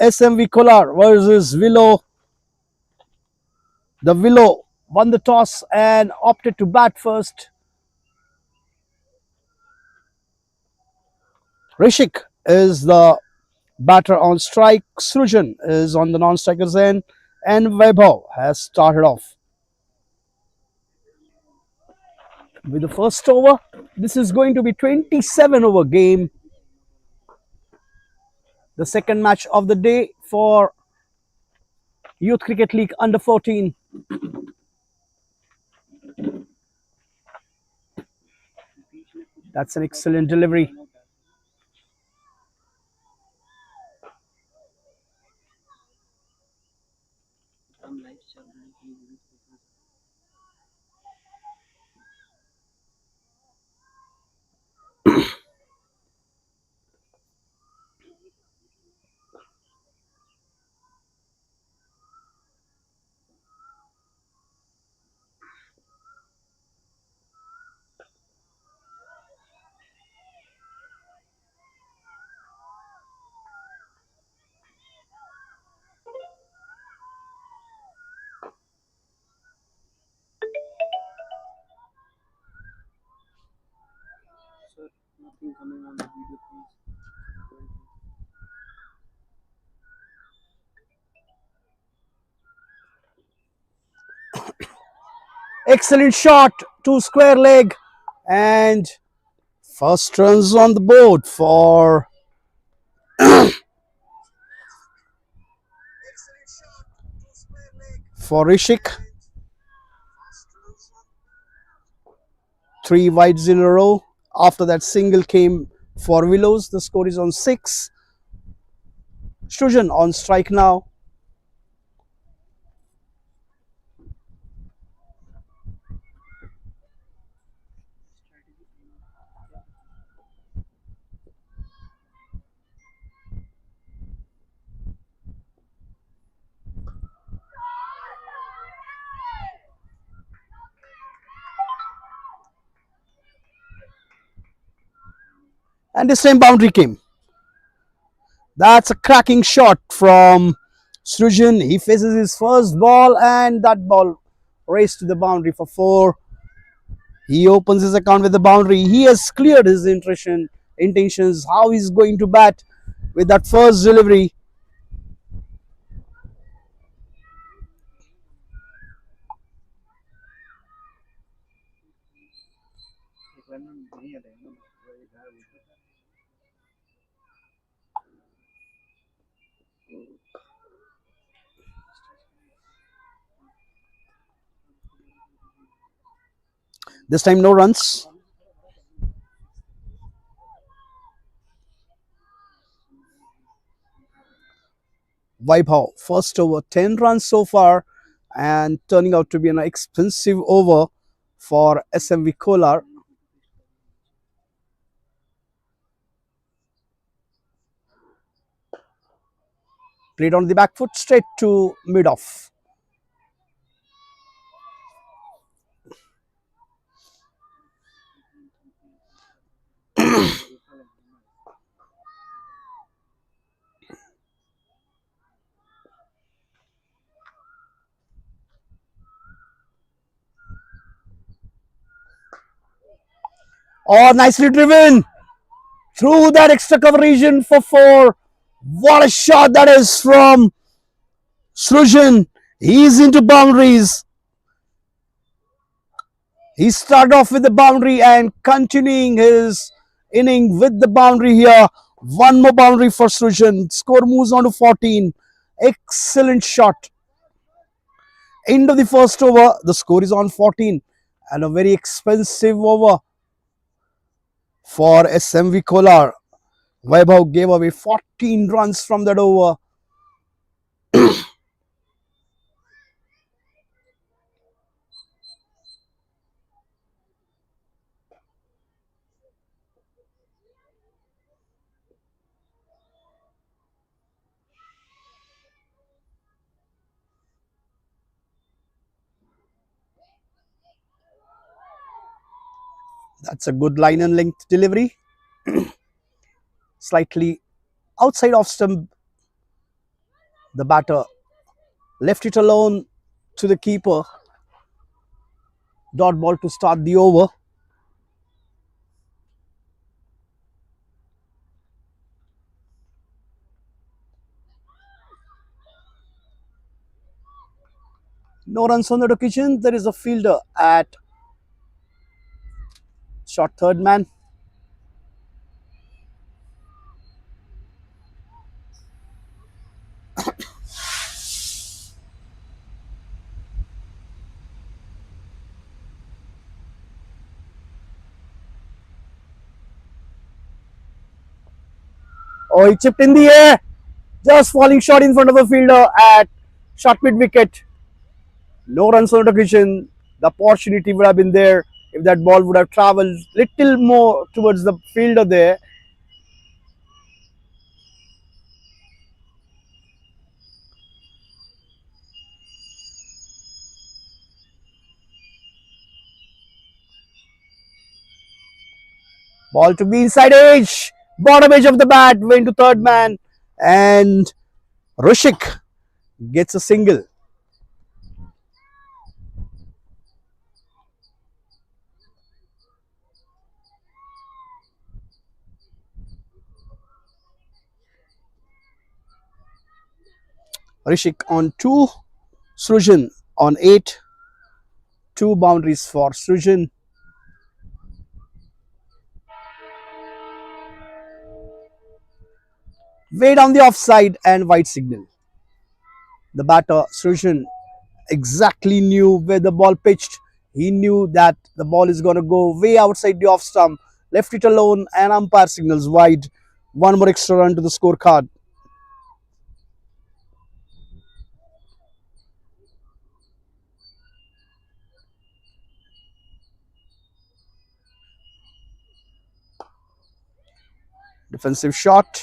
SMV Kolar versus Willow. The Willow won the toss and opted to bat first. Rishik is the batter on strike. Srujan is on the non-striker's end, and Vaibhav has started off with the first over. This is going to be 27 over game. The second match of the day for Youth Cricket League under 14. That's an excellent delivery. Excellent shot to square leg, and first runs on the board for Rishik. 3 wides in a row. After that single came for Willows. The score is on 6. Srujan on strike now. And the same boundary came. That's a cracking shot from Srujan. He faces his first ball, and that ball raced to the boundary for 4. He opens his account with the boundary. He has cleared his intentions, how he's going to bat with that first delivery. This time no runs. Vaibhav, first over, 10 runs so far, and turning out to be an expensive over for SMV Kolar. Played on the back foot straight to mid-off. Oh, nicely driven through that extra cover region for 4. What a shot that is from Srujan. He's into boundaries. He started off with the boundary and continuing his inning with the boundary here. One more boundary for Srujan. Score moves on to 14. Excellent shot. End of the first over. The score is on 14. And a very expensive over for SMV Kolar. Vaibhav gave away 14 runs from that over. That's a good line and length delivery. Slightly outside off stump The batter left it alone to the keeper. Dot ball to start the over. No runs on the occasion. There is a fielder at short third man. Oh, he chipped in the air. Just falling short in front of the fielder at short mid wicket. No runs on the occasion. The opportunity would have been there if that ball would have travelled little more towards the fielder there. Ball to the inside edge. Bottom edge of the bat went to third man. And Rushik gets a single. Rishik on 2, Srujan on 8. 2 boundaries for Srujan. Way down the offside and white signal. The batter Srujan exactly knew where the ball pitched. He knew that the ball is going to go way outside the off stump. Left it alone and umpire signals wide. One more extra run to the scorecard. Defensive shot.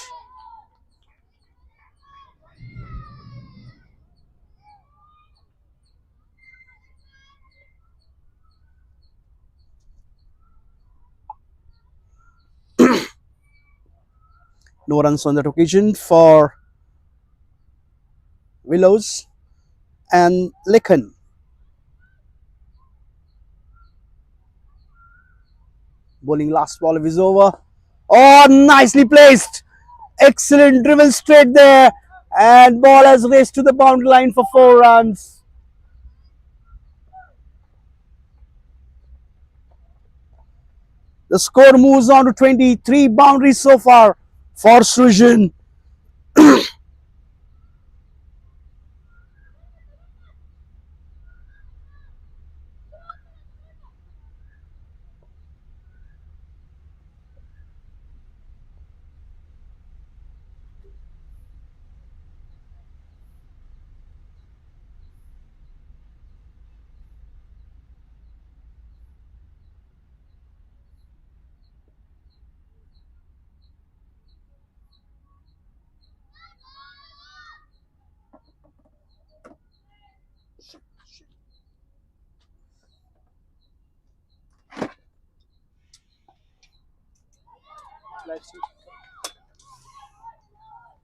No runs on that occasion for Willows and Likhan. Bowling last ball of his over. Oh, nicely placed. Excellent driven straight there. And ball has raced to the boundary line for 4 runs. The score moves on to 23 boundaries so far for Srujan.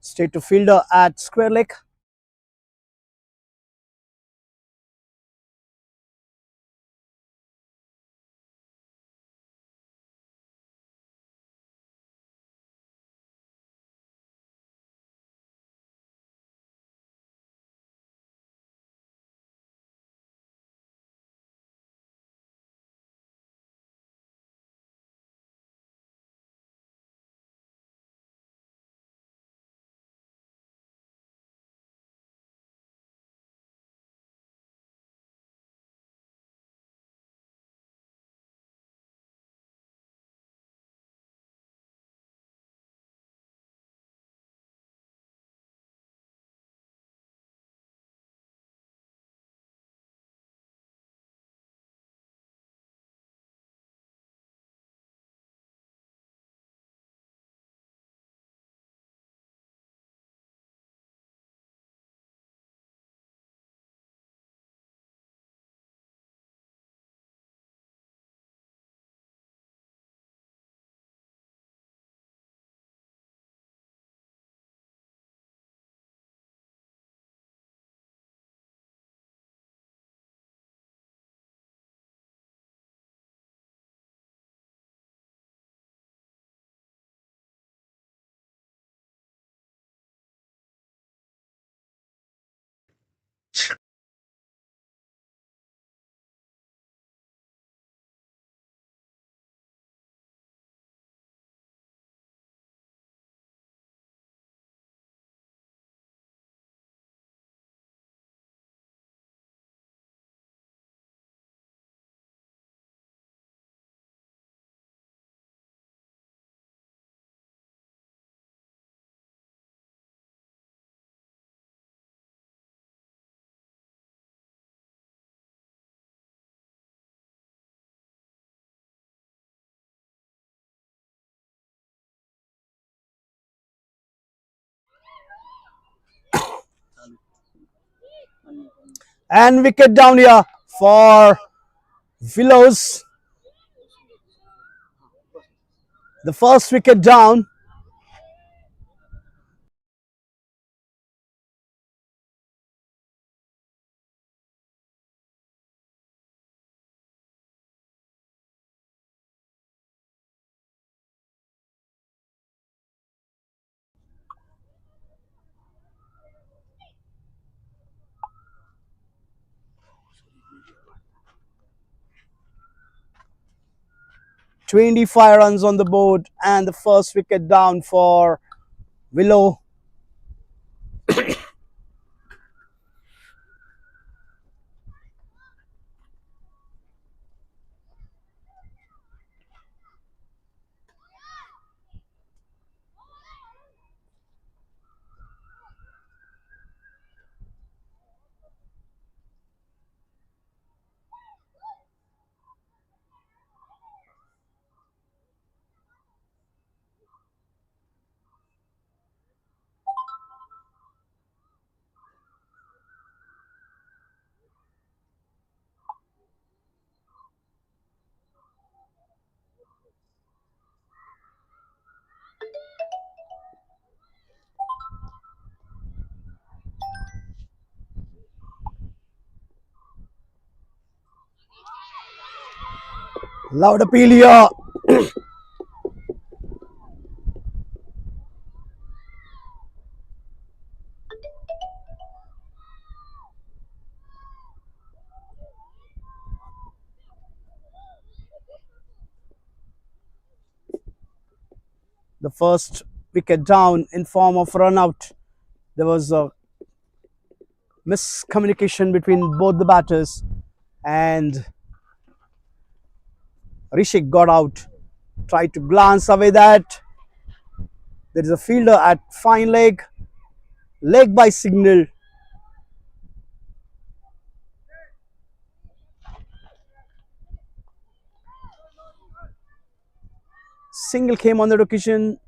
Straight to fielder at square leg. And wicket down here for Willows. The first wicket down. 25 runs on the board and the first wicket down for Willow. Loud appeal here. The first wicket down in form of run out. There was a miscommunication between both the batters and Rishik got out. Tried to glance away that. There is a fielder at fine leg. Leg by signal. Single came on the occasion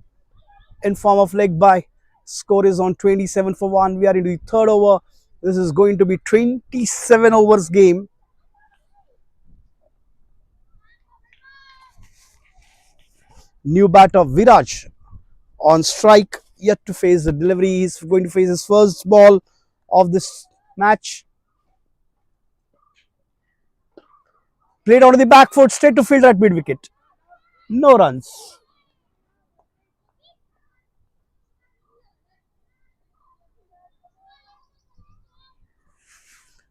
in form of leg by. Score is on 27 for 1. We are into the third over. This is going to be 27 overs game. New batter Viraj on strike, yet to face the delivery. He's going to face his first ball of this match. Played out of the back foot, straight to fielder at mid wicket. No runs.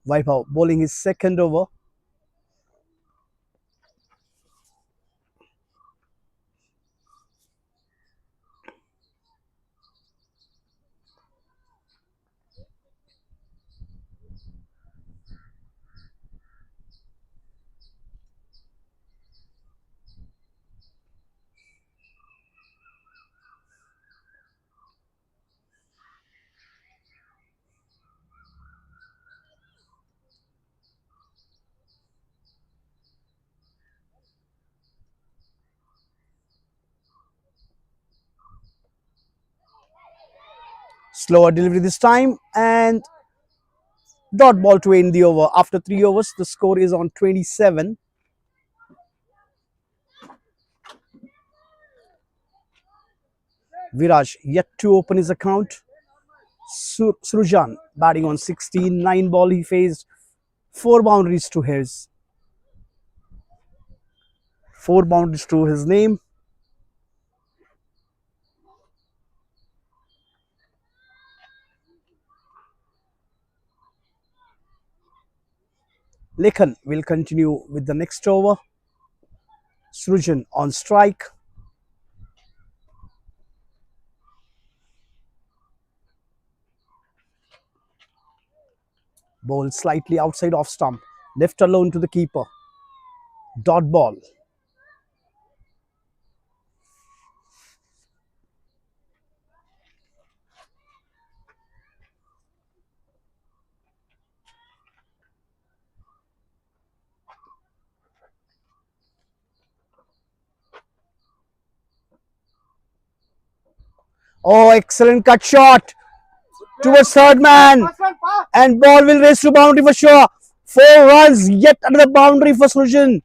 Vaibhav bowling his second over. Slower delivery this time and dot ball to end the over. After 3 overs, the score is on 27. Viraj yet to open his account. Srujan batting on 16. 9 ball he faced. 4 boundaries to his. 4 boundaries to his name. Lekhan will continue with the next over. Srujan on strike. Ball slightly outside off stump. Left alone to the keeper. Dot ball. Oh, excellent cut shot. towards third man, and ball will race to boundary for sure. 4 runs yet under the boundary for Srujan.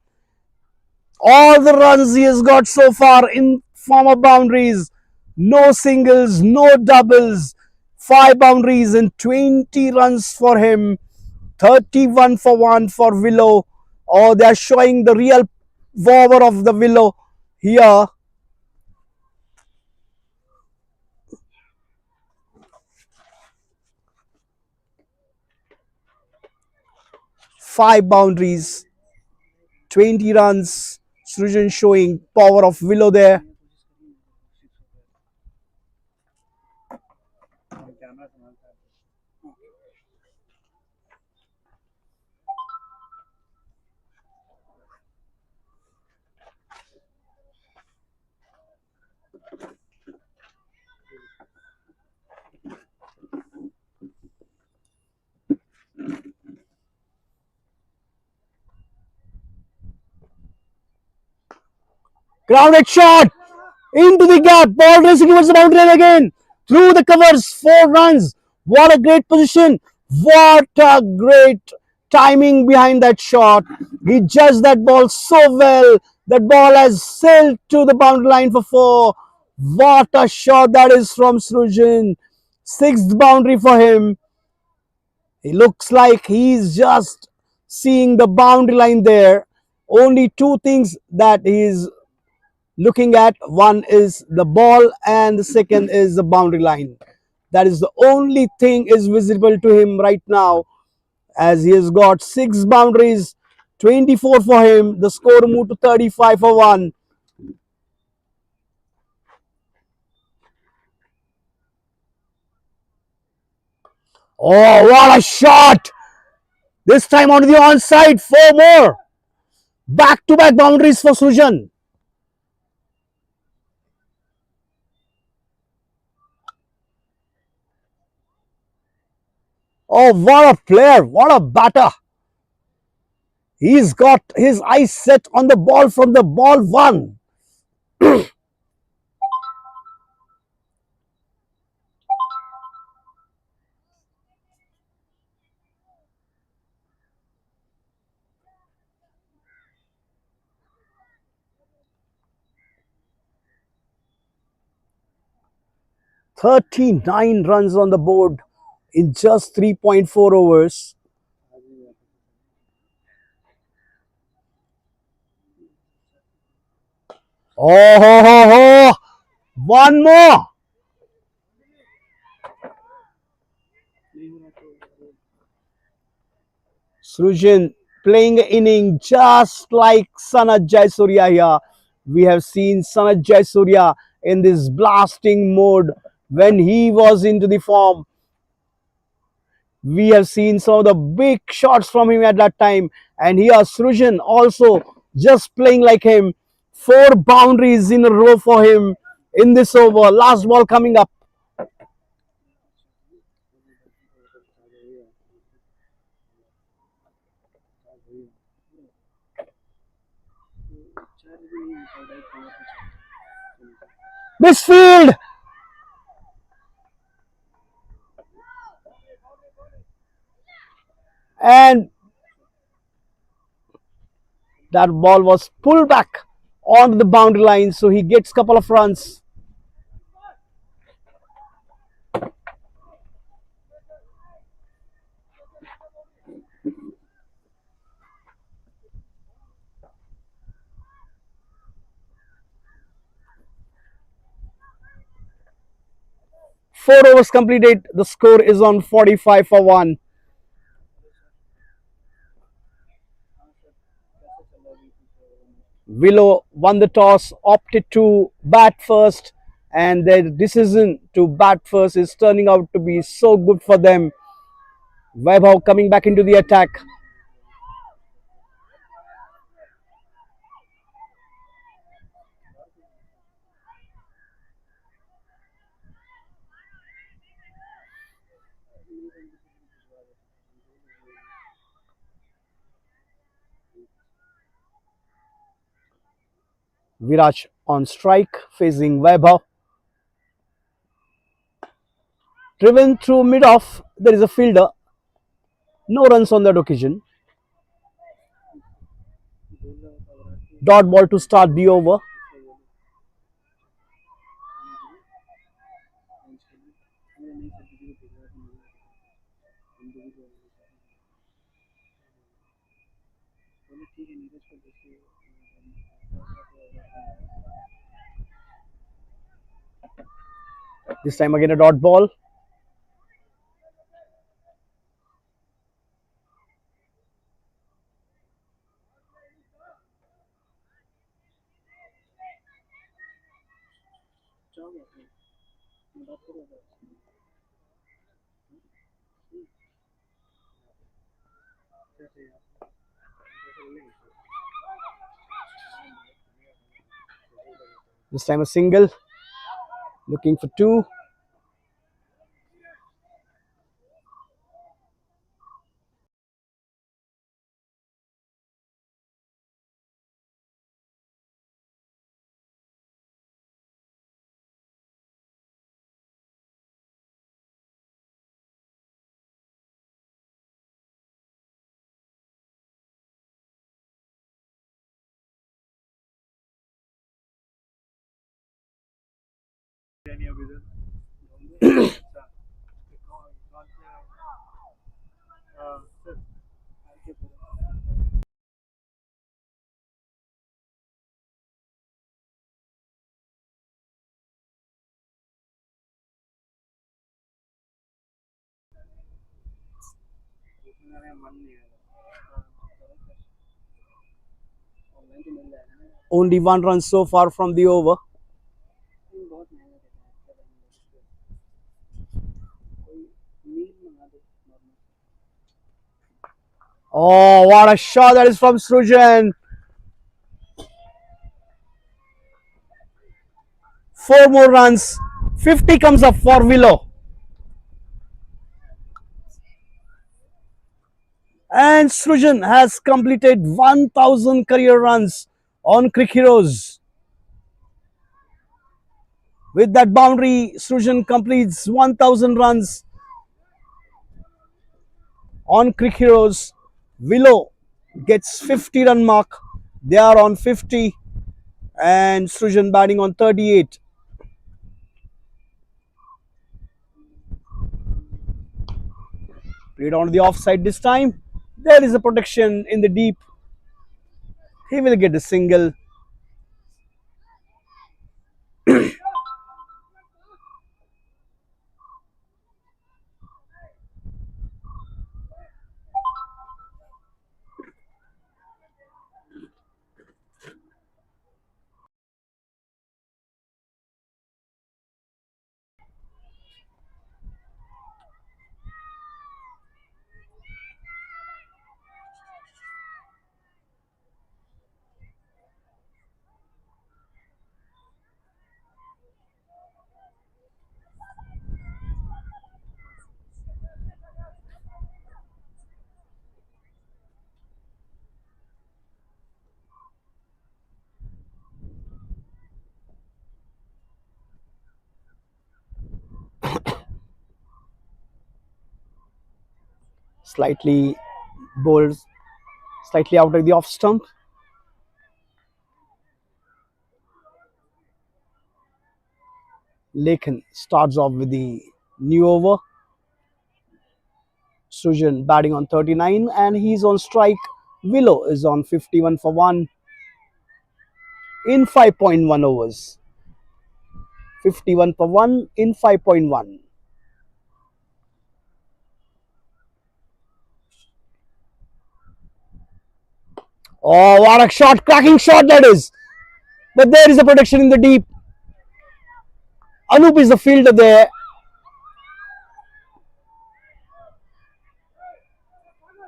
All the runs he has got so far in form of boundaries. No singles, no doubles. 5 boundaries and 20 runs for him. 31 for 1 for Willow. Oh, they are showing the real power of the Willow here. 5 boundaries, 20 runs. Srujan showing power of Willow there. Grounded shot into the gap. Ball racing towards the boundary line again. Through the covers. 4 runs. What a great position. What a great timing behind that shot. He judged that ball so well. That ball has sailed to the boundary line for 4. What a shot that is from Srujan. 6th boundary for him. He looks like he's just seeing the boundary line there. Only 2 things that he's looking at. One is the ball and the second is the boundary line. That is the only thing is visible to him right now, as he has got 6 boundaries, 24 for him. The score moved to 35 for 1. Oh, what a shot! This time onto the onside. 4 more. Back-to-back boundaries for Srujan. Oh, what a player. What a batter. He's got his eyes set on the ball from the ball 1. 39 runs on the board in just 3.4 overs. Oh, ho, ho, ho. One more. Srujan playing an inning just like Sanat Jaisurya here. We have seen Sanat Jaisurya in this blasting mode when he was into the form. We have seen some of the big shots from him at that time. And here Srujan also just playing like him. 4 boundaries in a row for him in this over. Last ball coming up. Misfield! And that ball was pulled back onto the boundary line, so he gets a couple of runs. Four overs completed. The score is on 45 for 1. Willow won the toss, opted to bat first, and their decision to bat first is turning out to be so good for them. Vaibhav coming back into the attack. Viraj on strike facing Vaibhav. Driven through mid-off, there is a fielder. No runs on that occasion. Dot ball to start the over. This time again a dot ball. This time a single. Looking for two. Only one run so far from the over. Oh, what a shot that is from Srujan. Four more runs. 50 comes up for Willow. And Srujan has completed 1000 career runs on Crick Heroes. With that boundary, Srujan completes 1000 runs on Crick Heroes. Willow gets 50 run mark. They are on 50 and Srujan batting on 38. Played on the offside this time. There is a protection in the deep. He will get a single. Slightly bowled, slightly out of the off stump. Lakan starts off with the new over. Srujan batting on 39 and he's on strike. Willow is on 51 for 1 in 5.1 overs. 51 for 1 in 5.1. Oh, what a shot, cracking shot that is. But there is a protection in the deep. Anup is the fielder there.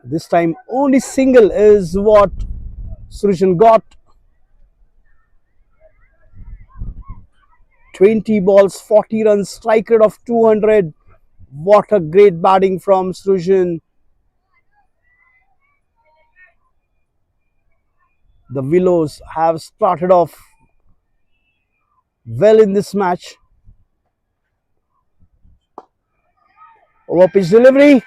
This time only single is what Srujan got. 20 balls, 40 runs, strike rate of 200. What a great batting from Srujan. The Willows have started off well in this match. Over pitch delivery.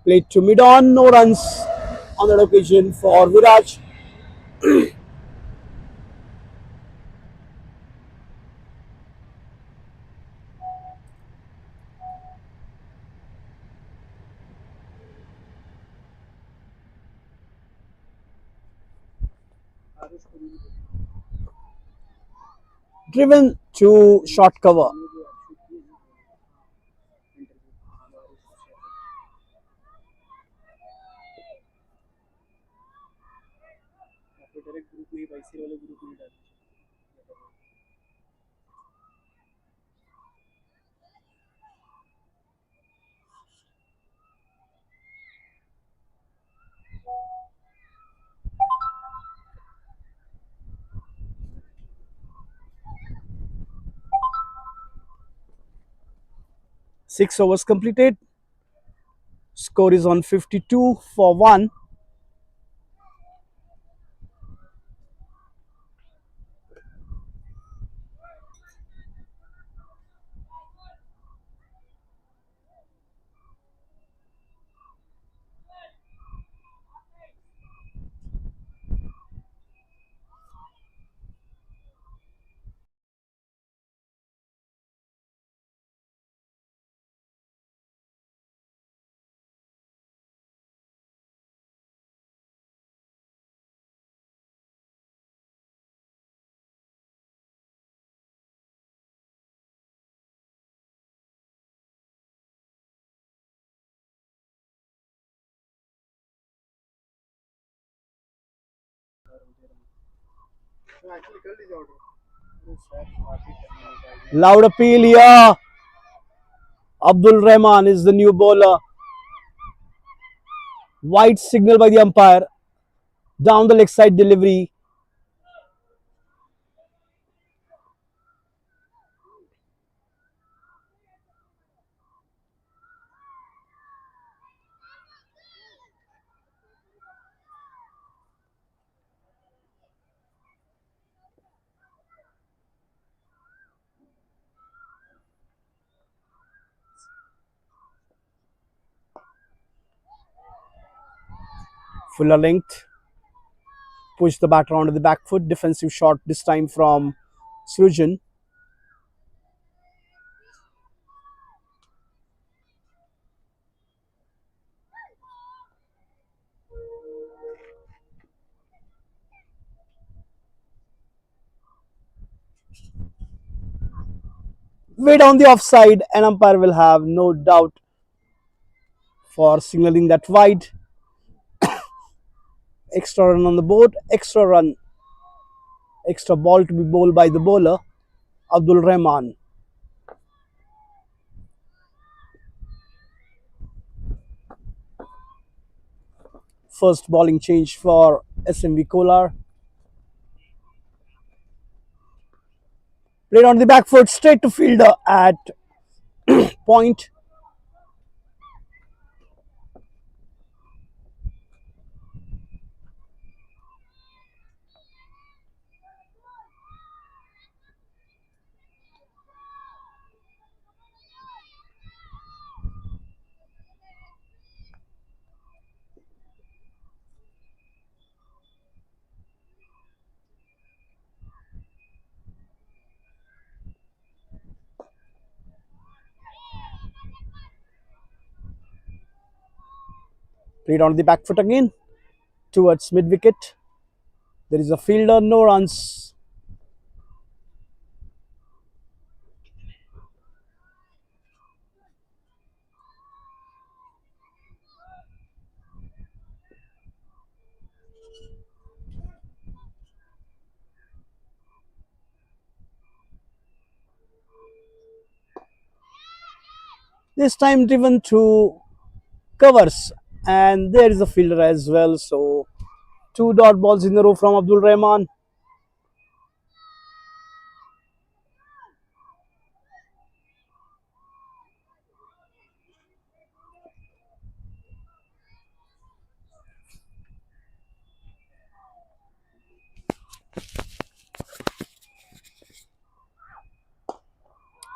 Played to mid on, no runs on that occasion for Viraj. 'Driven to short cover. Six overs completed. Score is on 52 for 1. Loud appeal here. Abdul Rahman is the new bowler. White signal by the umpire. Down the leg side delivery. Fuller length. Push the batter onto the back foot. Defensive shot this time from Srujan. Way down the offside, and umpire will have no doubt for signaling that wide. Extra run on the board, extra run, extra ball to be bowled by the bowler, Abdul Rahman. First bowling change for SMV Kolar. Played on the back foot, straight to fielder at point. Played on the back foot again towards mid wicket. There is a fielder, no runs. This time driven through covers, and there is a fielder as well. So two dot balls in a row from Abdul Rahman.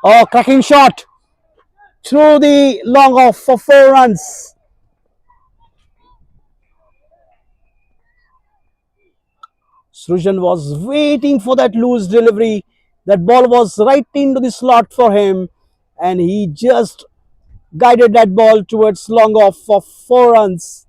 Oh, cracking shot through the long off for 4 runs. Srujan was waiting for that loose delivery. That ball was right into the slot for him, and he just guided that ball towards long off for 4 runs.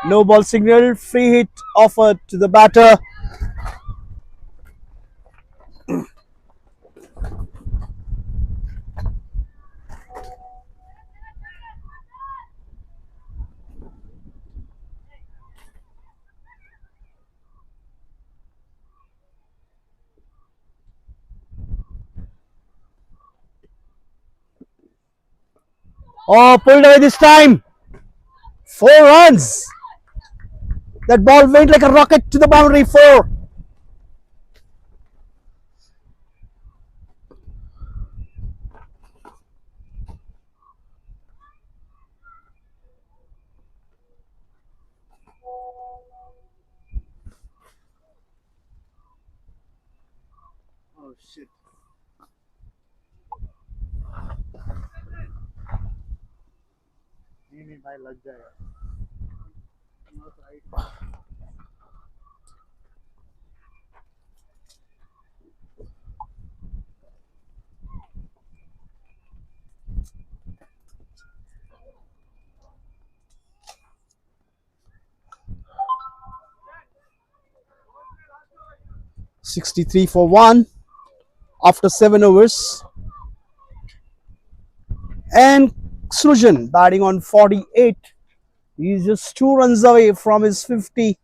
No ball signal. Free hit offered to the batter. Oh, pulled away this time. 4 runs. That ball went like a rocket to the boundary. Four. Oh shit. नहीं नहीं भाई लग जाएगा. 63 for 1 after 7 overs. And Srujan batting on 48. He's just 2 runs away from his 50.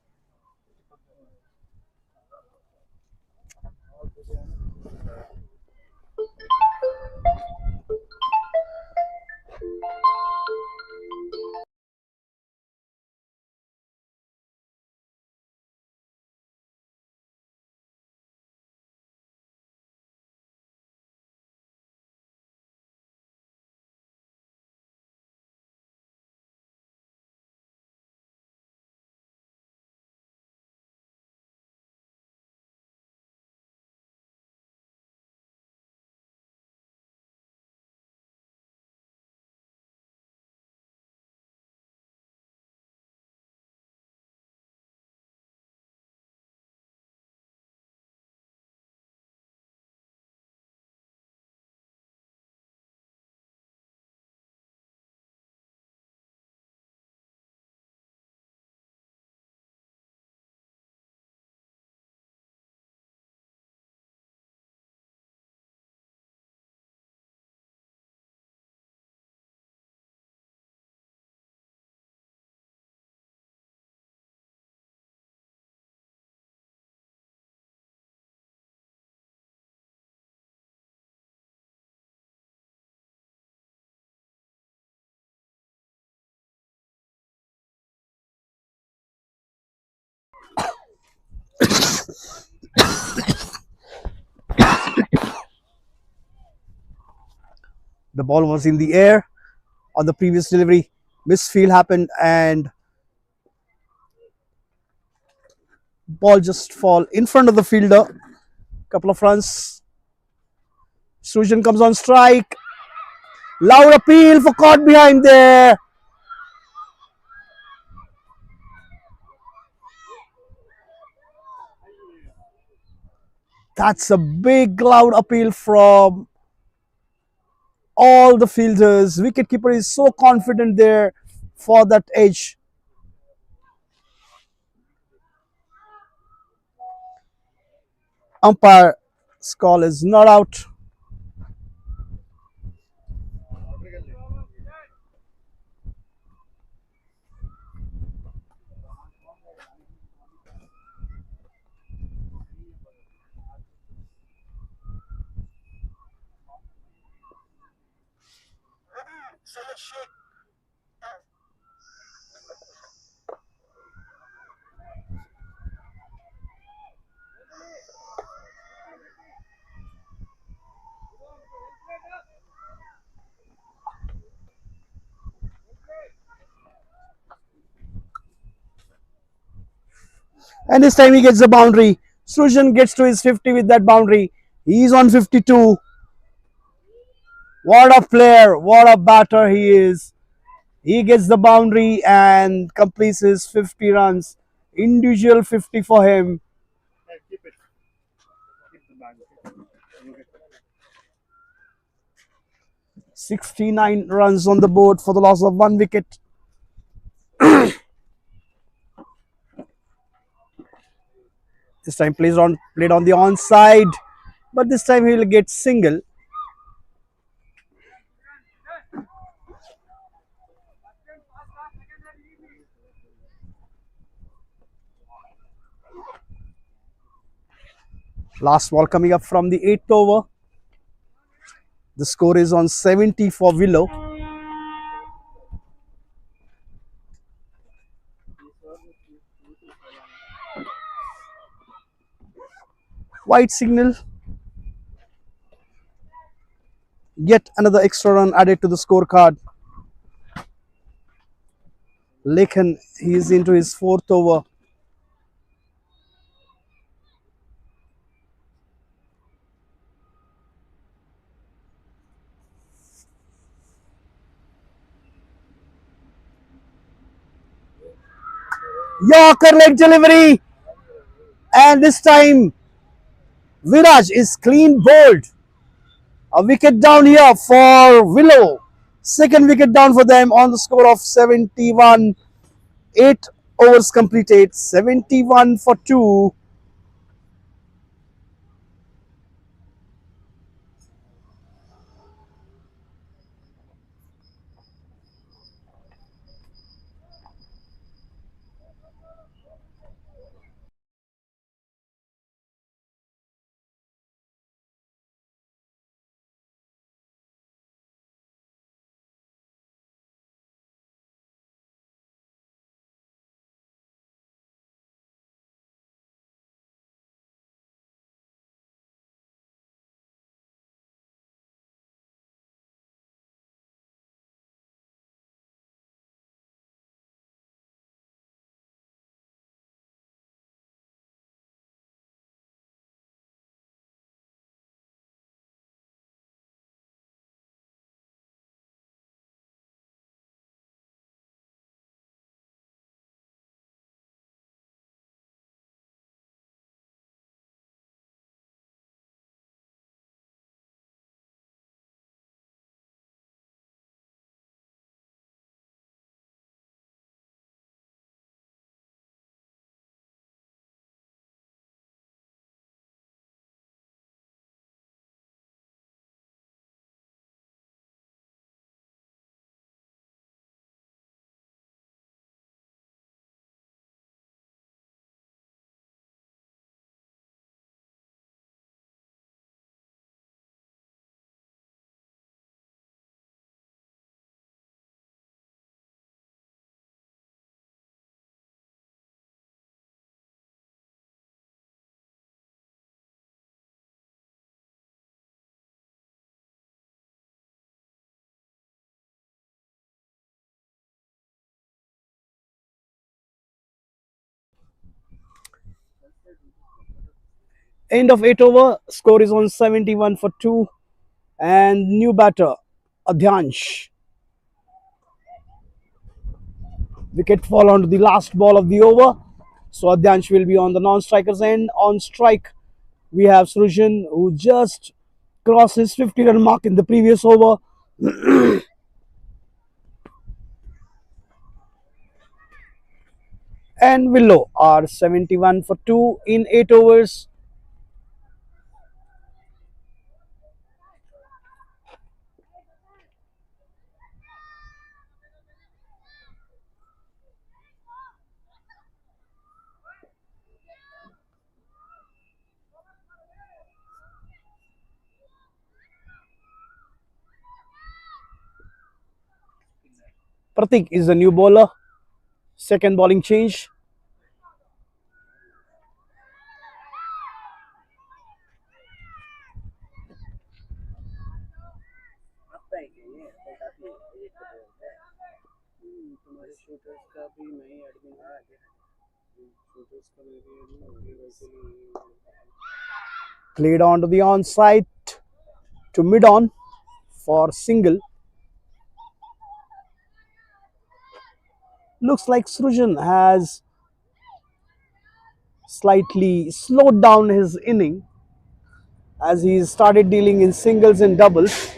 The ball was in the air on the previous delivery. Misfield happened and ball just fall in front of the fielder. Couple of runs. Srujan comes on strike. Loud appeal for caught behind there. That's a big loud appeal from all the fielders. Wicketkeeper is so confident there for that edge. Umpire's call is not out. And this time he gets the boundary. Srujan gets to his 50 with that boundary. He's on 52. What a player, what a batter he is. He gets the boundary and completes his 50 runs. Individual 50 for him. Hey, keep it. Keep the bag. Okay. 69 runs on the board for the loss of 1 wicket. This time played on the onside, but this time he will get single. Last ball coming up from the eighth over. The score is on 70 for Willow. White signal. Yet another extra run added to the scorecard. Lekhan, he is into his fourth over. Yorker leg delivery, and this time Viraj is clean bowled. A wicket down here for Willow. Second wicket down for them on the score of 71. 8 overs completed, 71 for 2. End of 8 over, score is on 71 for 2. And new batter, Adyansh. Wicket fall onto the last ball of the over. So Adyansh will be on the non-strikers end. On strike, we have Srujan, who just crossed his 50-run mark in the previous over. And Willow are 71 for 2 in 8 overs. Pratik is the new bowler. Second bowling change. Played on to the onside to mid on for single. Looks like Srujan has slightly slowed down his inning as he started dealing in singles and doubles.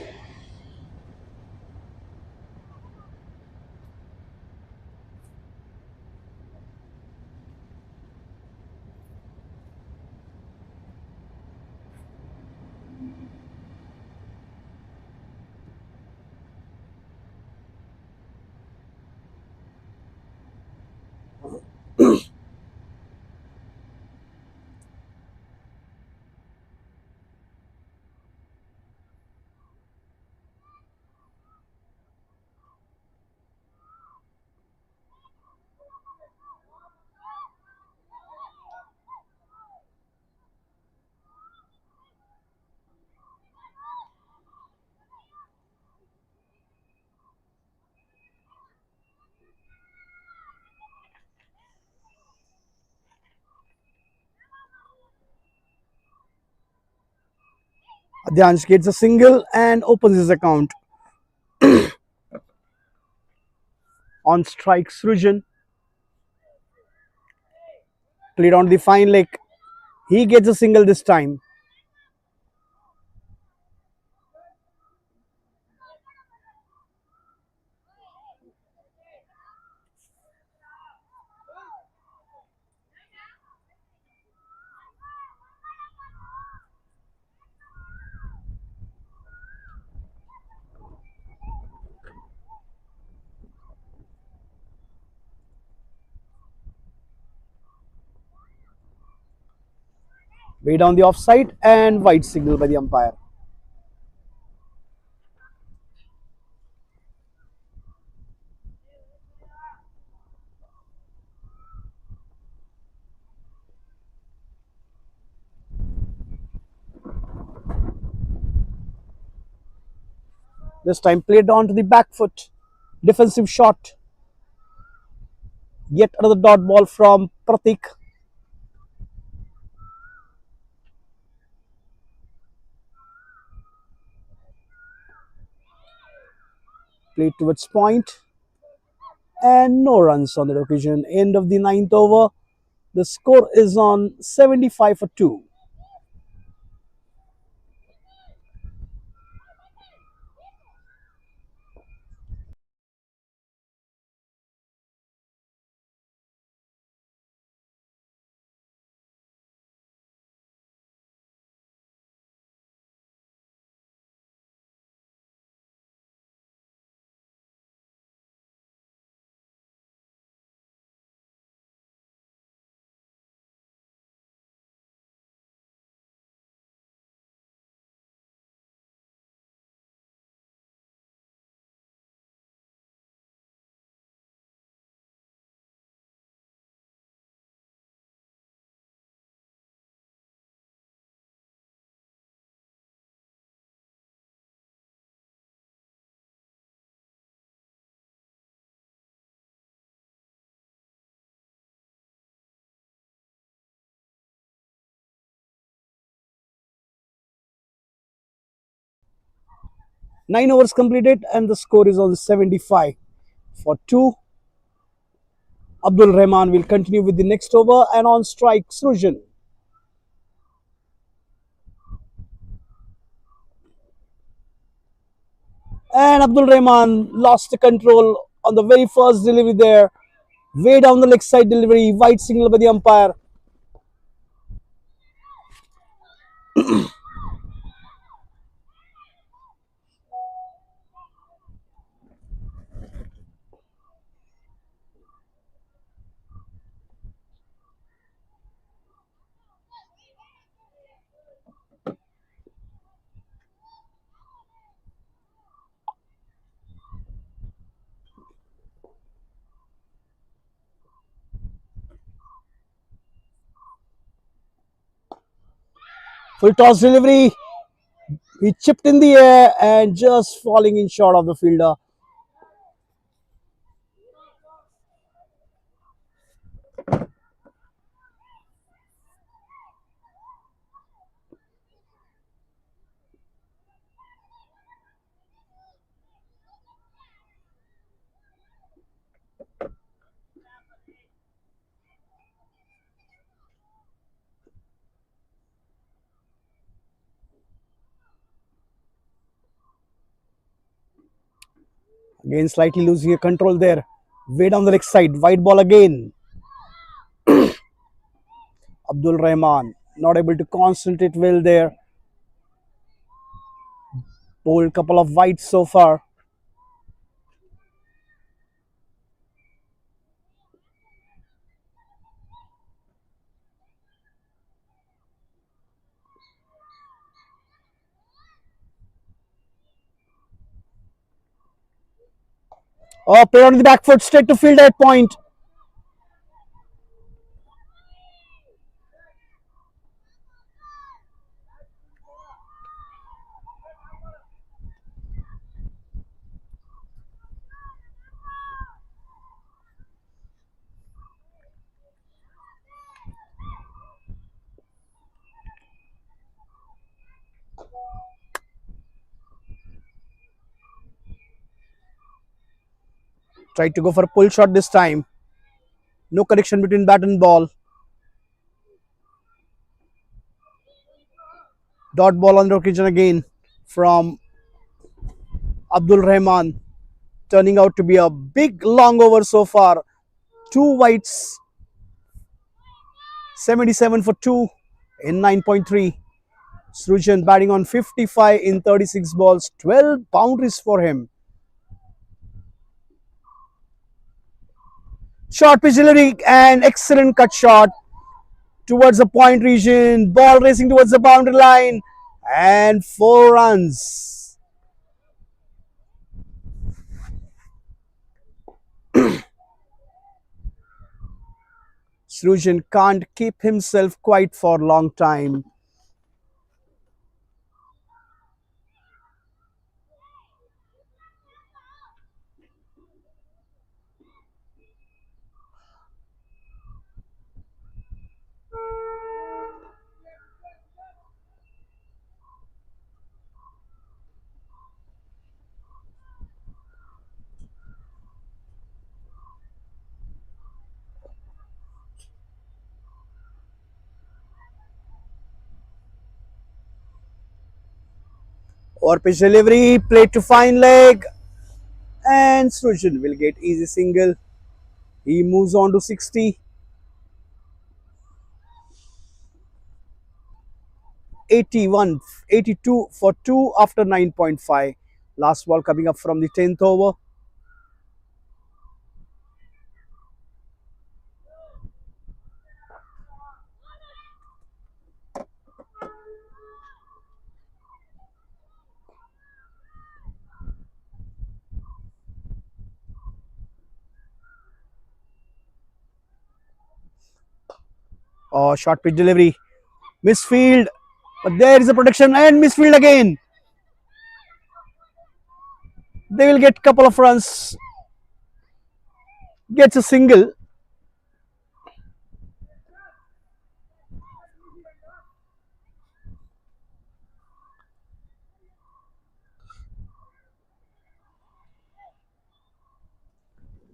Dhyansh gets a single and opens his account. On strike, Srujan played on the fine leg. He gets a single this time. Way down the offside and wide signal by the umpire. This time played on to the back foot. Defensive shot. Yet another dot ball from Pratik. Played towards point. And no runs on that occasion. End of the ninth over. The score is on 75 for 2. Nine overs completed and the score is on 75 for 2. Abdul Rahman will continue with the next over and on strike Srujan. And Abdul Rahman lost the control on the very first delivery there. Way down the leg side delivery, wide signal by the umpire. Full toss delivery. He chipped in the air and just falling in short of the fielder. Again, slightly losing a control there. Way down the leg side, wide ball again. Abdul Rahman not able to concentrate well there. Bowled couple of wides so far. Oh, play on the back foot, straight to field at point. Tried to go for a pull shot this time. No connection between bat and ball. Dot ball on the occasion again from Abdul Rahman. Turning out to be a big long over so far. Two wides, 77 for 2 in 9.3. Srujan batting on 55 in 36 balls, 12 boundaries for him. Short pitch delivery and excellent cut shot towards the point region. Ball racing towards the boundary line and 4 runs. Srujan can't keep himself quiet for a long time. Or pitch delivery, played to fine leg, and Srujan will get easy single. He moves on to 60. 81, 82 for 2 after 9.5. Last ball coming up from the 10th over. Short pitch delivery, misfield, but there is a protection and misfield again. They will get couple of runs. Gets a single.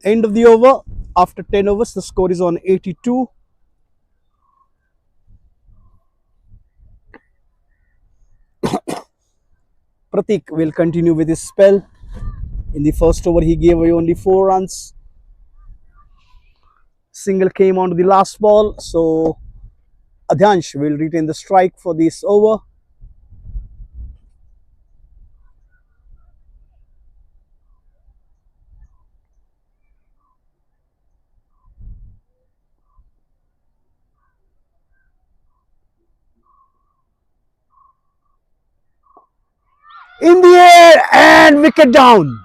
End of the over. After 10 overs, the score is on 82. Pratik will continue with his spell. In the first over, he gave away only 4 runs. Single came onto the last ball, so Adyansh will retain the strike for this over. In the air and wicket down.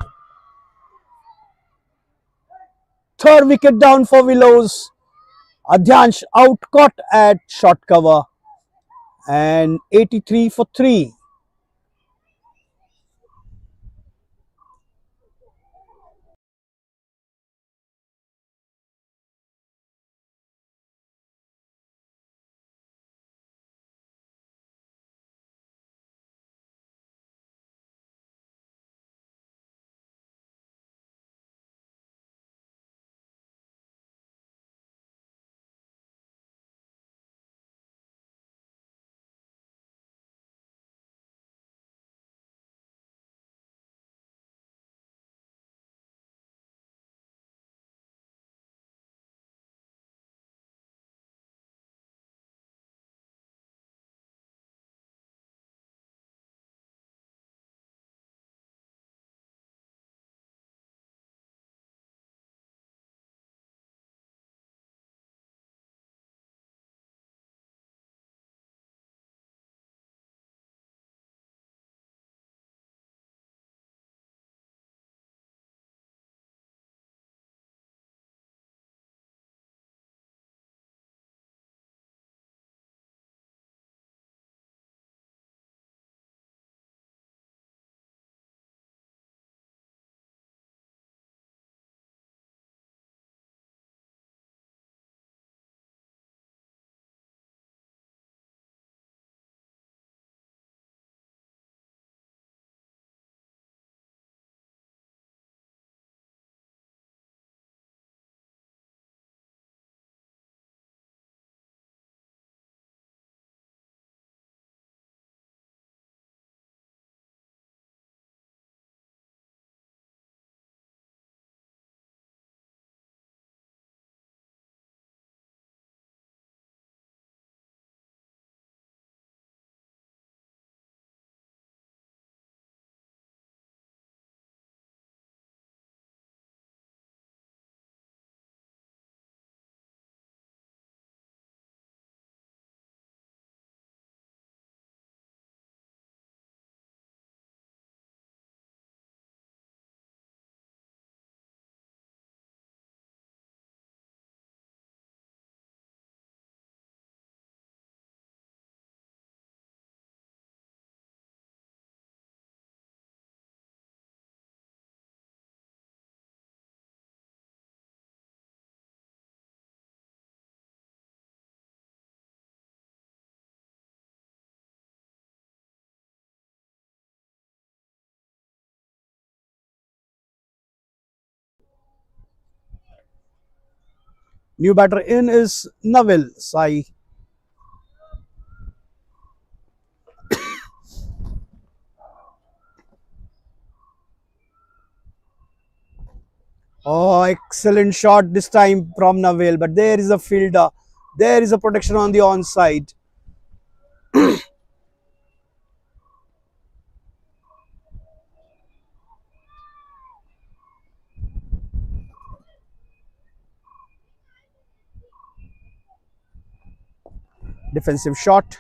Third wicket down for Willows. Adyansh out caught at short cover and 83 for 3. New batter in is Nabil Sai. Oh, excellent shot this time from Nabil, but there is a fielder. There is a protection on the onside. Defensive shot.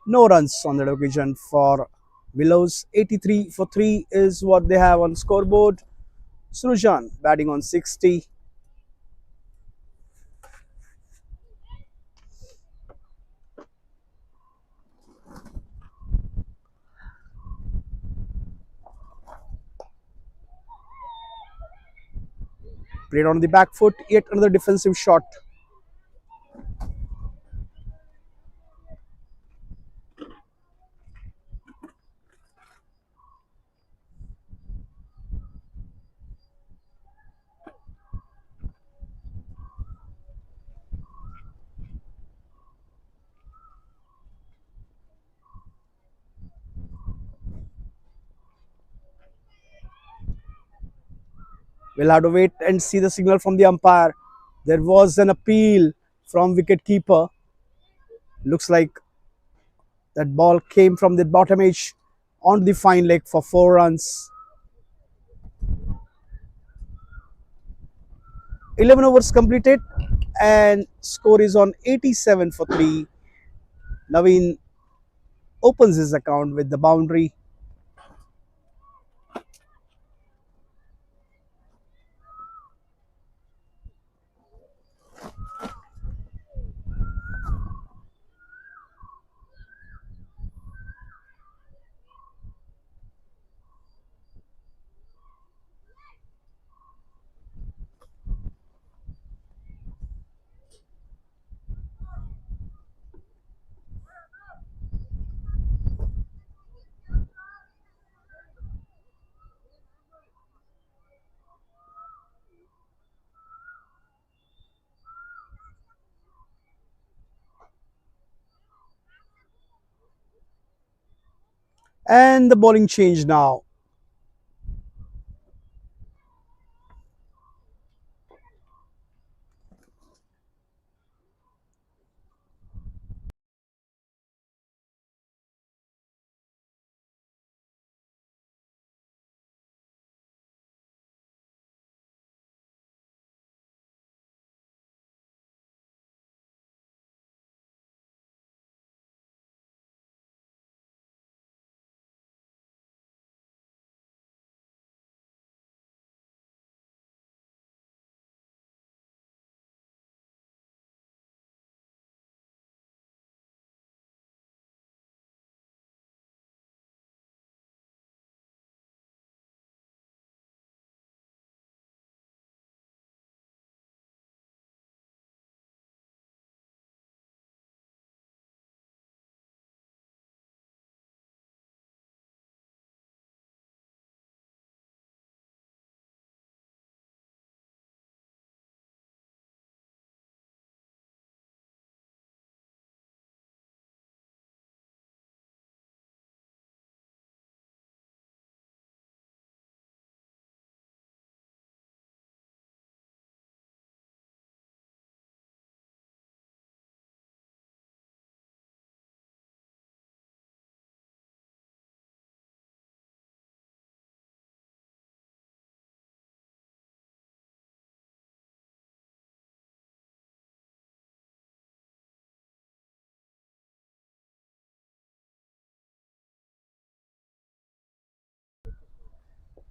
No runs on that occasion for Willows. 83 for 3 is what they have on scoreboard. Srujan batting on 60. Played on the back foot. Yet another defensive shot. We'll have to wait and see the signal from the umpire. There was an appeal from wicket keeper. Looks like that ball came from the bottom edge onto the fine leg for 4 runs. 11 overs completed and score is on 87 for 3. Naveen opens his account with the boundary. And the bowling change now.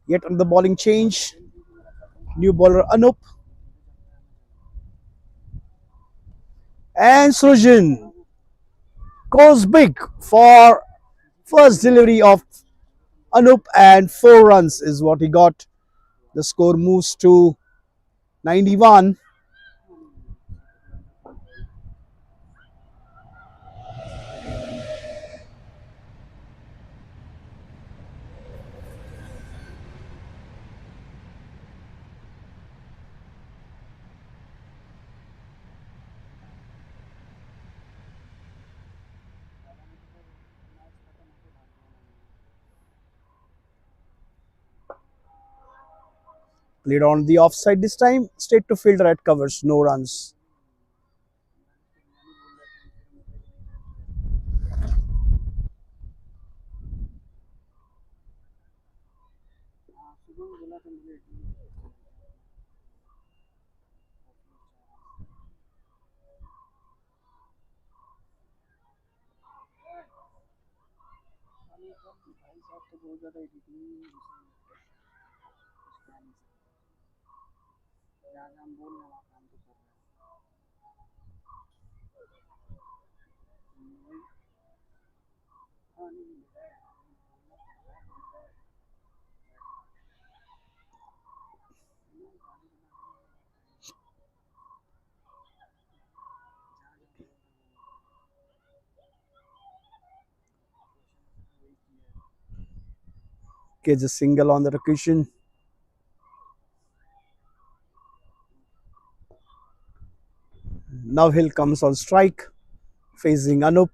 Yet on the bowling change. New bowler Anup. And Srujan goes big for first delivery of Anup and 4 runs is what he got. The score moves to 91. Played on the offside this time. Straight to fielder at covers. No runs. Gets a single on that occasion. Now Hill comes on strike, facing Anup.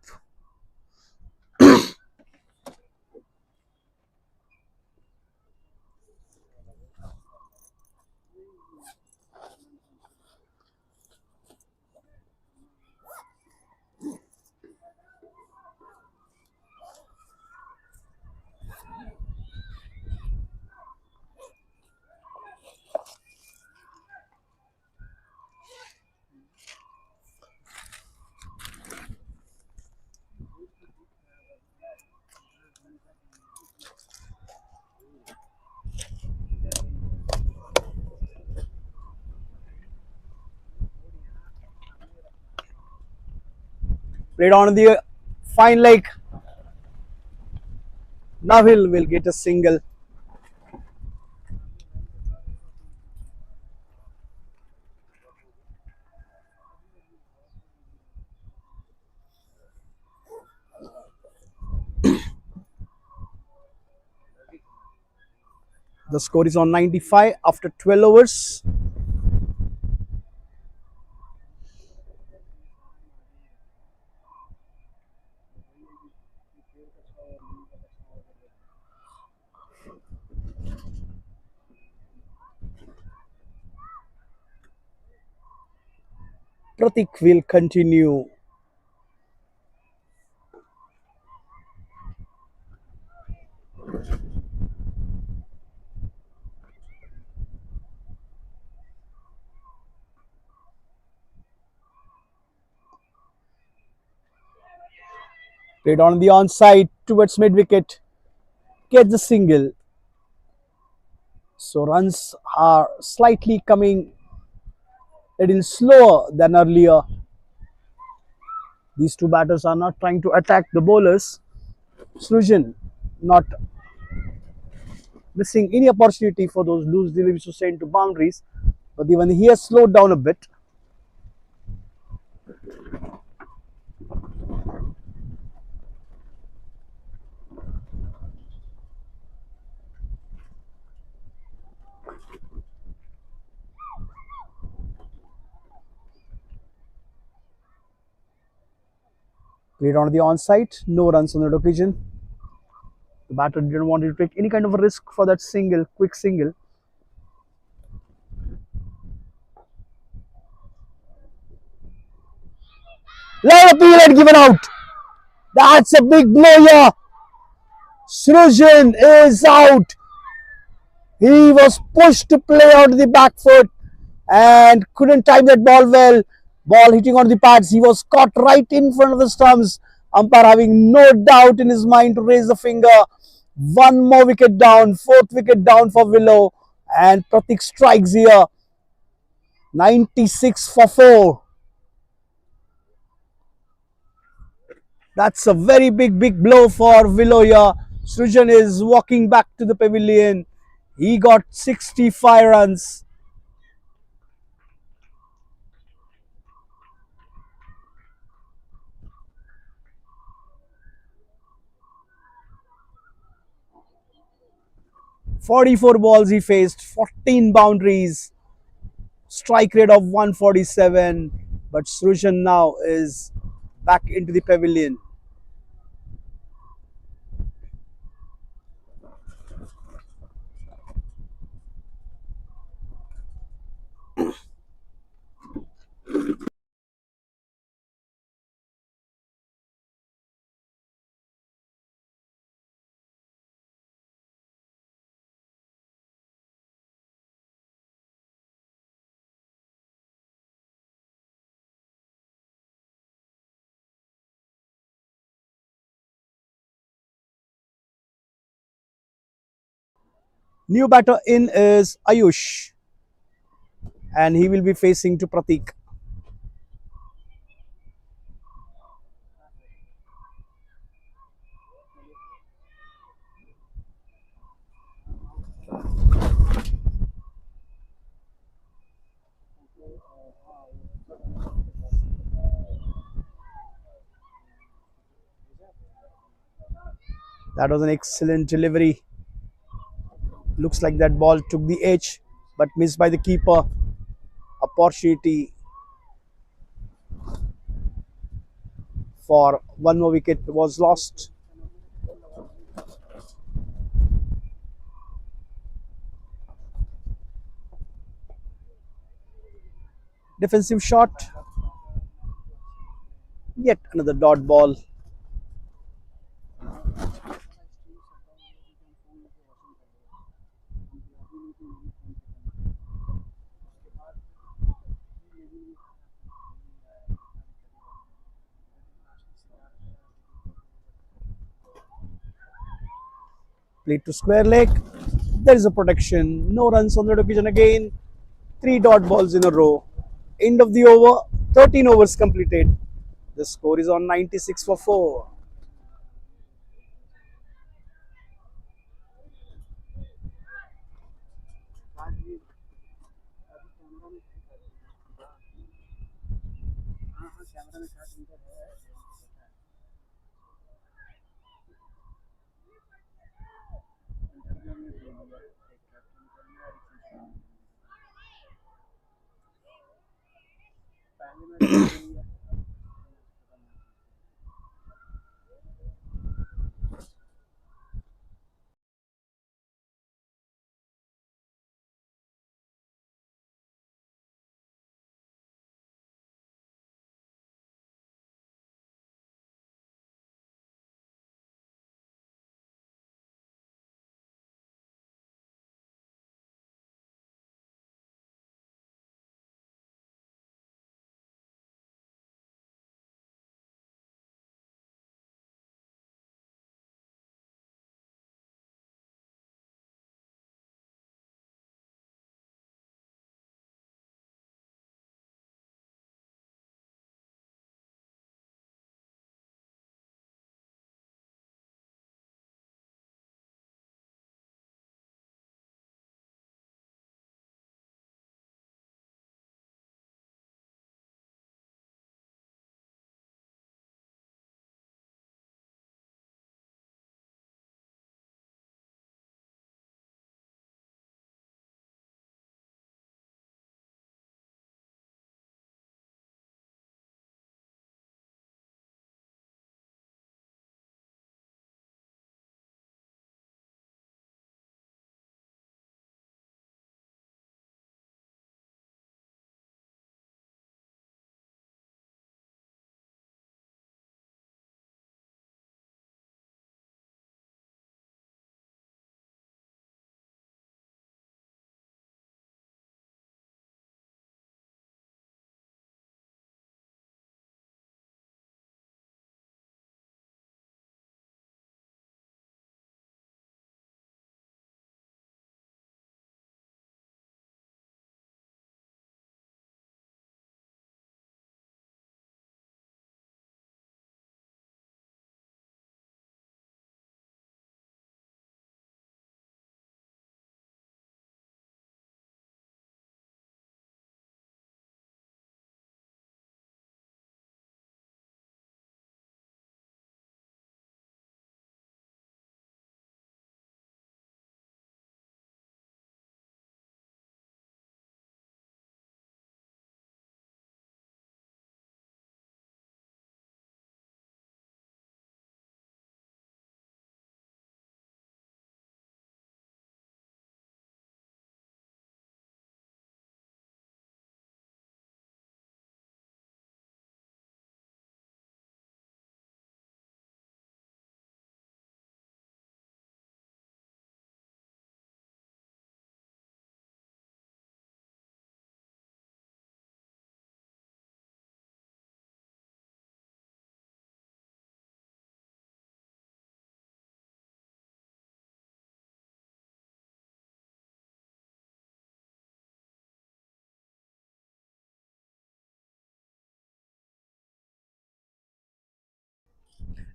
Played on the fine leg. Now Hill will get a single. The score is on 95 after 12 overs. Pratik will continue. Played on the onside towards mid wicket. Gets the single. So runs are slightly coming a little slower than earlier. These two batters are not trying to attack the bowlers. Srujan not missing any opportunity for those loose deliveries to send to boundaries. But even he has slowed down a bit. Played on the onside, no runs on that occasion. The batter didn't want to take any kind of a risk for that single, quick single. Line appeal had given out. That's a big blow here. Srujan is out. He was pushed to play out the back foot and couldn't time that ball well. Ball hitting on the pads. He was caught right in front of the stumps. Umpire having no doubt in his mind to raise the finger. One more wicket down. Fourth wicket down for Willow. And Pratik strikes here. 96 for 4. That's a very big blow for Willow here. Srujan is walking back to the pavilion. He got 65 runs. "44 balls he faced, 14 boundaries, strike rate of 147. But Srujan now is back into the pavilion. New batter in is Ayush, and he will be facing to Pratik. That was an excellent delivery. Looks like that ball took the edge, but missed by the keeper. Opportunity for one more wicket was lost. Defensive shot, yet another dot ball. Played to square leg. There is a protection. No runs on that occasion again. Three dot balls in a row. End of the over. 13 overs completed. The score is on 96 for 4.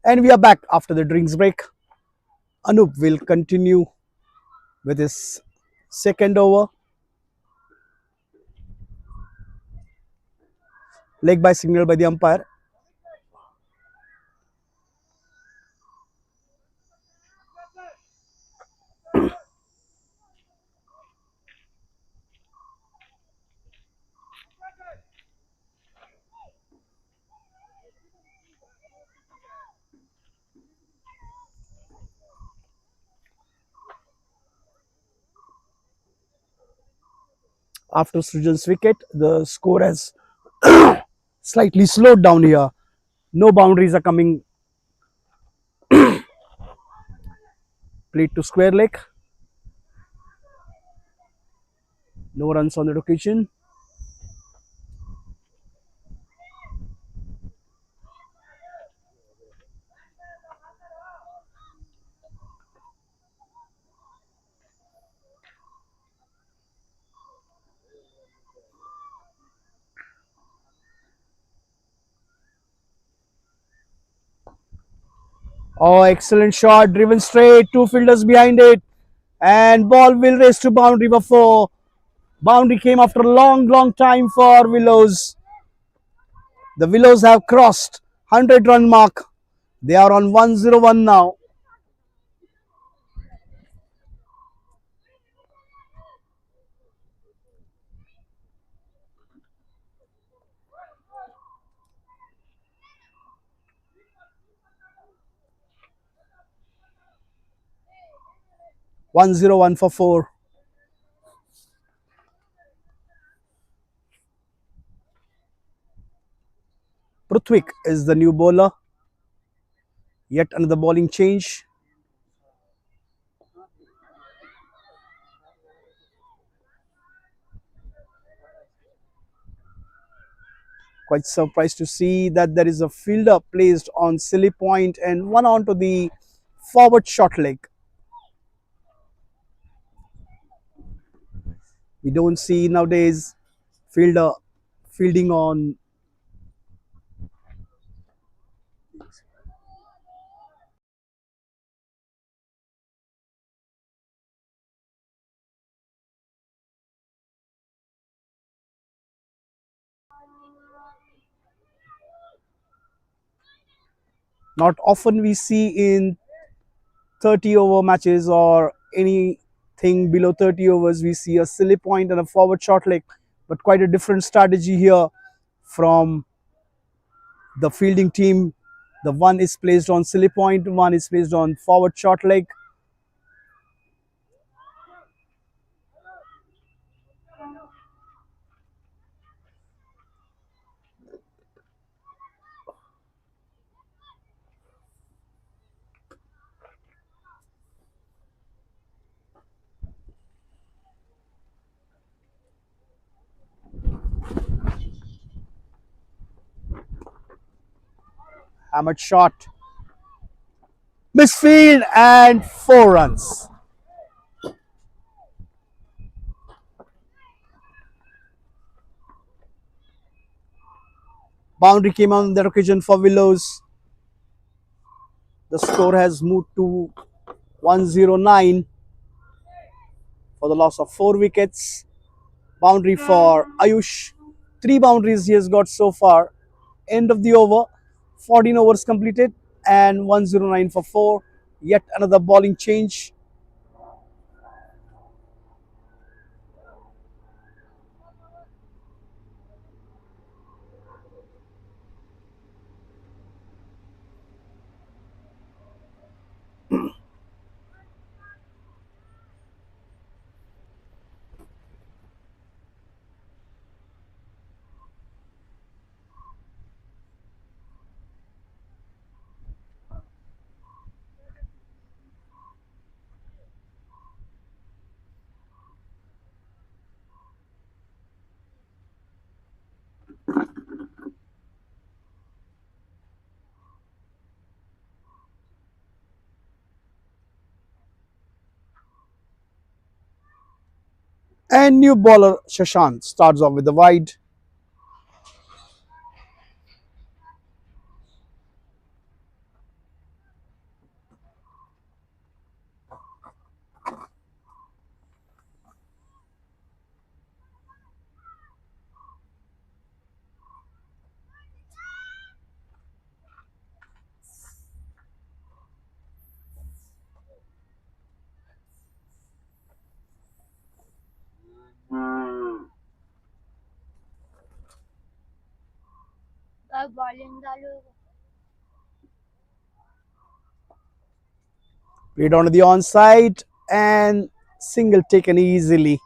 And we are back after the drinks break. Anup will continue with his second over. Leg by signal by the umpire. After Srujan's wicket, the score has slightly slowed down here. No boundaries are coming. Played to square leg. No runs on that occasion. Oh, excellent shot, driven straight, two fielders behind it, and ball will race to boundary before. Boundary came after a long time for Willows. The Willows have crossed 100-run mark. They are on 101 now. 101 for 4. Prithwik is the new bowler. Yet another bowling change. Quite surprised to see that there is a fielder placed on silly point and one onto the forward short leg. We don't see nowadays fielder fielding on. Not often we see in 30 over matches or anything below 30 overs, we see a silly point and a forward short leg, but quite a different strategy here from the fielding team. The one is placed on silly point, one is placed on forward short leg. Hammered shot, misfield, and 4 runs. Boundary came on that occasion for Willows. The score has moved to 109 for the loss of 4 wickets. Boundary for Ayush. 3 boundaries he has got so far. End of the over. 14 overs completed and 109 for 4. Yet another bowling change. And new bowler Shashank starts off with the wide. Played onto the onside and single taken easily.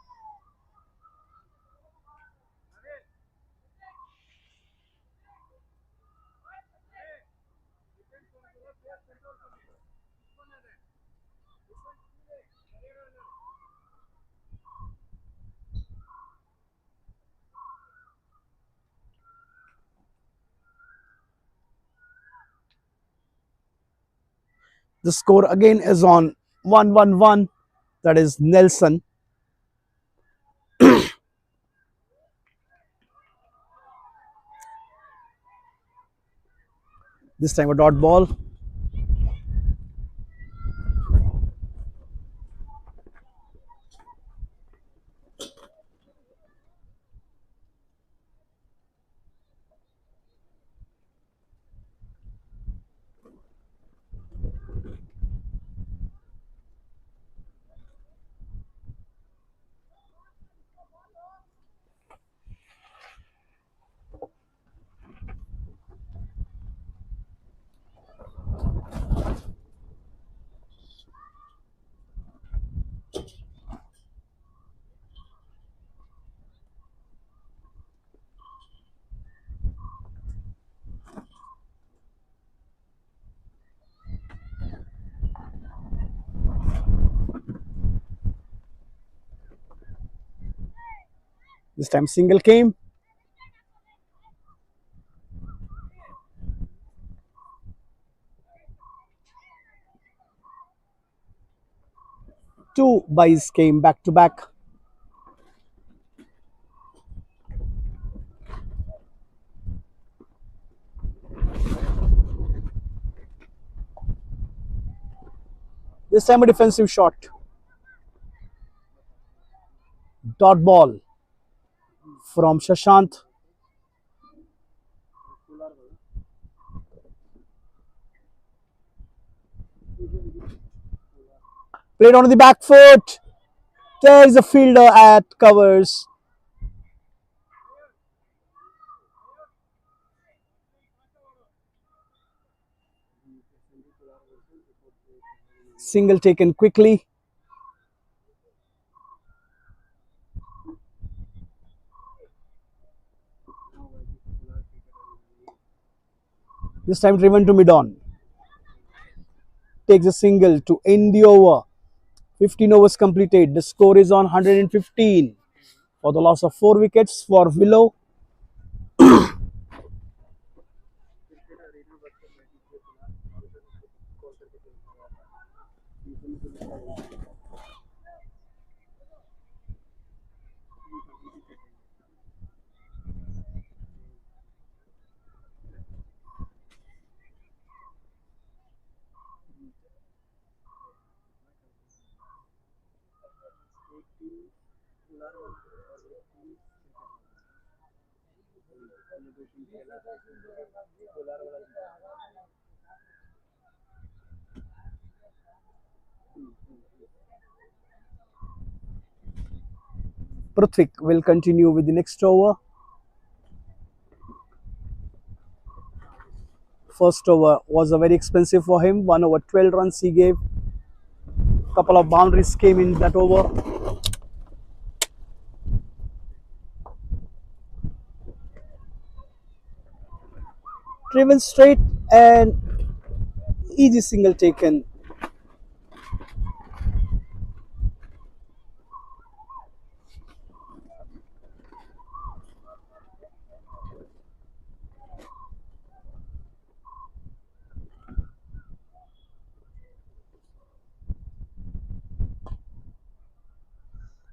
The score again is on 1-1-1. That is Nelson. This time a dot ball. This time single came. Two byes came back to back. This time a defensive shot. Dot ball from Shashant. Played onto the back foot. There is a fielder at covers. Single taken quickly. This time driven to mid-on. Takes a single to end the over. 15 overs completed. The score is on 115 for the loss of 4 wickets for Willow. Prithvik will continue with the next over. First over was a very expensive for him. 1 over 12 runs he gave. Couple of boundaries came in that over. Driven straight and easy single taken.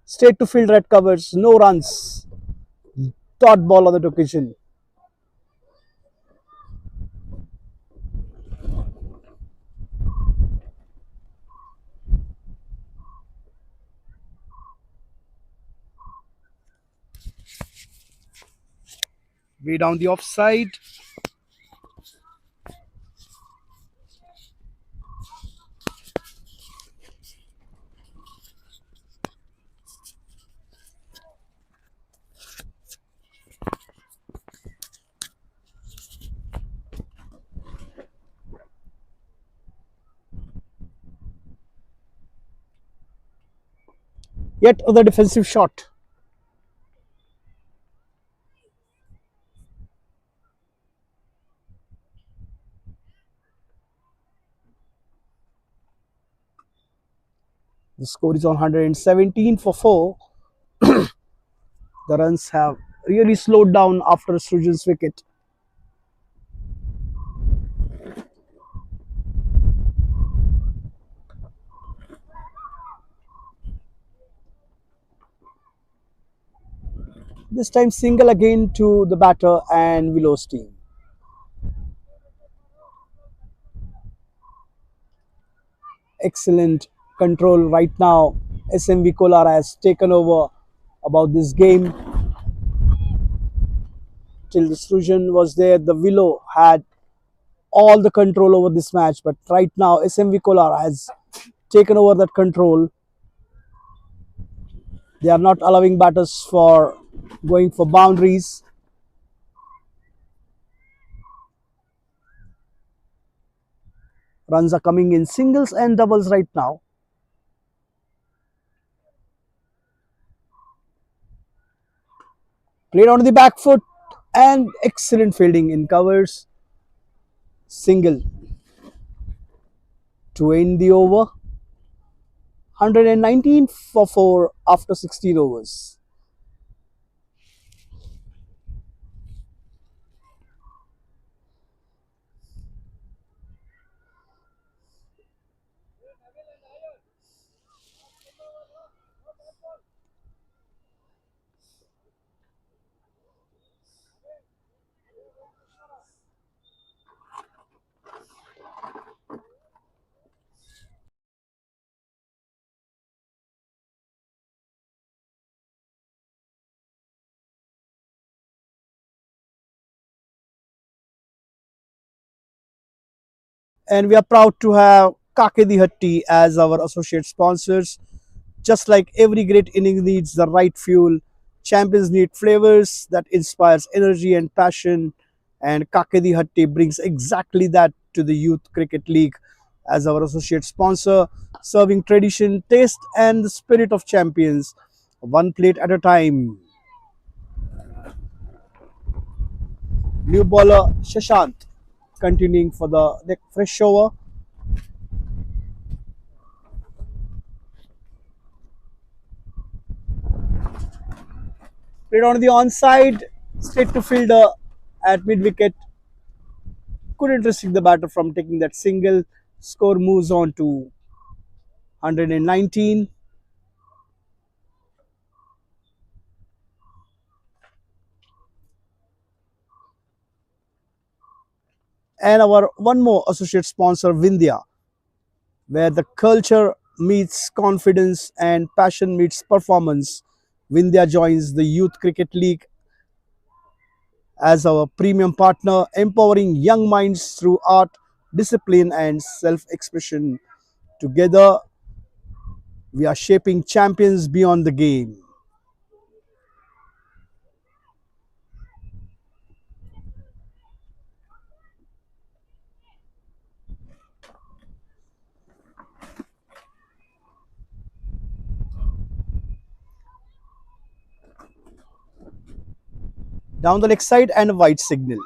Straight to field at covers. No runs. Dot ball on that occasion. Way down the offside. Yet another defensive shot. The score is on 117 for 4. The runs have really slowed down after Srujan's wicket. This time single again to the batter and Willow's team. Excellent control right now. SMV Kolar has taken over about this game. Till the Srujan was there, the Willow had all the control over this match. But right now, SMV Kolar has taken over that control. They are not allowing batters for going for boundaries. Runs are coming in singles and doubles right now. Played on the back foot and excellent fielding in covers. Single to end the over. 119 for 4 after 16 overs. And we are proud to have Kakedi Hatti as our associate sponsors. Just like every great inning needs the right fuel, champions need flavors that inspires energy and passion. And Kakedi Hatti brings exactly that to the Youth Cricket League as our associate sponsor, serving tradition, taste, and the spirit of champions, one plate at a time. New bowler Shashant continuing for the fresh over. Played on the onside, straight to fielder at mid wicket. Couldn't restrict the batter from taking that single. Score moves on to 119. And our one more associate sponsor, Vindhya, where the culture meets confidence and passion meets performance. Vindhya joins the Youth Cricket League as our premium partner, empowering young minds through art, discipline, and self expression. Together, we are shaping champions beyond the game. Down the leg side and a wide signal.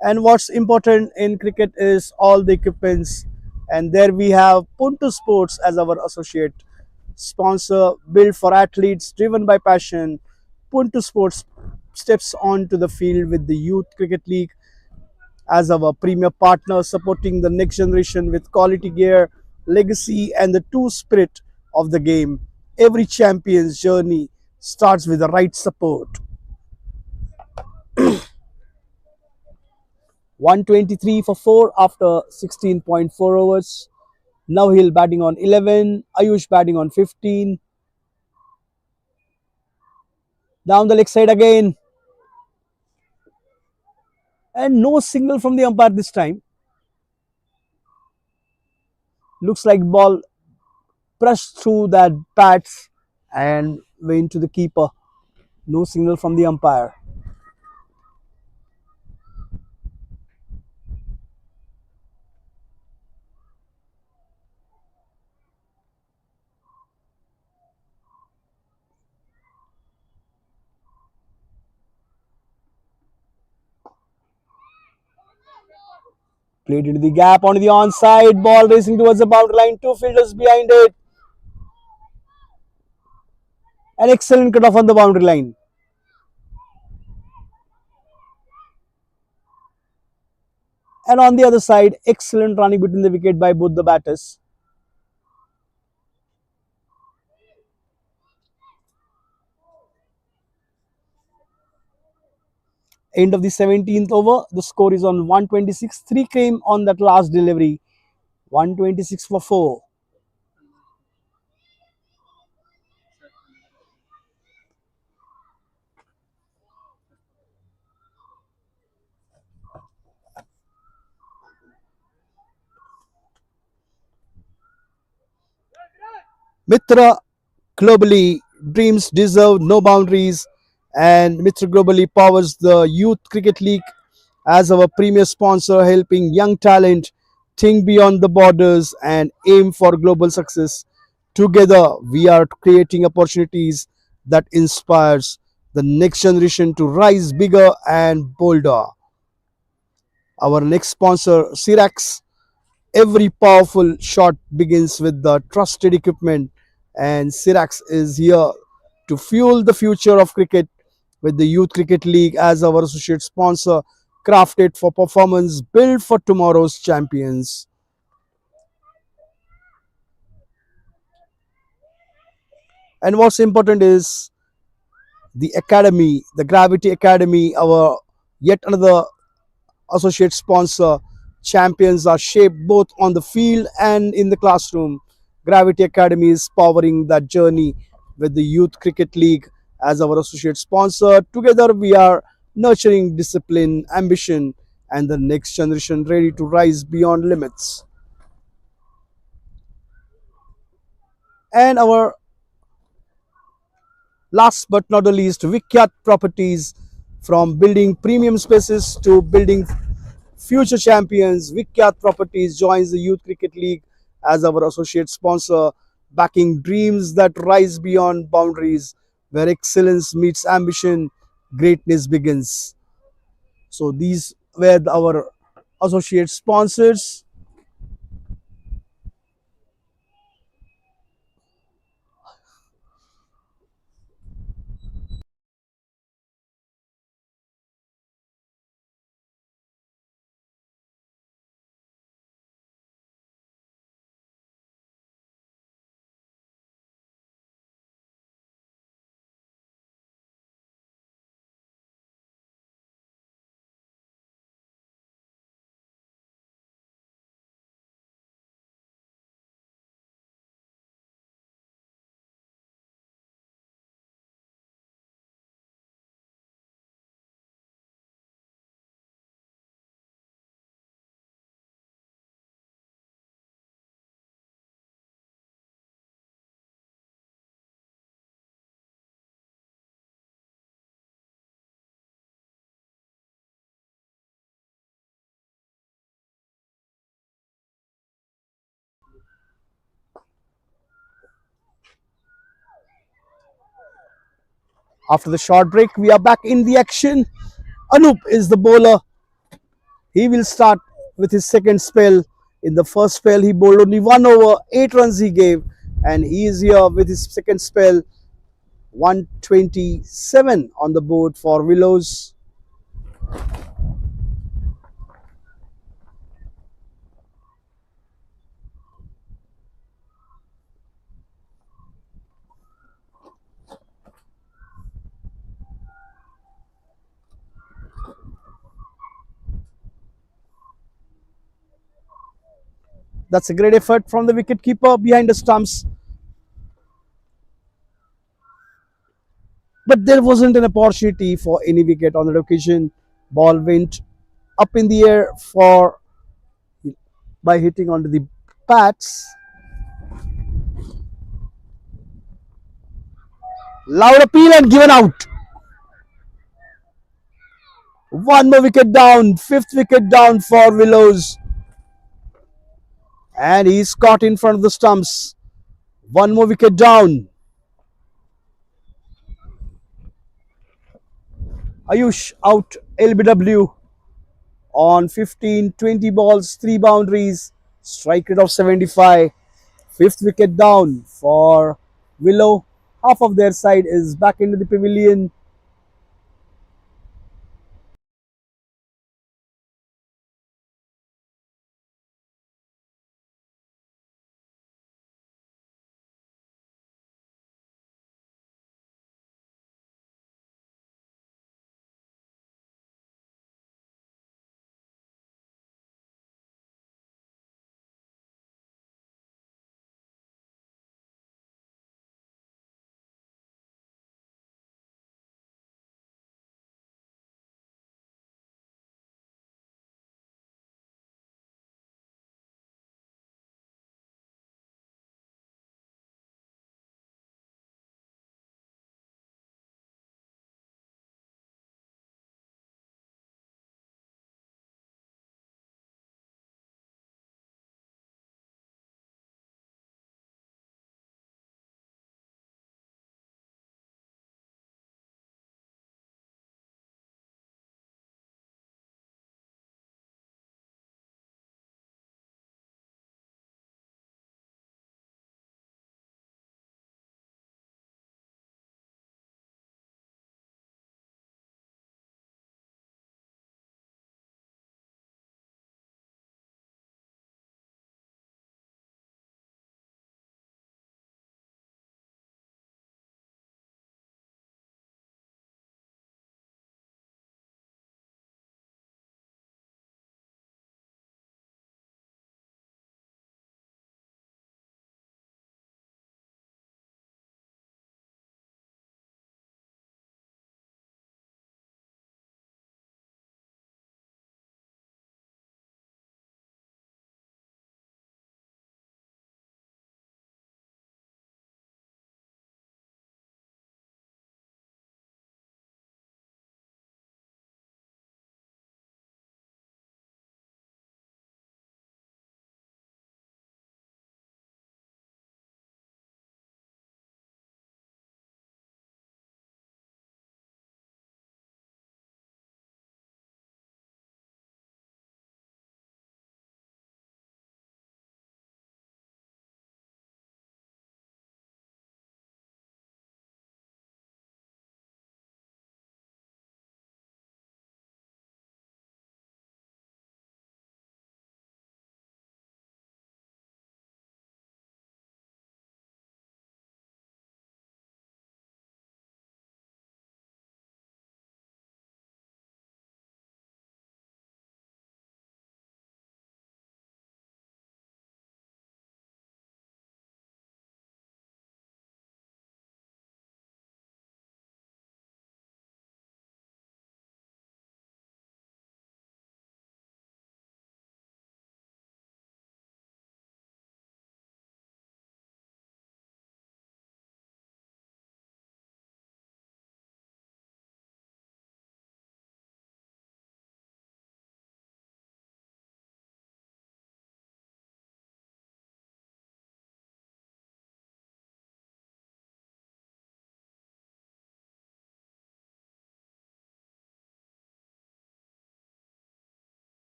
And what's important in cricket is all the equipments. And there we have Puntu Sports as our associate sponsor, built for athletes, driven by passion. Puntu Sports steps onto the field with the Youth Cricket League as our premier partner, supporting the next generation with quality gear, legacy, and the true spirit of the game. Every champion's journey starts with the right support. 123 for 4 after 16.4 overs. Now he'll batting on 11, Ayush batting on 15. Down the leg side again. And no signal from the umpire this time. Looks like ball brushed through that pads and went to the keeper. No signal from the umpire. Played into the gap onto the onside. Ball racing towards the boundary line. Two fielders behind it. An excellent cut off on the boundary line. And on the other side, excellent running between the wicket by both the batters. End of the 17th over. The score is on 126. 3 came on that last delivery. 126 for 4. Mitra globally dreams deserve no boundaries, and Mitra globally powers the Youth Cricket League as our premier sponsor, helping young talent think beyond the borders and aim for global success. Together, we are creating opportunities that inspires the next generation to rise bigger and bolder. Our next sponsor, Sirax. Every powerful shot begins with the trusted equipment, and Sirax is here to fuel the future of cricket with the Youth Cricket League as our associate sponsor, crafted for performance, built for tomorrow's champions. And what's important is the academy, the Gravity Academy, our yet another associate sponsor. Champions are shaped both on the field and in the classroom. Gravity Academy is powering that journey with the Youth Cricket League as our associate sponsor. Together, we are nurturing discipline, ambition, and the next generation ready to rise beyond limits. And our last but not the least, Vikyat Properties, from building premium spaces to building future champions. Vikyat Properties joins the Youth Cricket League as our associate sponsor, backing dreams that rise beyond boundaries, where excellence meets ambition, greatness begins. So these were our associate sponsors. After the short break, we are back in the action. Anup is the bowler. He will start with his second spell. In the first spell, he bowled only 1 over, 8 runs he gave, and he is here with his second spell. 127 on the board for Willows. That's a great effort from the wicketkeeper behind the stumps. But there wasn't an opportunity for any wicket on that occasion. Ball went up in the air for by hitting onto the pads. Loud appeal and given out. One more wicket down, fifth wicket down for Willows. And he's caught in front of the stumps. One more wicket down. Ayush out LBW on 15, 20 balls, 3 boundaries, strike rate of 75. Fifth wicket down for Willow. Half of their side is back into the pavilion.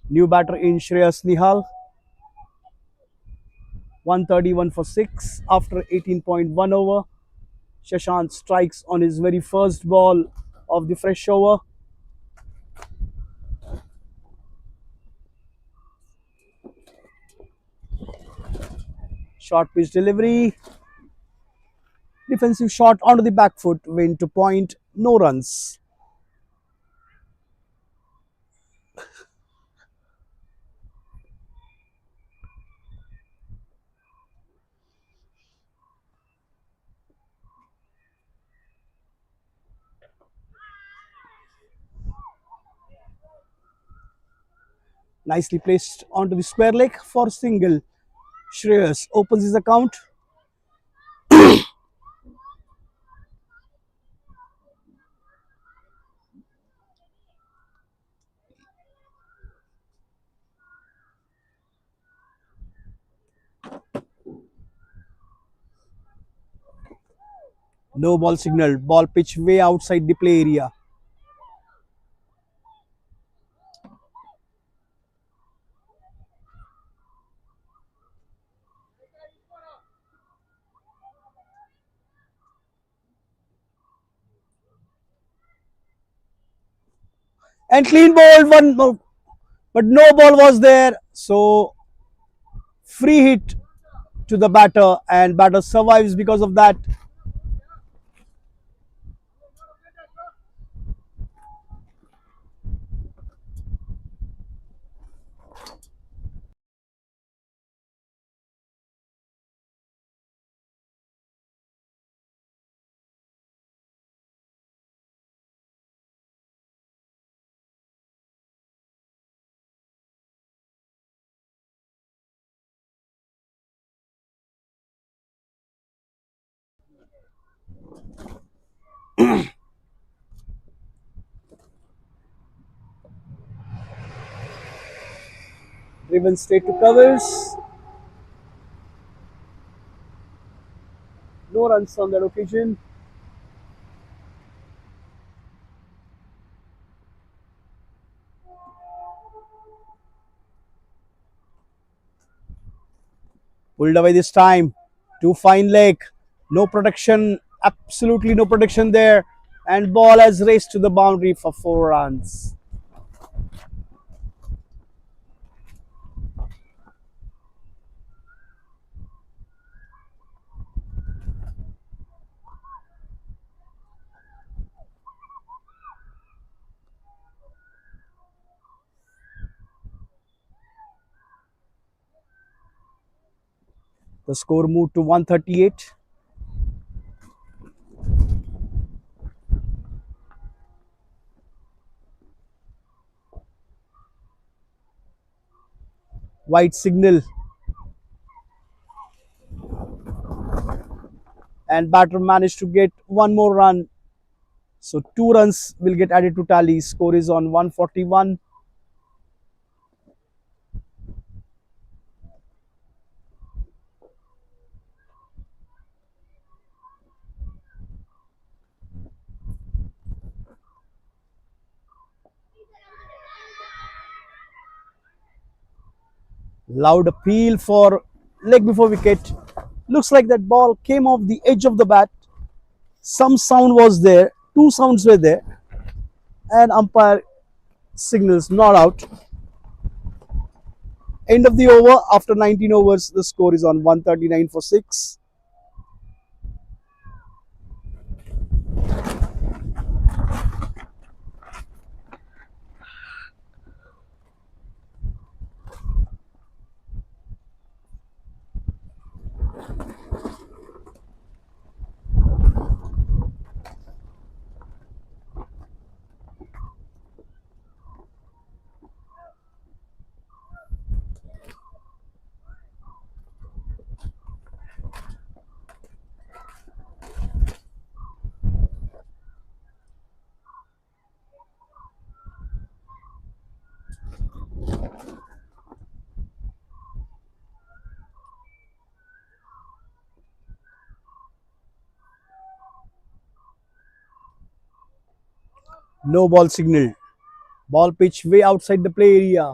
New batter in Shreyas Nihal, 131 for 6 after 18.1 over. Shashant strikes on his very first ball of the fresh over. Short pitch delivery. Defensive shot onto the back foot, win to point, no runs. Nicely placed onto the square leg for single. Shreyas opens his account. No ball signal. Ball pitch way outside the play area. And clean ball, one, but no ball was there. So free hit to the batter, and batter survives because of that. Driven straight to covers. No runs on that occasion. Pulled away this time. Too fine leg. No protection. Absolutely no protection there. And ball has raced to the boundary for 4 runs. The score moved to 138. White signal. And batter managed to get one more run. So 2 runs will get added to tally. Score is on 141. Loud appeal for leg before wicket. Looks like that ball came off the edge of the bat. Some sound was there. Two sounds were there. And umpire signals not out. End of the over. After 19 overs, the score is on 139 for 6. No ball signal. Ball pitch way outside the play area.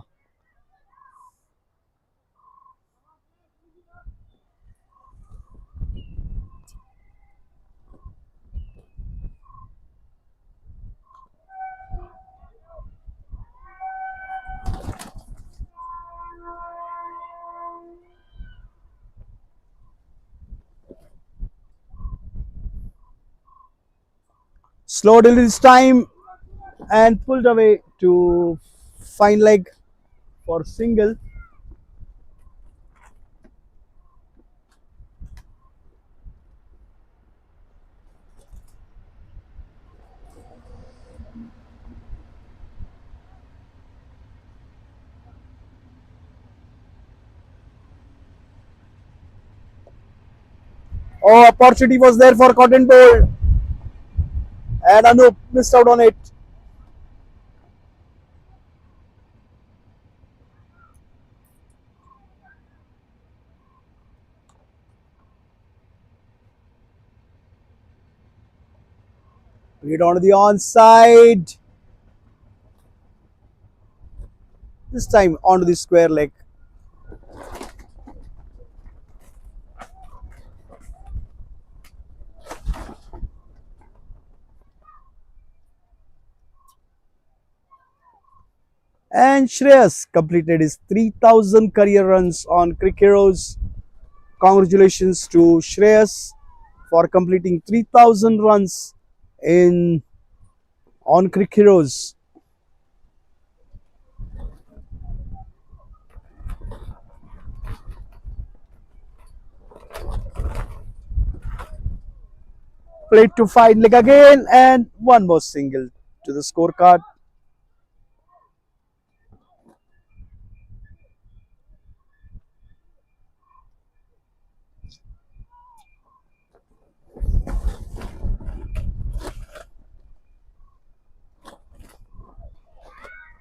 Slow release time and pulled away to fine leg for single. Oh, opportunity was there for Cotton Bolt, and Anup missed out on it. Get on to the onside. This time onto the square leg. And Shreyas completed his 3000 career runs on Cricket Heroes. Congratulations to Shreyas for completing 3000 runs in on Cricket Heroes. Played to fine leg again and one more single to the scorecard.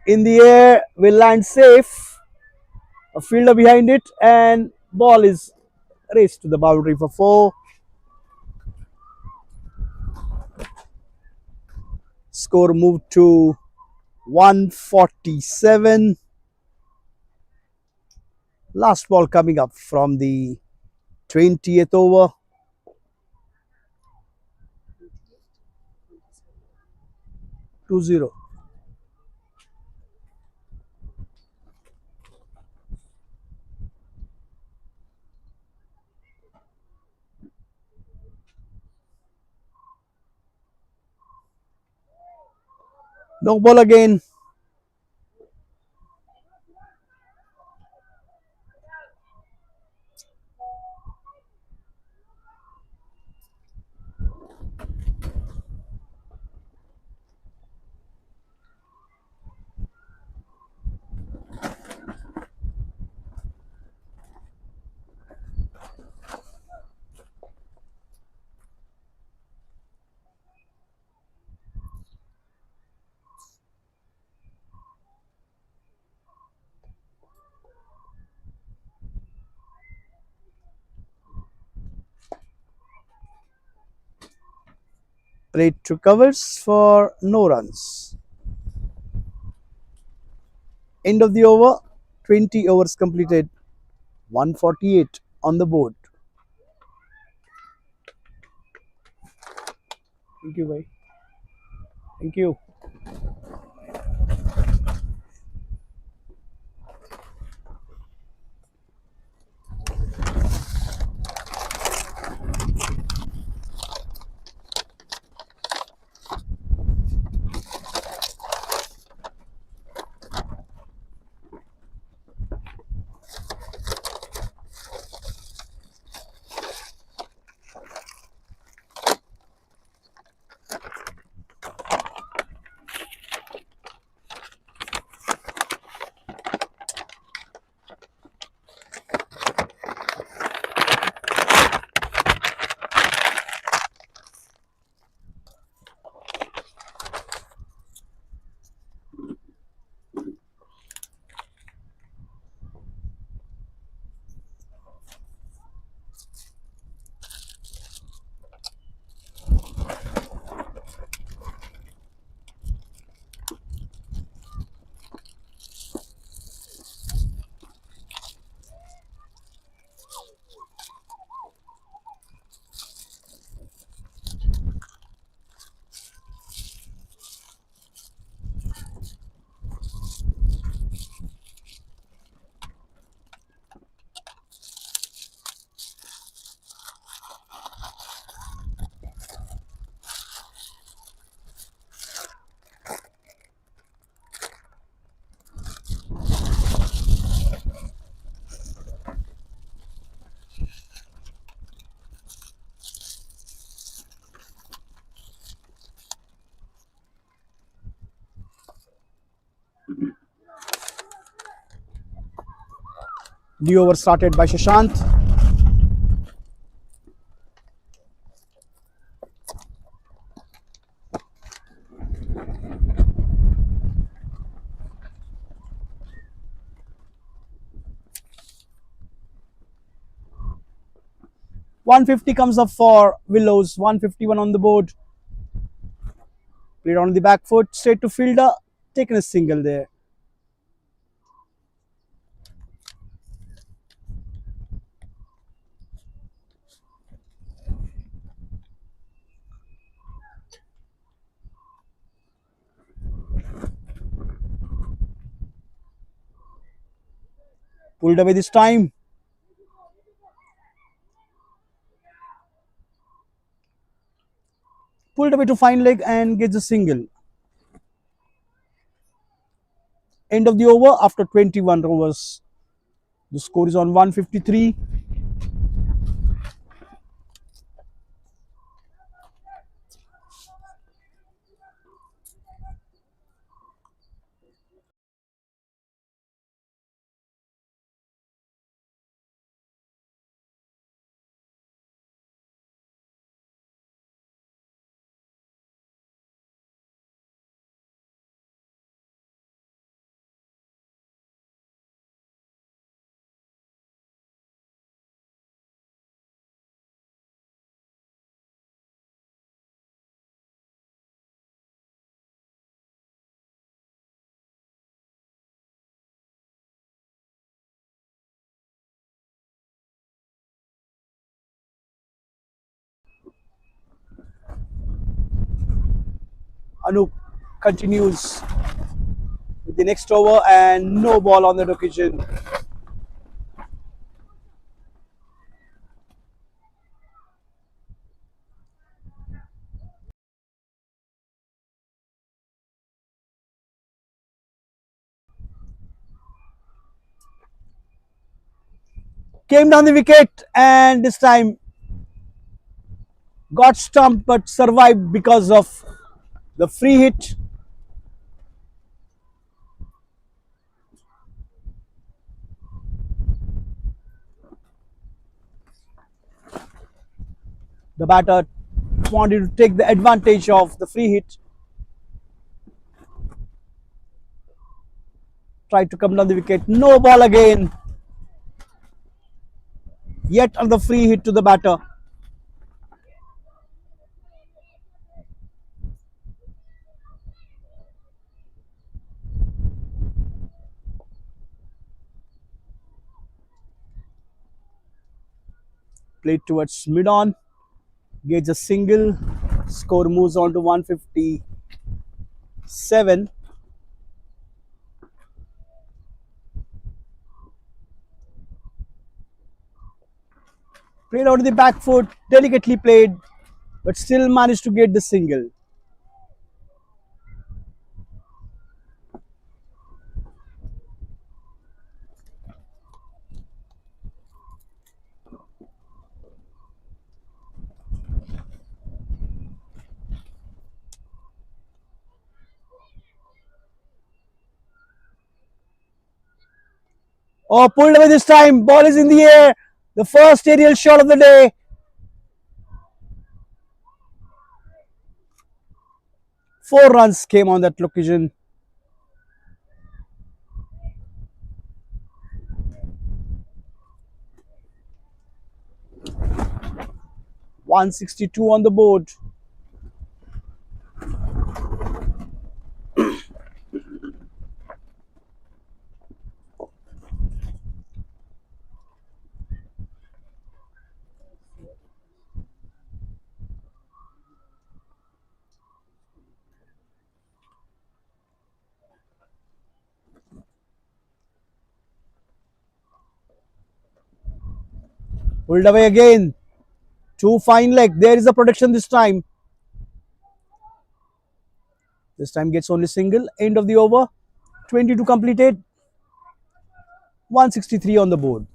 In the air, will land safe. A fielder behind it, and ball is raced to the boundary for four. Score moved to 147. Last ball coming up from the 20th over. 2-0. No ball again. Played to covers for no runs. End of the over. 20 overs completed. 148 on the board. Thank you, bhai. Thank you. The over started by Shashant. .150 comes up for Willows. 151 on the board. Played on the back foot, straight to fielder, taken a single there. Pulled away this time. Pulled away to fine leg and gets a single. End of the over after 21 overs. The score is on 153. Anup continues with the next over and no ball on that occasion. Came down the wicket and this time got stumped but survived because of the free hit. The batter wanted to take the advantage of the free hit. Tried to come down the wicket. No ball again. Yet another free hit to the batter. Played towards mid on. Gets a single. Score moves on to 157. Played out of the back foot. Delicately played. But still managed to get the single. Oh, pulled away this time. Ball is in the air. The first aerial shot of the day. 4 runs came on that occasion. .162 on the board. Pulled away again. Two fine leg. There is a protection this time. This time gets only single. End of the over. 22 completed. 163 on the board.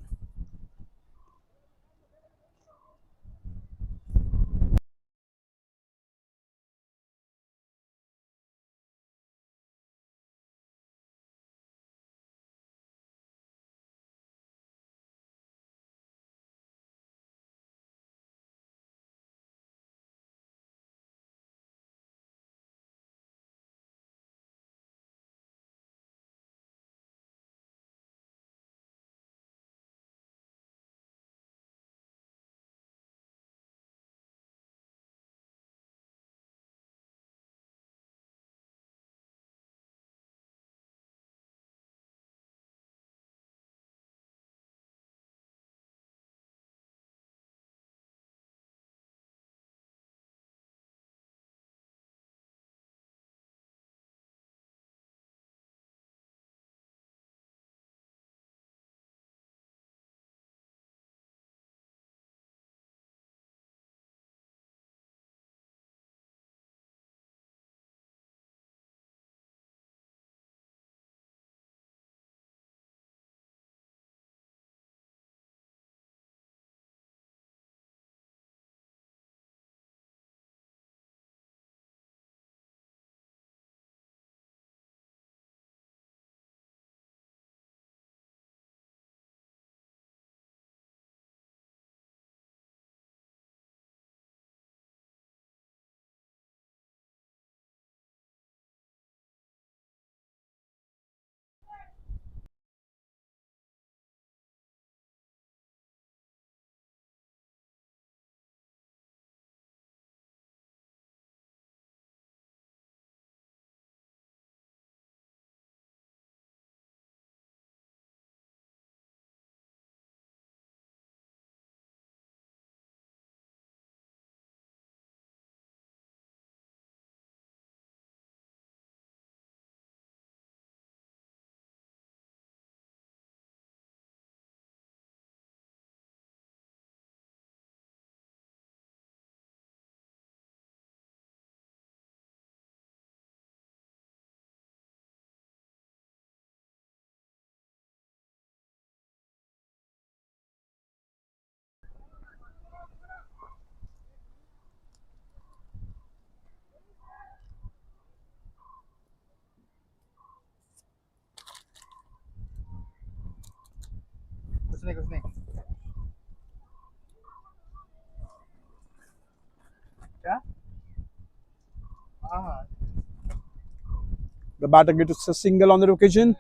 The batter gets a single on the occasion.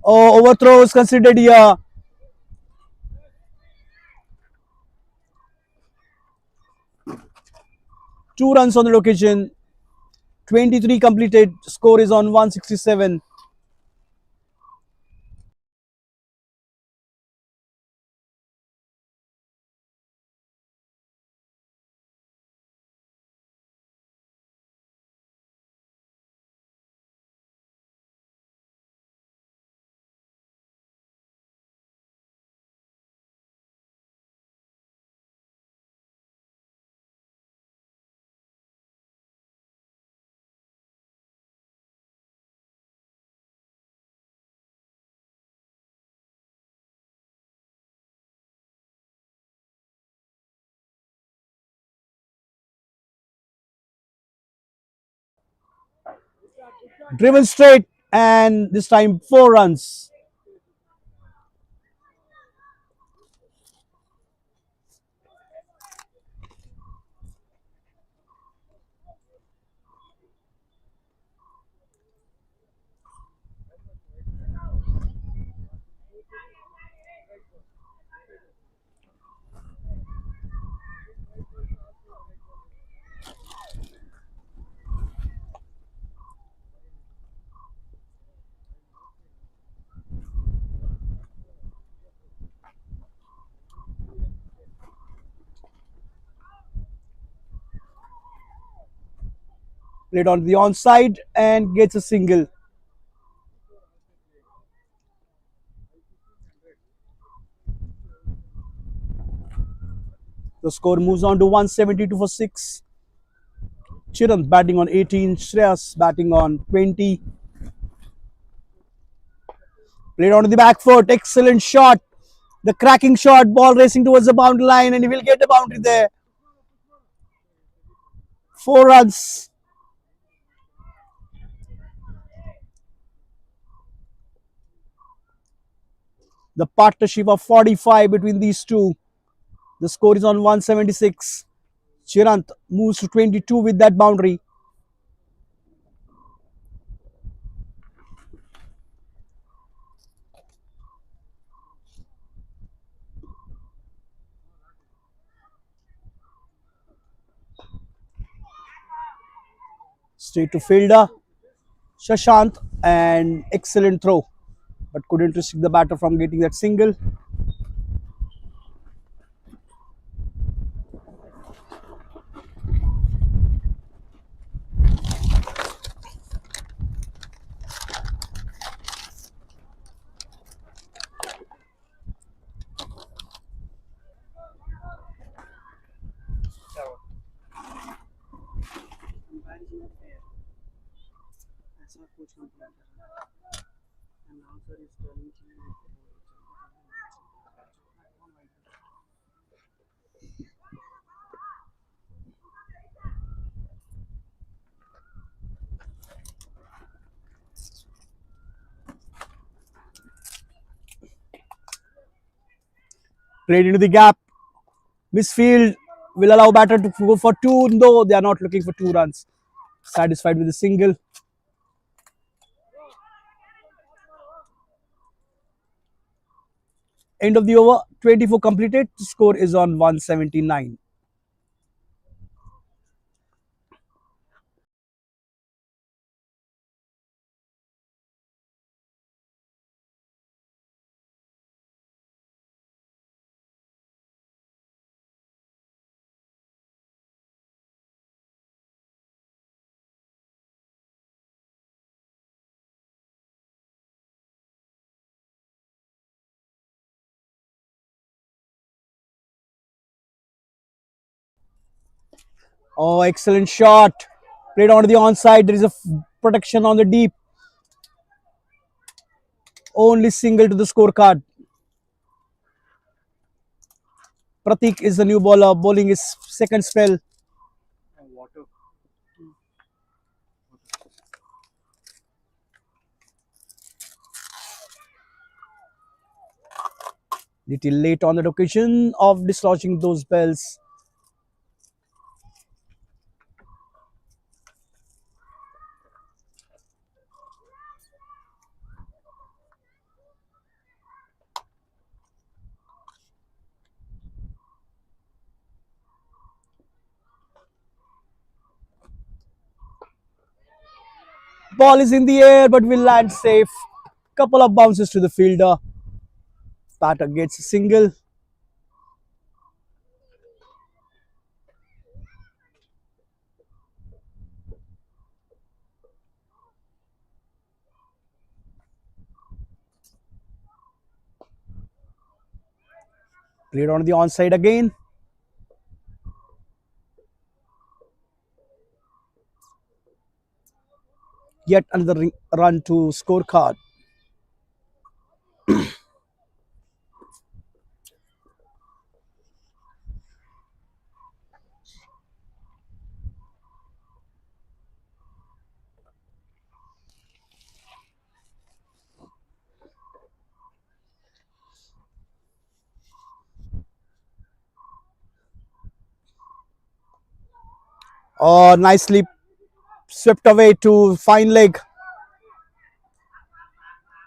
Oh, overthrow is considered here. Two runs on the occasion. 23 completed. Score is on 167. Driven straight, and this time 4 runs. Played on the onside and gets a single. The score moves on to 172 for 6. Chiran batting on 18. Shreyas batting on 20. Played onto the back foot. Excellent shot. The cracking shot. Ball racing towards the boundary line, and he will get a boundary there. 4 runs. The partnership of 45 between these two. The score is on 176. Chirant moves to 22 with that boundary. Straight to fielder Shashant, and excellent throw, but couldn't restrict the batter from getting that single. Played into the gap. Misfield will allow batter to go for two. No, they are not looking for 2 runs. Satisfied with a single. End of the over. 24 completed. The score is on 179. Oh, excellent shot. Played onto the onside. There is a protection on the deep. Only single to the scorecard. Pratik is the new bowler, bowling his second spell. Water. Little late on that occasion of dislodging those bells. Ball is in the air but will land safe. Couple of bounces to the fielder. Batter gets a single. Played on the onside again. Yet another run to scorecard. Oh, nicely swept away to fine leg.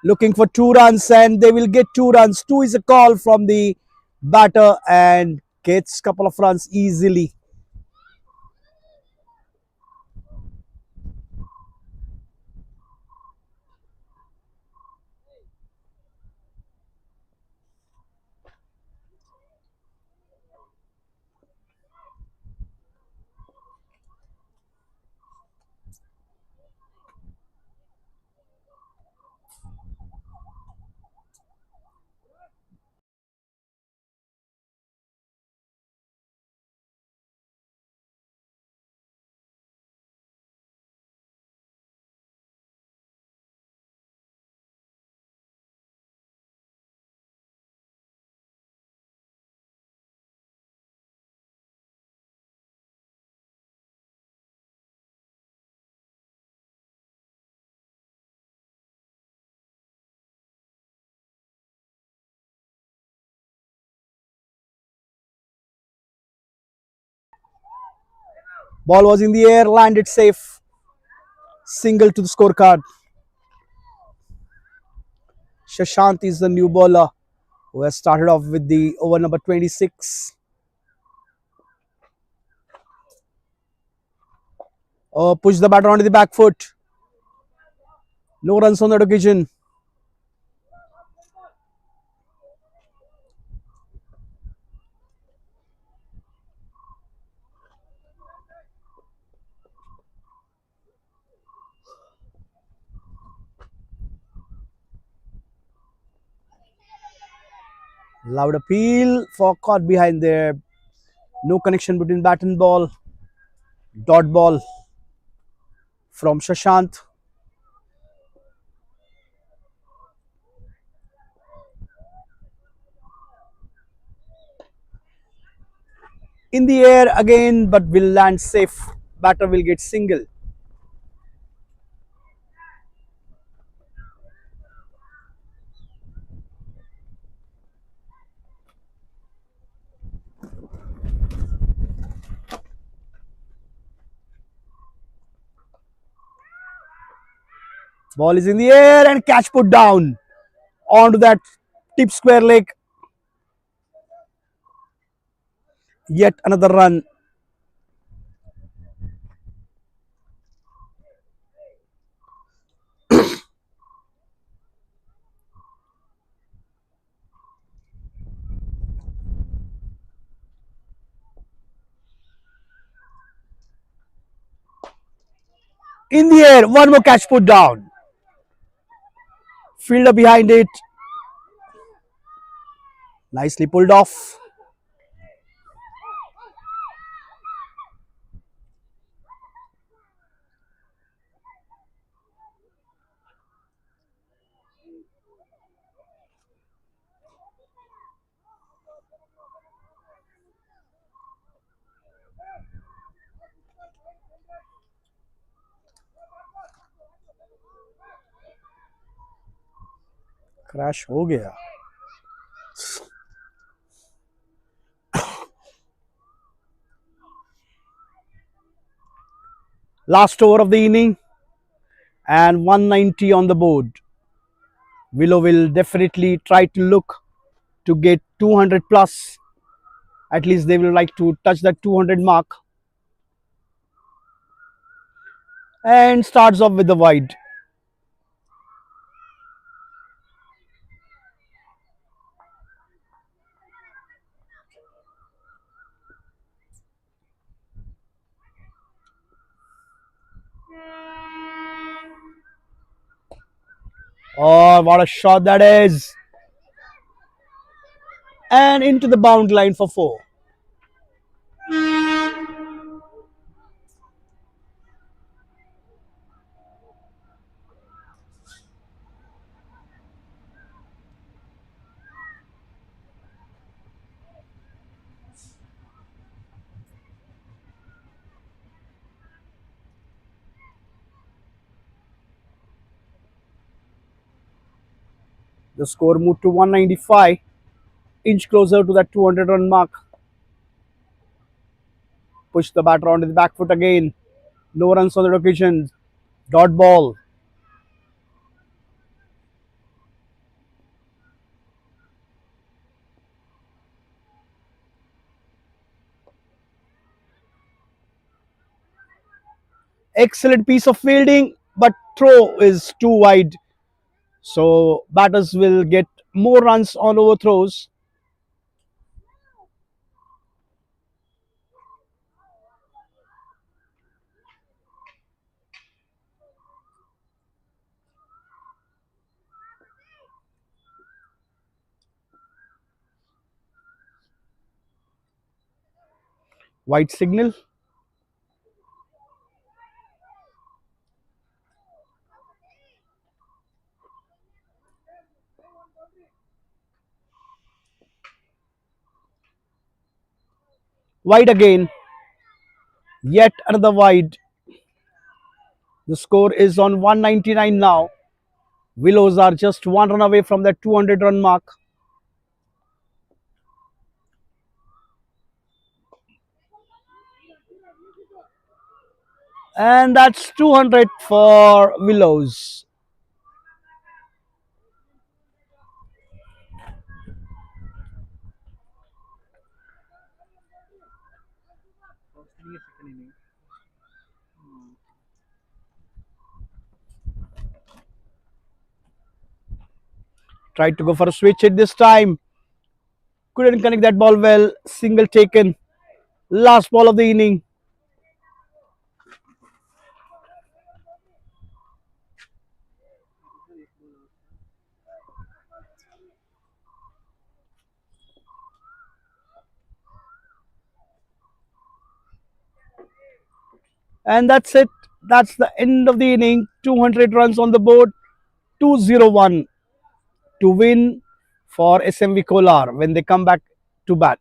Looking for 2 runs, and they will get 2 runs. Two is a call from the batter and gets couple of runs easily. Ball was in the air, landed safe. Single to the scorecard. Shashant is the new bowler who has started off with the over number 26. Push the batter onto the back foot. No runs on that occasion. Loud appeal for caught behind there. No connection between bat and ball. Dot ball from Shashant. In the air again, but will land safe. Batter will get single. Ball is in the air and catch put down onto that tip square leg. Yet another run. In the air, one more catch put down. Fielder behind it. Nicely pulled off. Crash हो गया. Last over of the inning and 190 on the board. Willow will definitely try to look to get 200 plus. At least they will like to touch that 200 mark. and starts off with the wide. Oh, what a shot that is! And into the bound line for four. The score moved to 195, inch closer to that 200 run mark. Push the batter onto the back foot again. No runs on the occasion. Dot ball. Excellent piece of fielding, but throw is too wide. So batters will get more runs on overthrows. White signal. Wide again. Yet another wide. The score is on 199 now. Willows are just one run away from that 200 run mark. And that's 200 for Willows. First inning, second inning. Tried to go for a switch hit this time. Couldn't connect that ball well. Single taken. Last ball of the inning. And that's it. That's the end of the inning. 200 runs on the board. 201 to win for SMV Kolar when they come back to bat.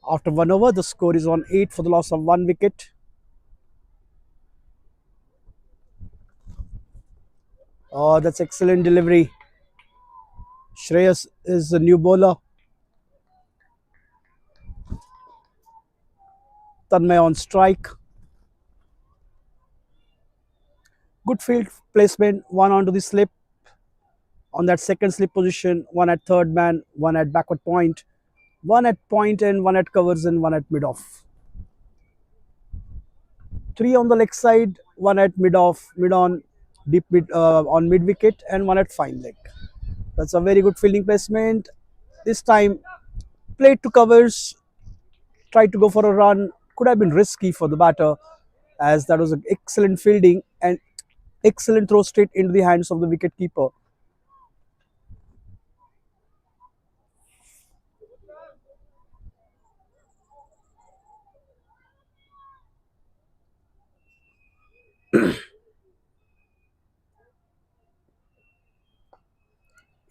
After 1 over, the score is on 8 for the loss of 1 wicket. Oh, that's excellent delivery. Shreyas is the new bowler. Tanmay on strike. Good field placement. One onto the slip. On that second slip position, one at third man, one at backward point, one at point and one at covers and one at mid off. Three on the leg side, one at mid off, mid on, deep mid on mid wicket, and one at fine leg. That's a very good fielding placement. This time, played to covers, tried to go for a run. Could have been risky for the batter, as that was an excellent fielding and excellent throw straight into the hands of the wicket keeper.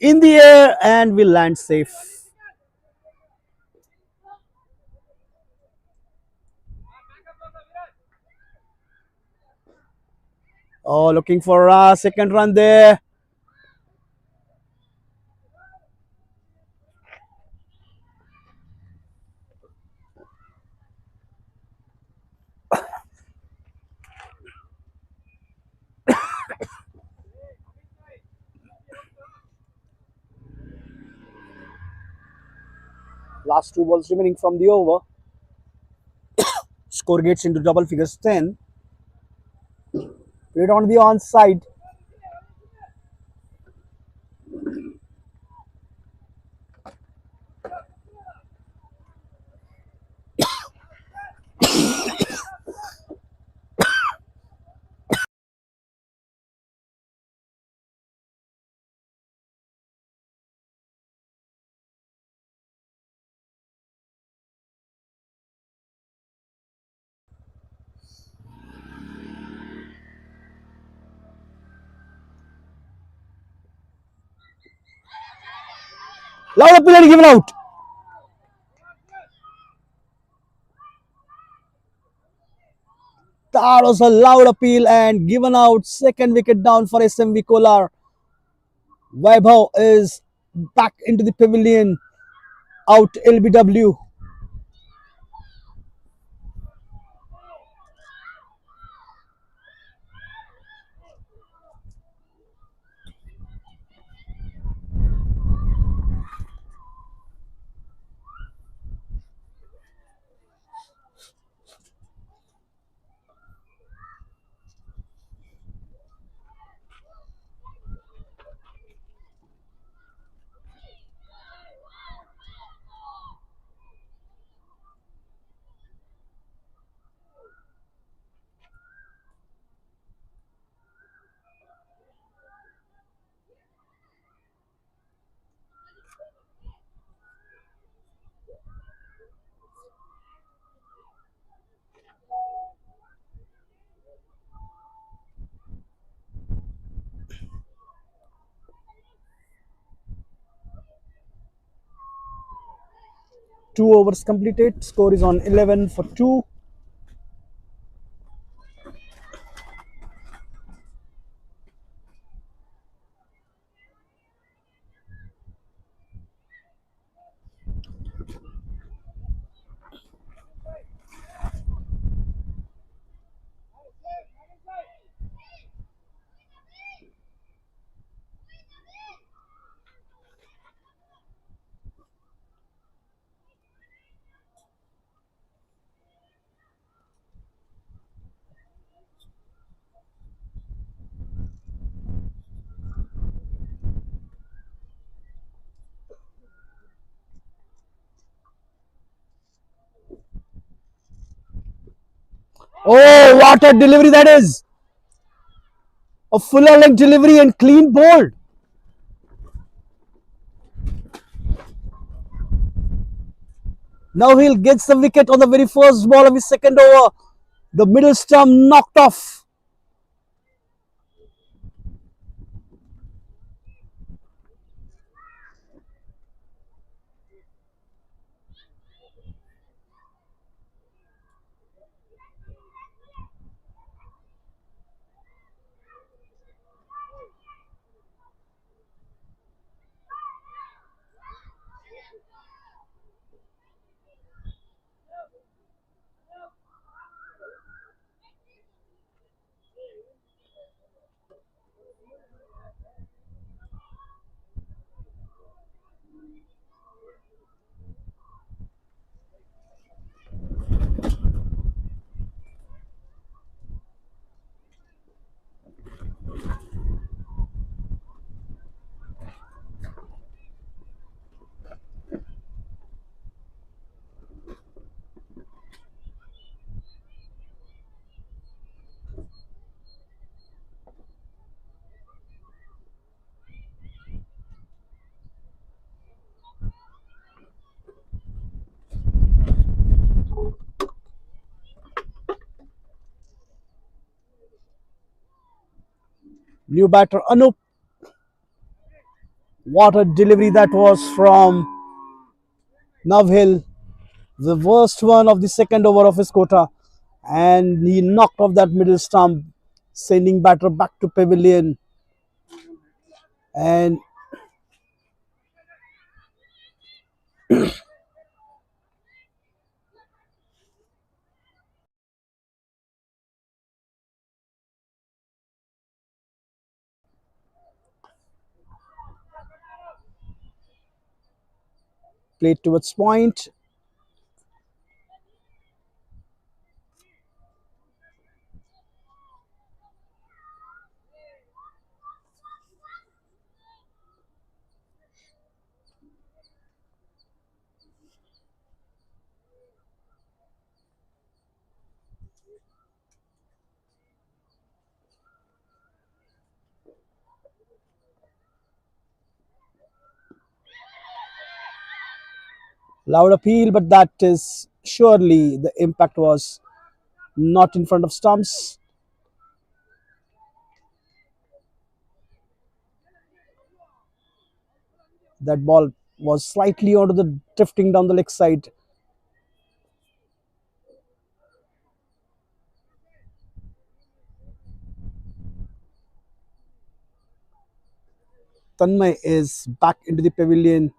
in the air and will land safe. Oh, looking for a second run there. Last two balls remaining from the over. Score gets into double figures 10. Put it on the onside. Loud appeal given out. That was a loud appeal and given out. Second wicket down for SMV Kolar. Vaibhav is back into the pavilion. Out LBW. 2 overs completed. Score is on 11 for 2. Oh, what a delivery that is! A fuller leg delivery and clean bowled. Now he'll get the wicket on the very first ball of his second over. The middle stump knocked off. New batter Anup. What a delivery that was from Navhill, the worst one of the second over of his quota, and he knocked off that middle stump, sending batter back to pavilion. And played towards point. Loud appeal, but that is surely the impact was not in front of stumps. That ball was slightly onto the drifting down the leg side. Tanmay is back into the pavilion.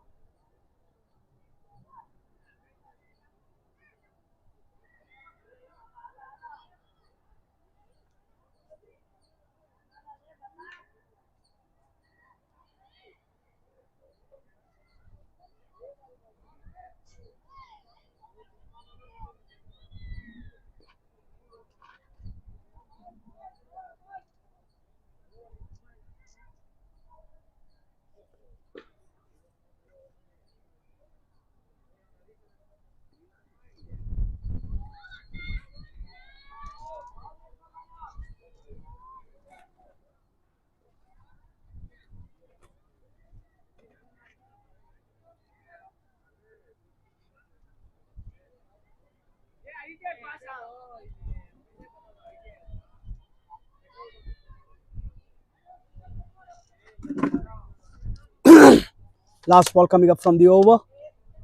Last ball coming up from the over.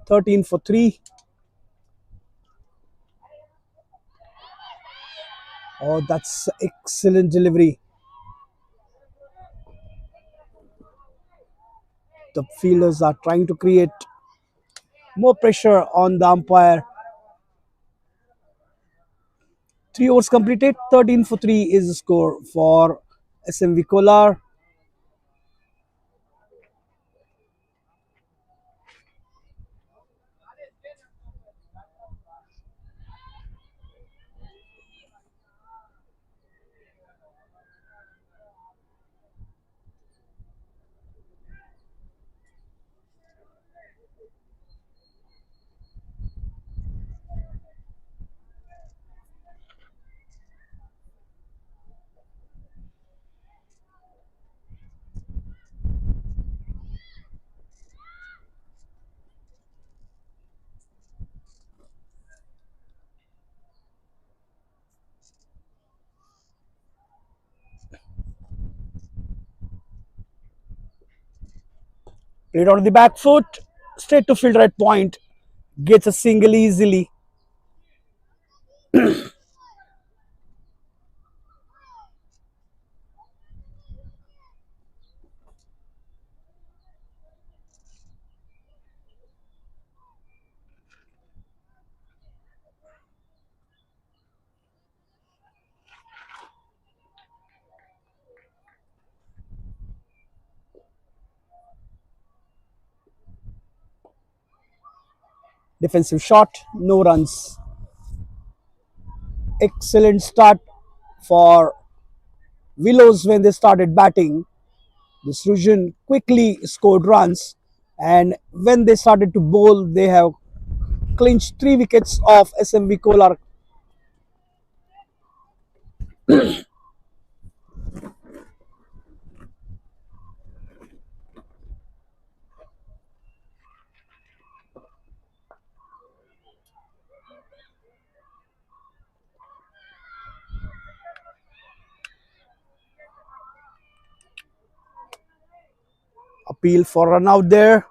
13 for 3. Oh, that's excellent delivery. The fielders are trying to create more pressure on the umpire. 3 overs completed. 13 for 3 is the score for SMV Kolar. Played on the back foot. Straight to fielder at point. Gets a single easily. Defensive shot. No runs. Excellent start for Willows when they started batting. The Srujan quickly scored runs, and when they started to bowl, they have clinched 3 wickets of SMV Kolar. Appeal for run out there.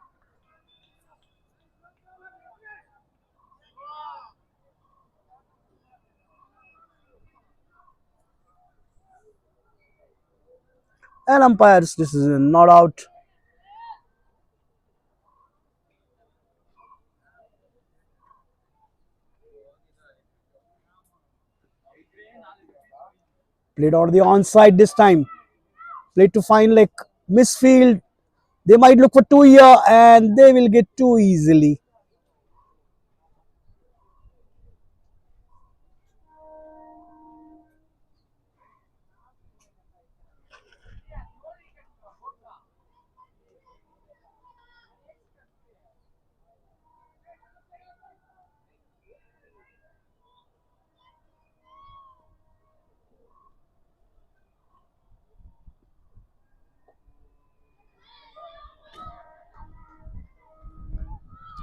And umpire's decision, not out. Played on the onside this time. Played to find like misfield. They might look for 2 here and they will get 2 easily.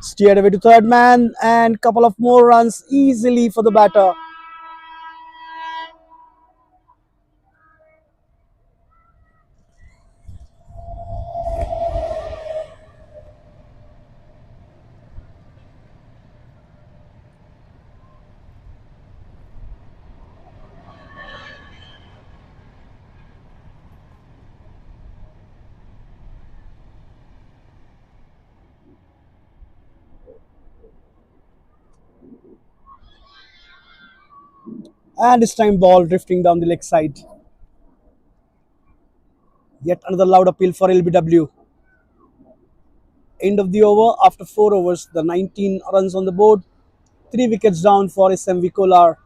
Steered away to third man and couple of more runs easily for the batter. And this time ball drifting down the leg side. Yet another loud appeal for LBW. End of the over after 4 overs. The 19 runs on the board. 3 wickets down for SMV Kolar.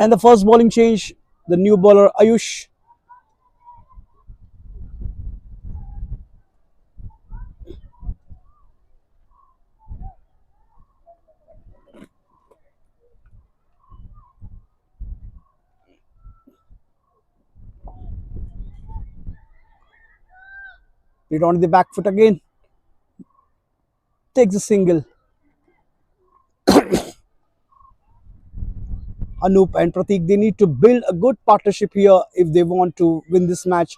And the first bowling change, the new bowler Ayush. Played on the back foot again. Takes a single. Anup and Pratik, they need to build a good partnership here if they want to win this match.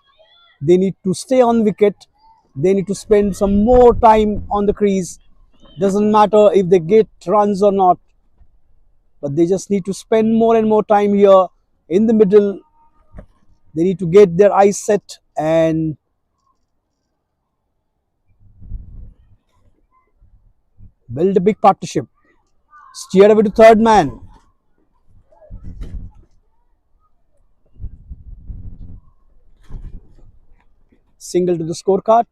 They need to stay on wicket. They need to spend some more time on the crease. Doesn't matter if they get runs or not, but they just need to spend more and more time here in the middle. They need to get their eyes set and build a big partnership. Steer away to third man. Single to the scorecard.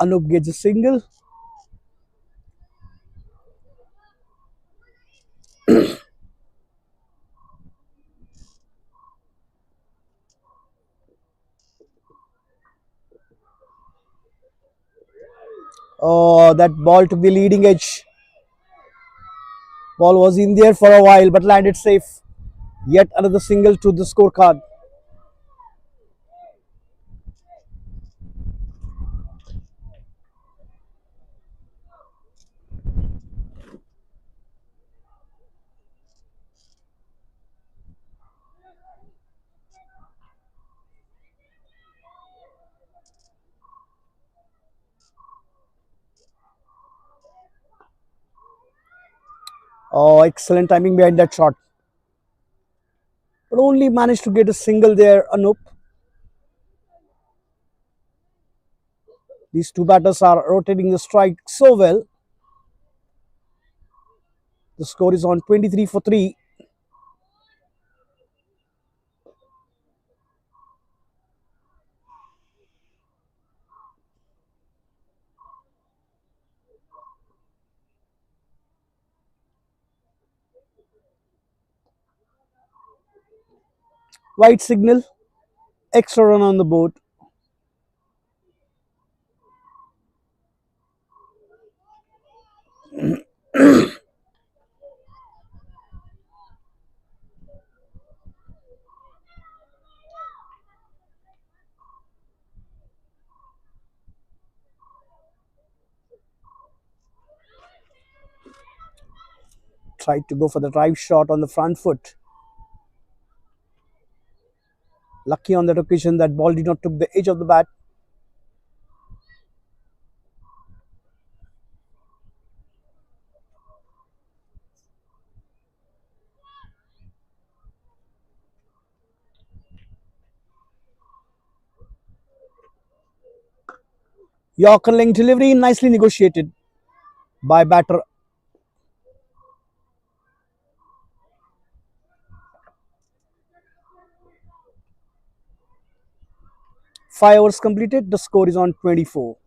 Anup gets a single. Oh, that ball took the leading edge. Ball was in there for a while but landed safe. Yet another single to the scorecard. Oh, excellent timing behind that shot. But only managed to get a single there, Anup. These two batters are rotating the strike so well. The score is on 23 for 3. White signal, extra run on the board. Tried to go for the drive shot on the front foot. Lucky on that occasion that ball did not took the edge of the bat. Yorker length delivery nicely negotiated by batter. Five overs completed. The score is on 24.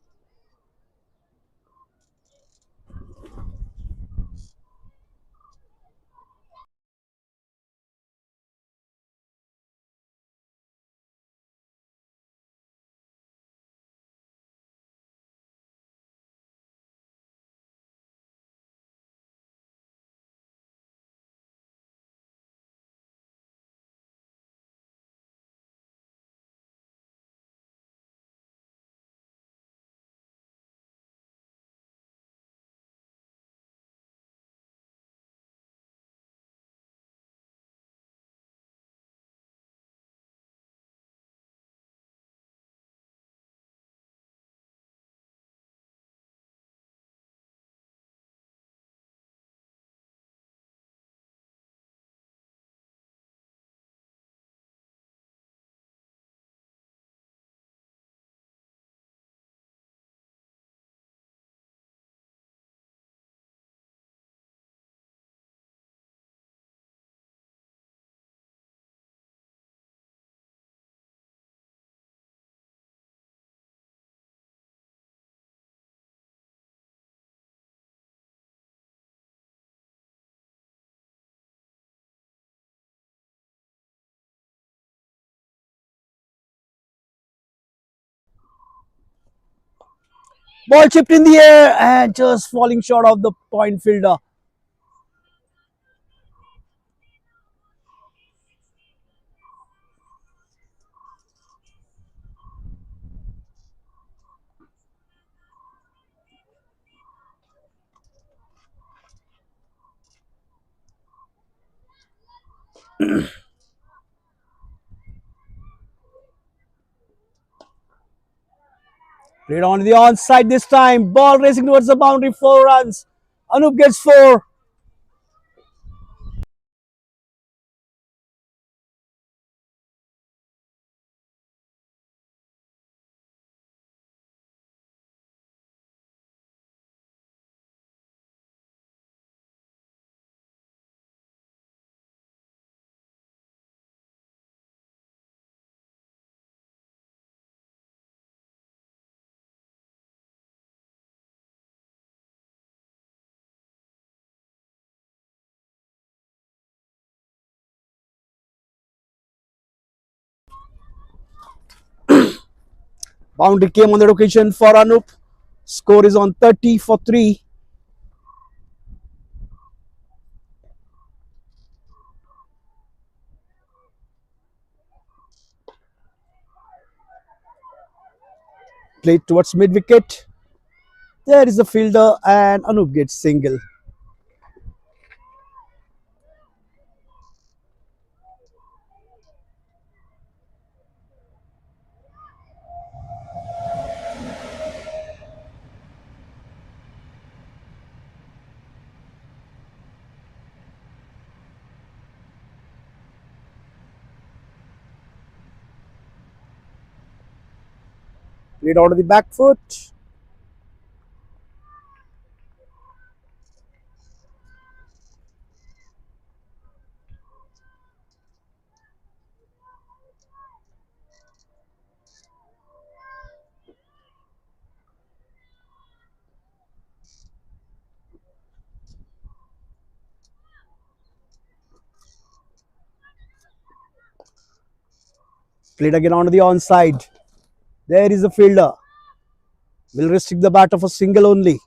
Ball chipped in the air and just falling short of the point fielder. Played on the onside this time. Ball racing towards the boundary. 4 runs. Anup gets 4. Boundary came on that occasion for Anup. Score is on 30 for 3. Played towards mid wicket. There is the fielder and Anup gets single. Played out of the back foot. Played again on the onside. There is a fielder. Will restrict the bat of a single only.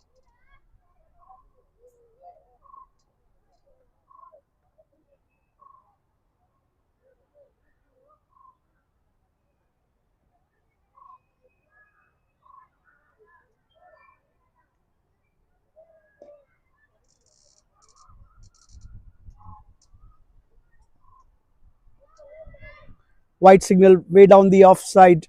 White signal way down the offside.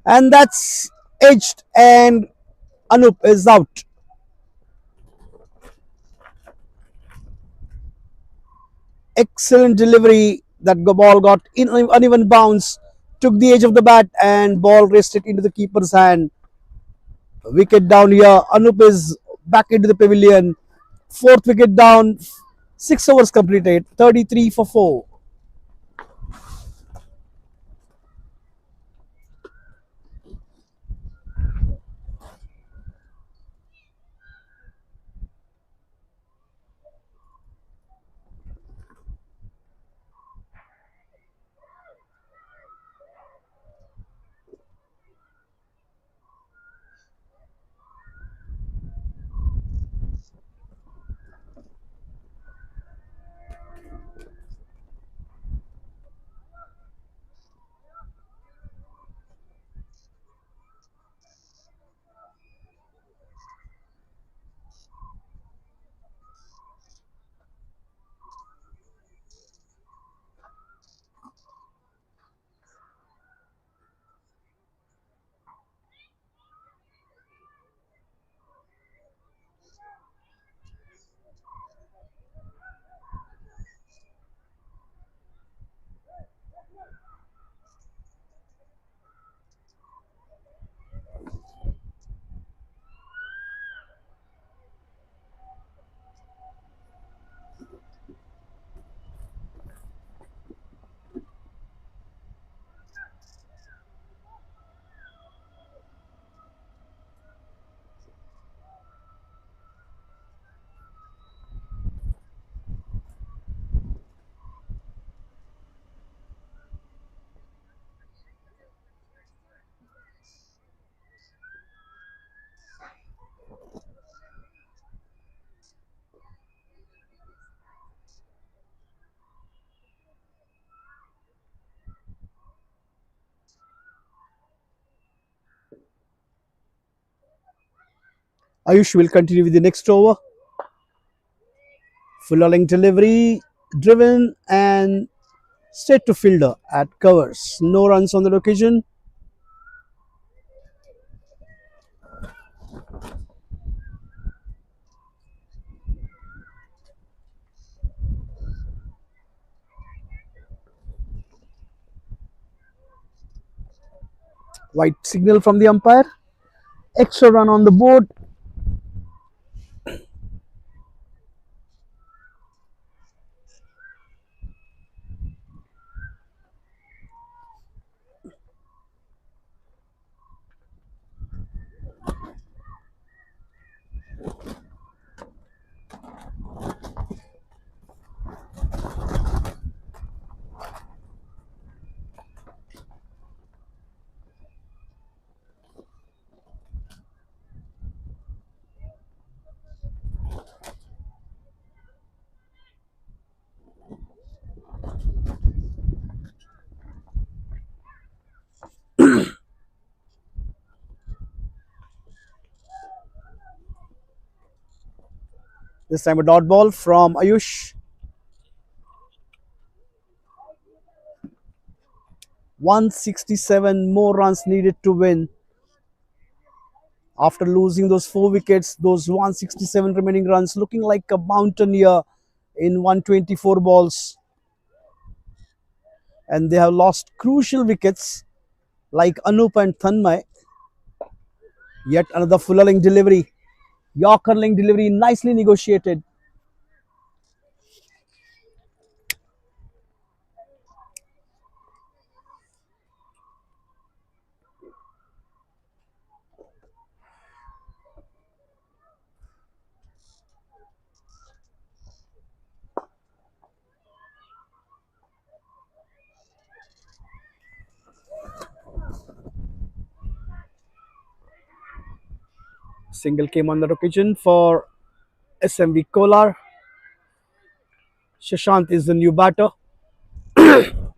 And that's edged, and Anup is out. Excellent delivery. That ball got in uneven bounce, took the edge of the bat, and ball rested into the keeper's hand. Wicket down here. Anup is back into the pavilion. Fourth wicket down. 6 overs completed. 33 for 4. Ayush will continue with the next over. Full length delivery, driven and straight to fielder at covers. No runs on the occasion. White signal from the umpire. Extra run on the board. This time a dot ball from Ayush. 167 more runs needed to win. After losing those 4 wickets, those 167 remaining runs looking like a mountain here in 124 balls. And they have lost crucial wickets like Anup and Thanmay. Yet another fuller length delivery. Yorker length delivery, nicely negotiated. Single came on that occasion for SMV Kolar. Shashant is the new batter.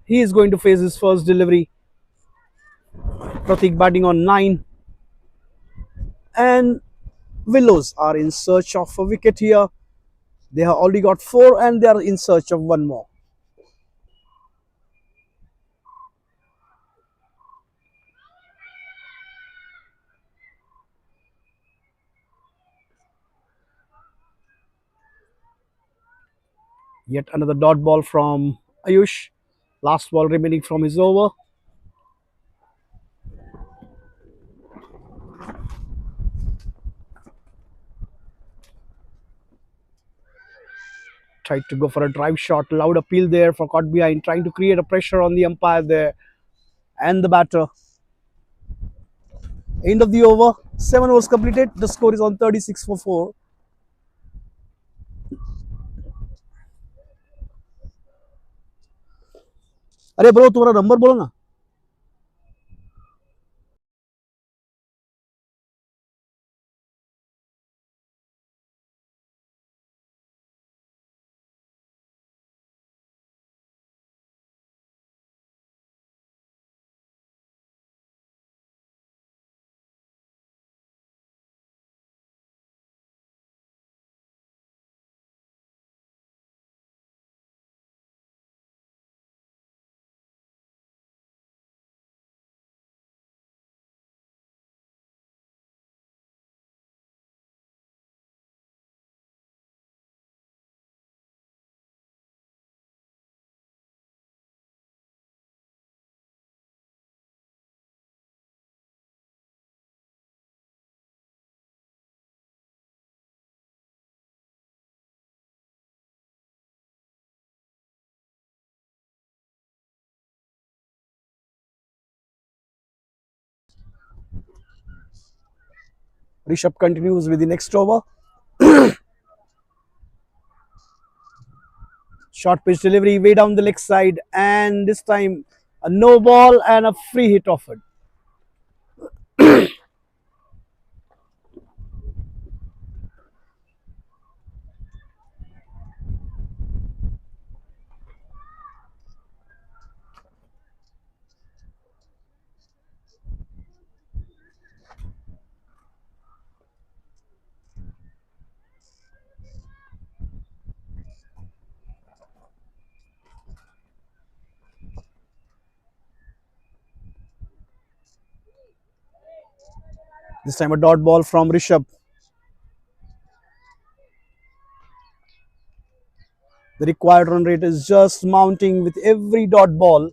He is going to face his first delivery. Pratik batting on 9. And Willows are in search of a wicket here. They have already got 4 and they are in search of one more. Yet another dot ball from Ayush. Last ball remaining from his over. Tried to go for a drive shot. Loud appeal there for caught behind. Trying to create a pressure on the umpire there. And the batter. End of the over. 7 overs completed. The score is on 36 for 4. अरे bro तुम्हारा number बोलो ना. Rishabh continues with the next over. Short pitch delivery way down the leg side, and this time a no ball and a free hit offered. This time a dot ball from Rishabh. The required run rate is just mounting with every dot ball.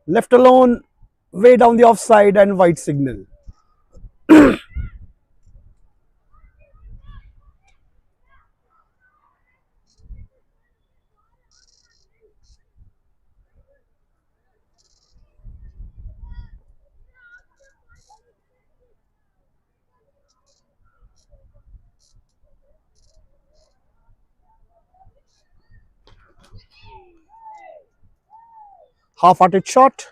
Left alone, way down the offside and white signal. Half-hearted shot,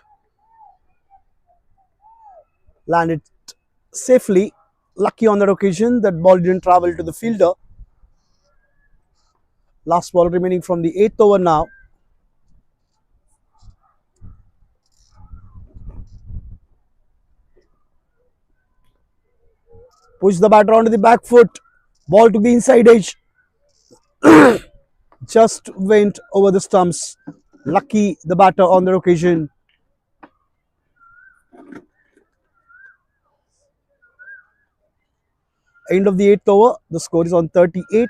landed safely. Lucky on that occasion that ball didn't travel to the fielder. Last ball remaining from the 8th over now. Push the batter onto the back foot. Ball to the inside edge. Just went over the stumps. Lucky the batter on the occasion. End of the eighth over. The score is on 38.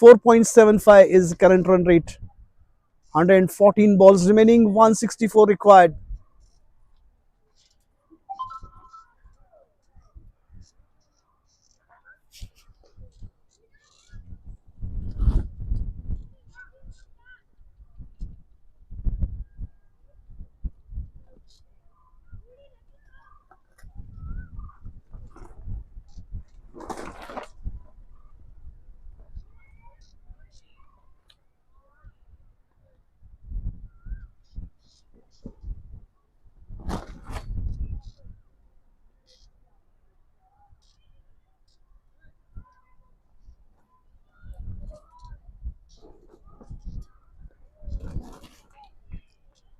4.75 is the current run rate. 114 balls remaining. 164 required.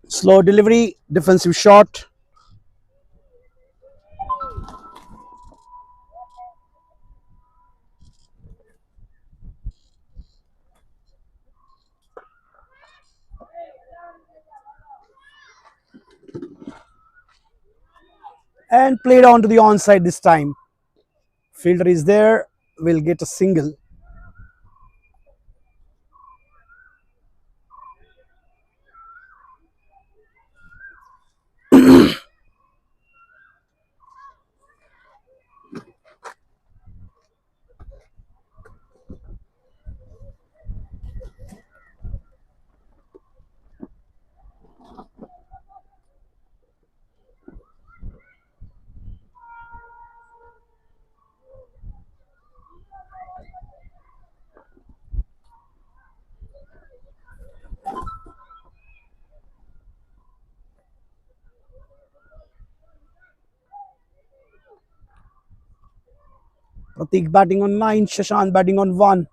Slow delivery. Defensive shot. And played on to the onside this time. Fielder is there. Will get a single. Pratik batting on 9. Shashank batting on 1.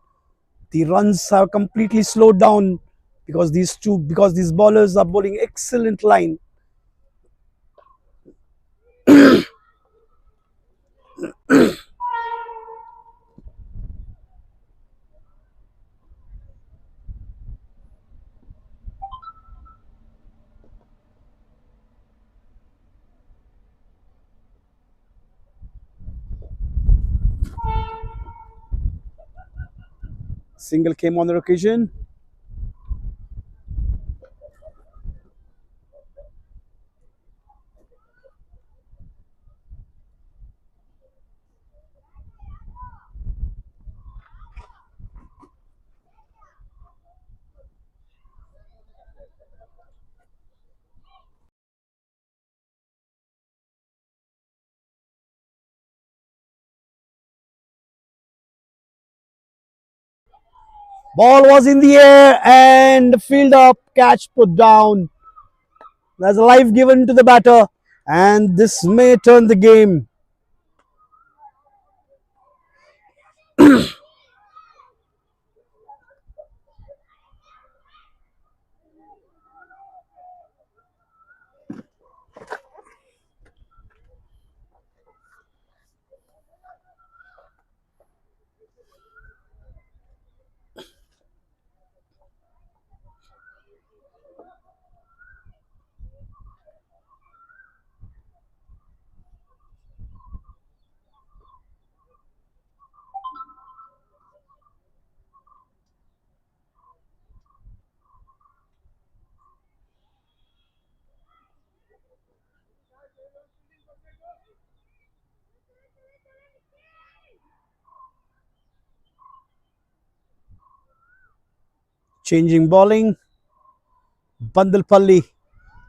The runs have completely slowed down because these bowlers are bowling excellent line. Single came on the occasion. Ball was in the air and field up, catch put down. There's a life given to the batter, and this may turn the game. Changing bowling. Bandalpalli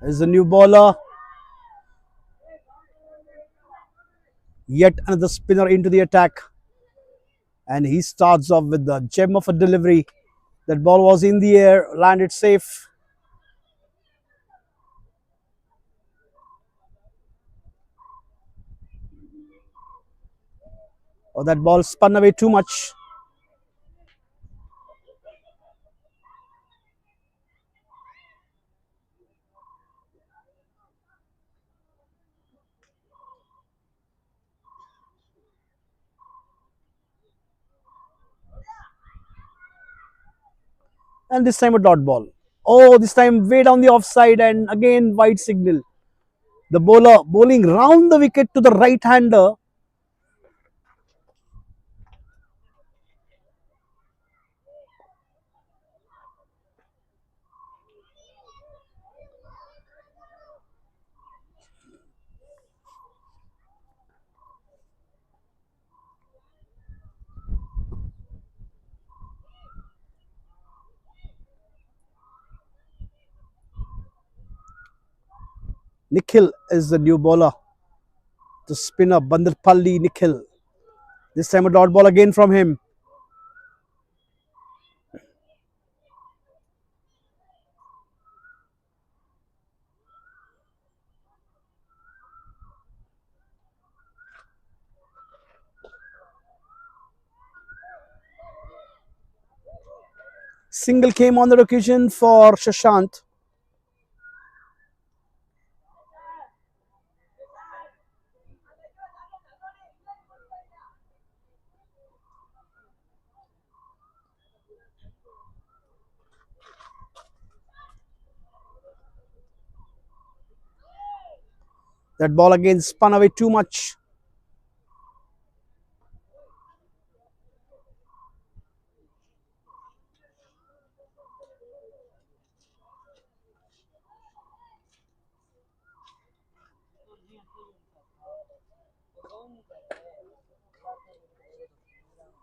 is the new bowler. Yet another spinner into the attack. And he starts off with the gem of a delivery. That ball was in the air, landed safe. Oh, that ball spun away too much. And this time a dot ball. Oh, this time way down the offside and again wide signal. The bowler bowling round the wicket to the right hander. Nikhil is the new bowler. The spinner Bandarpalli Nikhil. This time a dot ball again from him. Single came on the occasion for Shashant. That ball again spun away too much.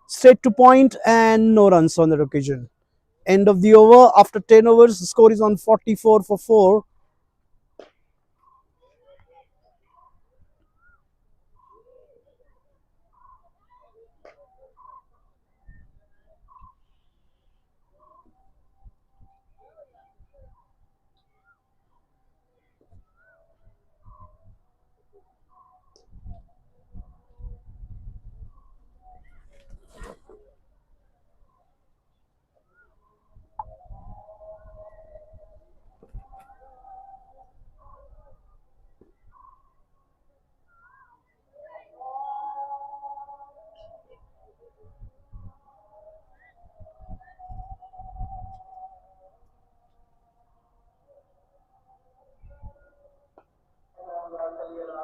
Straight to point and no runs on that occasion. End of the over. After 10 overs, the score is on 44 for 4.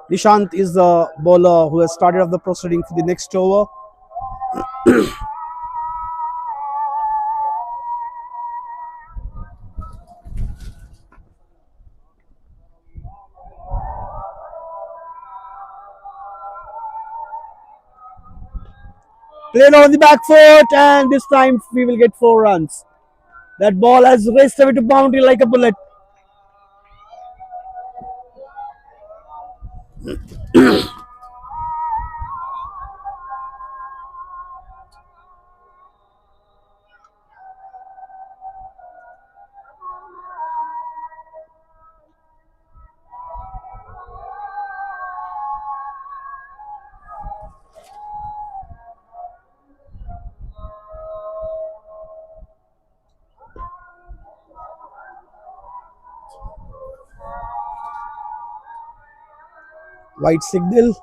Nishant is the bowler who has started off the proceeding for the next over. Played on the back foot, and this time we will get 4 runs. That ball has raced away to boundary like a bullet. White signal.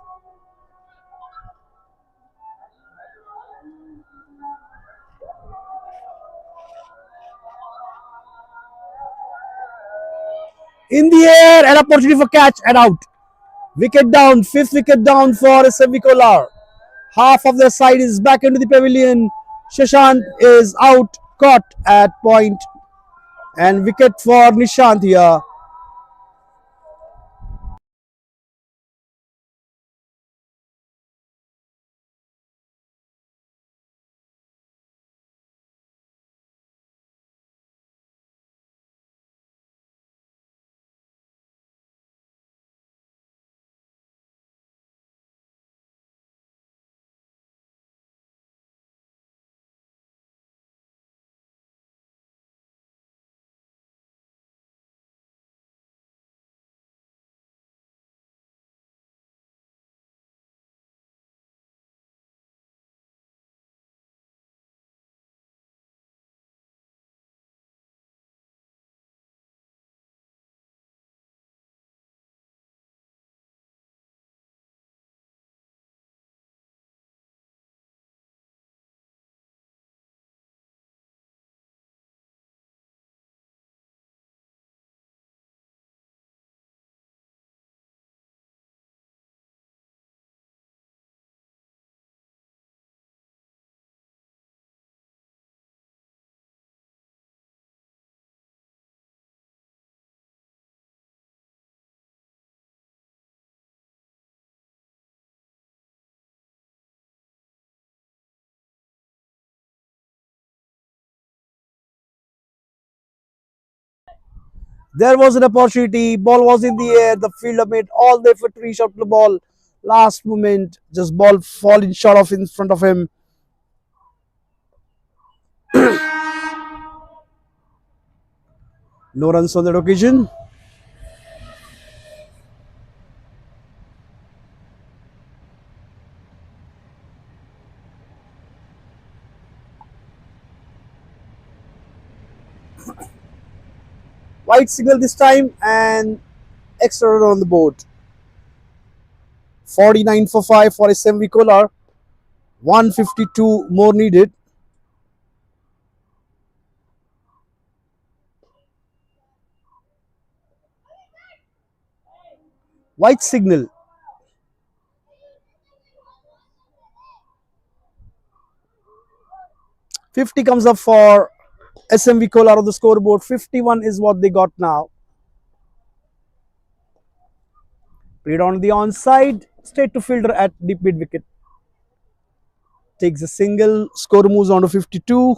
In the air, an opportunity for catch and out. Wicket down, 5th wicket down for SMV Kolar. Half of their side is back into the pavilion. Shashant is out, caught at point, and wicket for Nishant here. There was an opportunity. Ball was in the air. The fielder made all the effort to reach out to the ball. Last moment, just ball falling short of in front of him. No runs on that occasion. White signal this time and extra run on the board. 49 for 5 for SMV Kolar. 152 more needed. White signal. 50 comes up for SMV Kolar on the scoreboard. 51 is what they got now. Played on the onside. Straight to fielder at deep mid wicket. Takes a single. Score moves on to 52.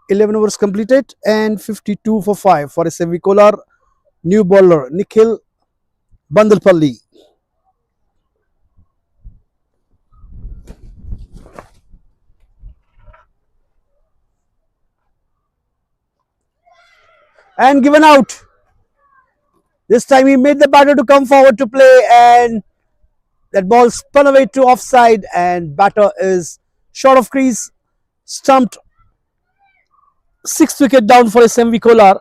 Eleven overs completed and 52 for 5 for SMV Kolar. New bowler Nikhil Bandalpalli. And given out. This time he made the batter to come forward to play, and that ball spun away to offside, and batter is short of crease, stumped. Sixth wicket down for SMV Kolar.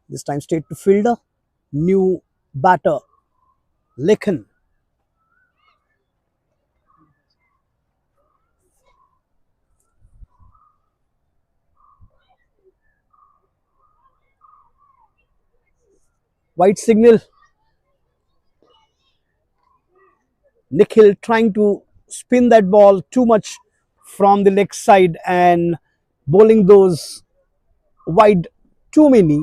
This time straight to fielder. New batter Lekhan. White signal. Nikhil trying to spin that ball too much from the leg side and bowling those wide too many.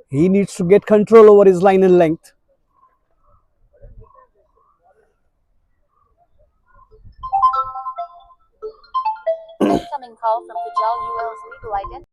He needs to get control over his line and length. Incoming call from Kajal UL's legal identity.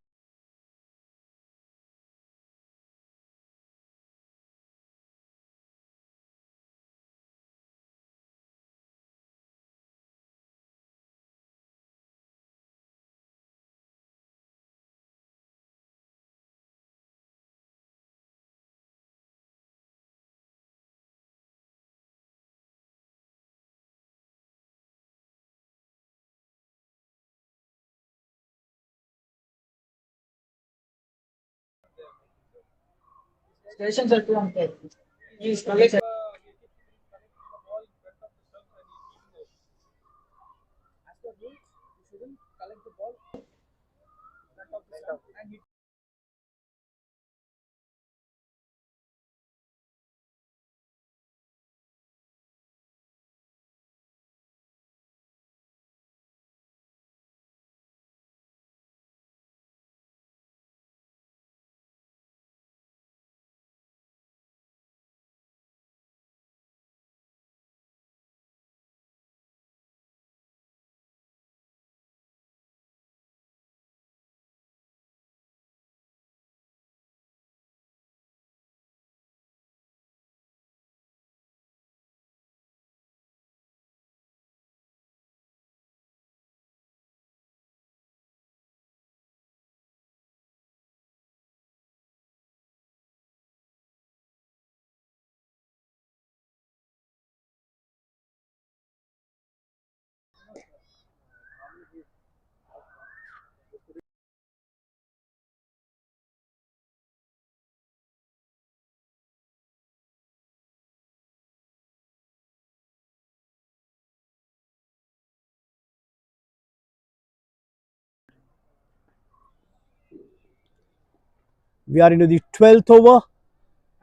We are into the 12th over,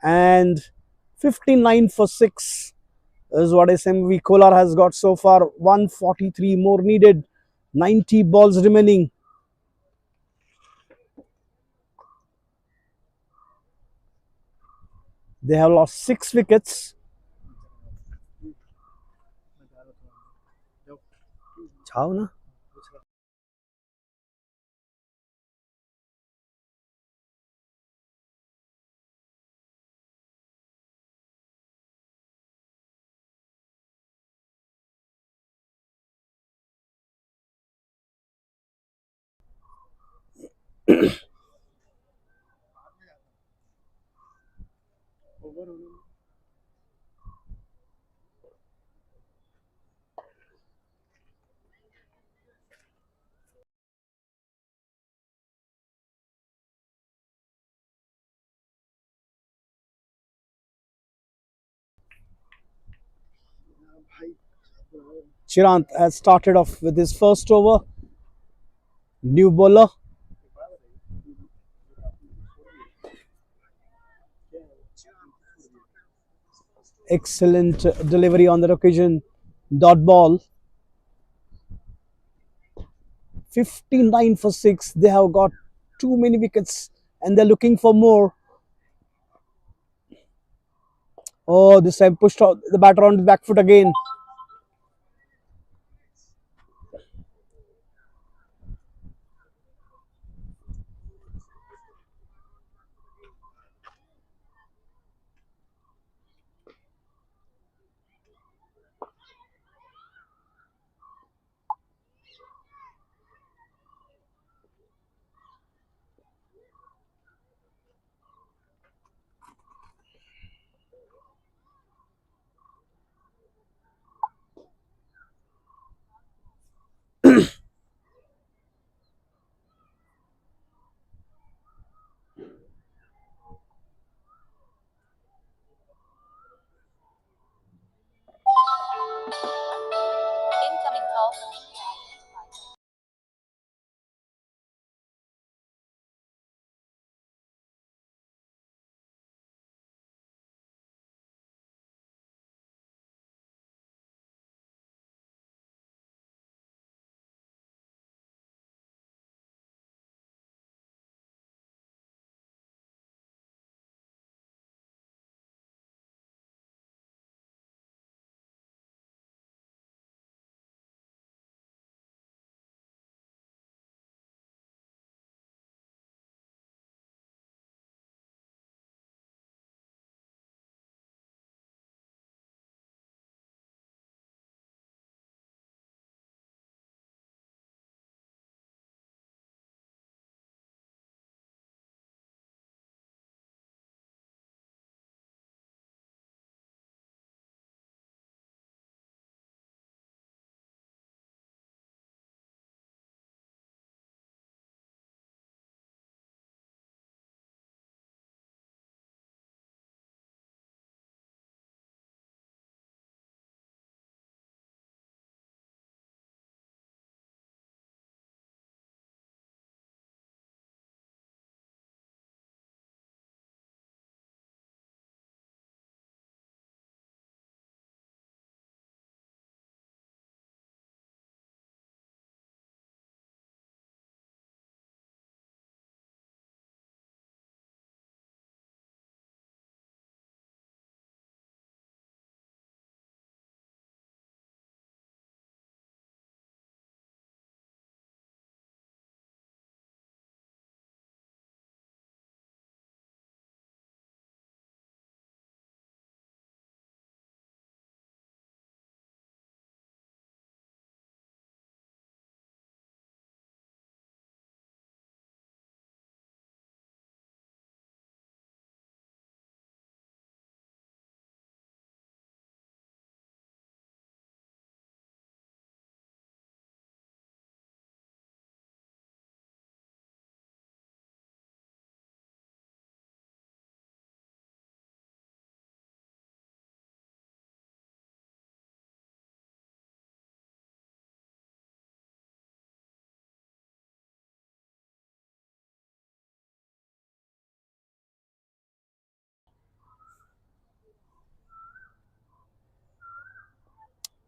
and 59 for 6 is what SMV Kolar has got so far. 143 more needed, 90 balls remaining. They have lost 6 wickets. Chao na? Chirant has started off with his first over. New bowler. Excellent delivery on that occasion. Dot ball. 59 for 6. They have got too many wickets and they're looking for more. Oh, this time pushed out the batter on the back foot again. Incoming call from India.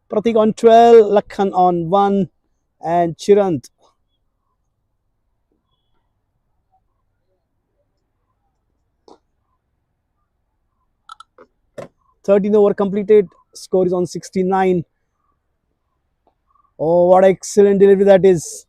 Pratik on 12, Lakhan on 1, and Chirant. 13 over completed. Score is on 69. Oh, what excellent delivery that is.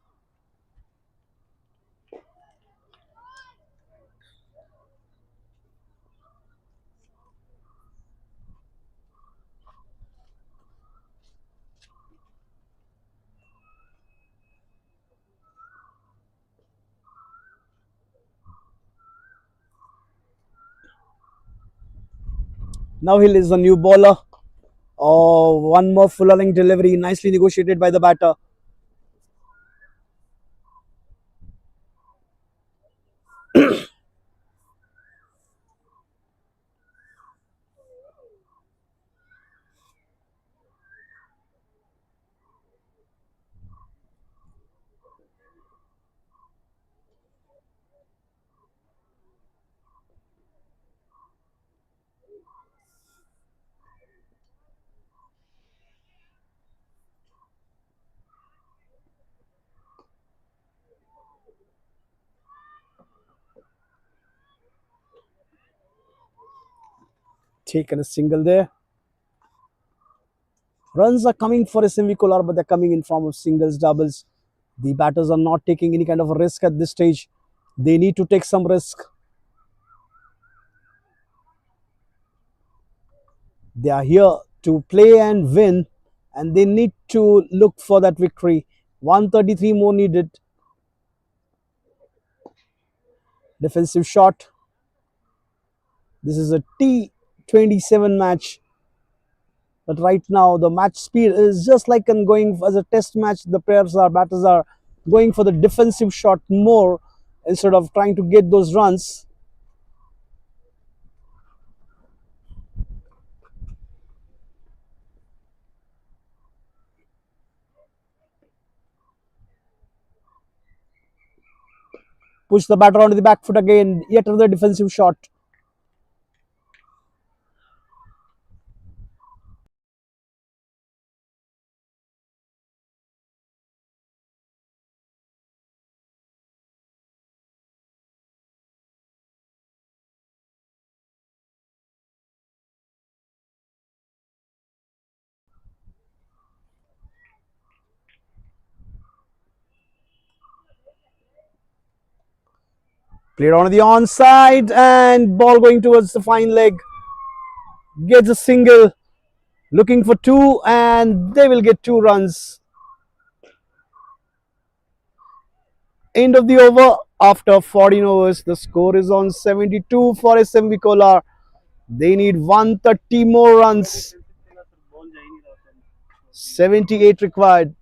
Now Hill is the new bowler. Oh, one more full length delivery, nicely negotiated by the batter. Taken a single there. Runs are coming for SMV Kolar, but they're coming in form of singles, doubles. The batters are not taking any kind of a risk at this stage. They need to take some risk. They are here to play and win, and they need to look for that victory. 133 more needed. Defensive shot. This is a T27 match. But right now, the match speed is just like in going as a test match. The batters are going for the defensive shot more instead of trying to get those runs. Push the batter onto the back foot again. Yet another defensive shot. Played on the onside and ball going towards the fine leg. Gets a single. Looking for two, and they will get 2 runs. End of the over after 14 overs. The score is on 72 for SMV Kolar. They need 130 more runs. 78 required.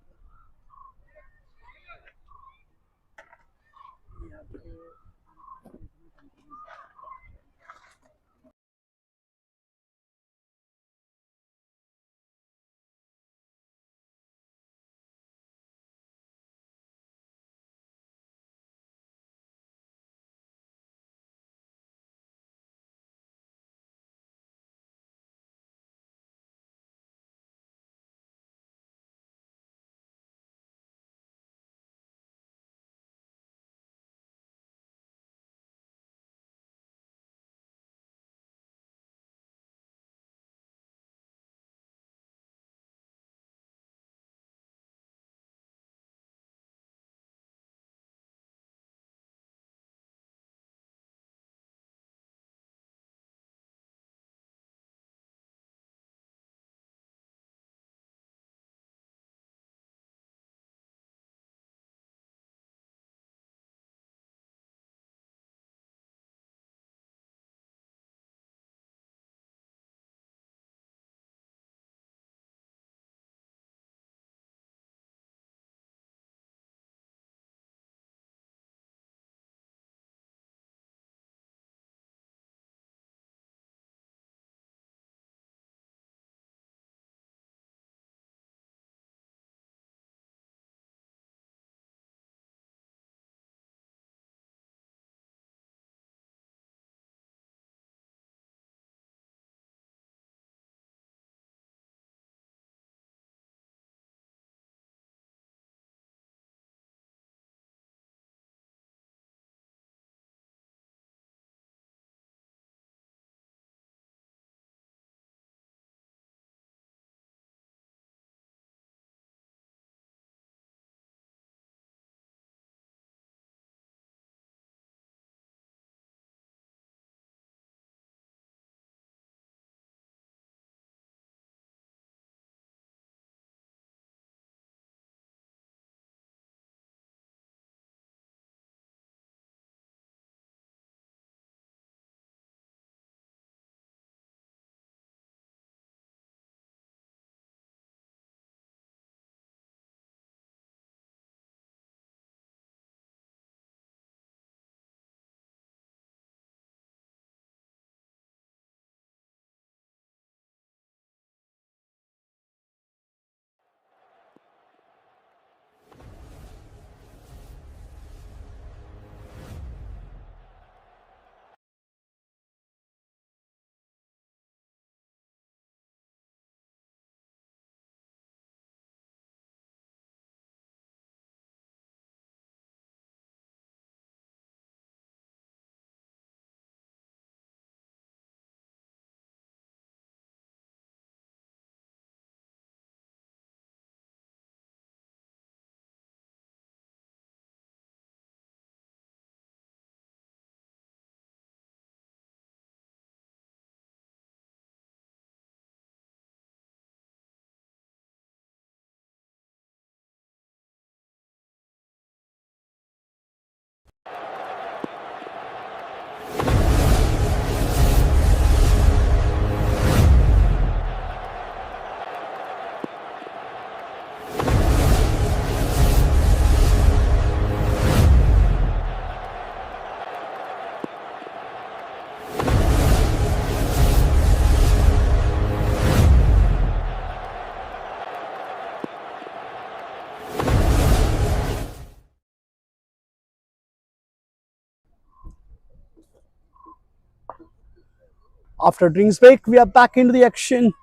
After drinks break, we are back into the action.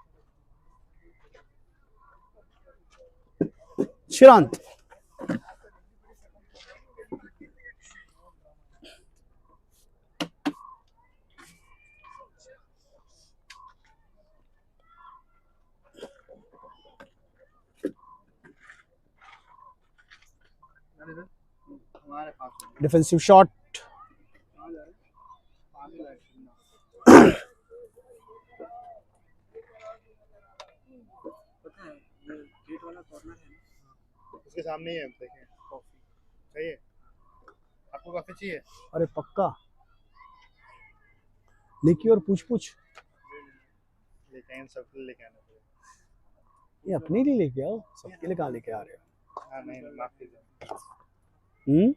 Chirant. हमारे पास है। Defensive shot. कहाँ जा रहे हैं? पानी लाए थे ना। पता है ये गेट वाला कॉर्नर है ना, उसके सामने ही है, देखें कॉफी चाहिए आपको, कॉफी चाहिए? अरे पक्का लेके और पूछ पूछ। लेके आए, सबके लिए लेके आना पड़ेगा। ये अपने लिए लेके आओ, सबके लिए कहाँ लेके आ रहे हो? हाँ नहीं माफ कीजिए। हम्म।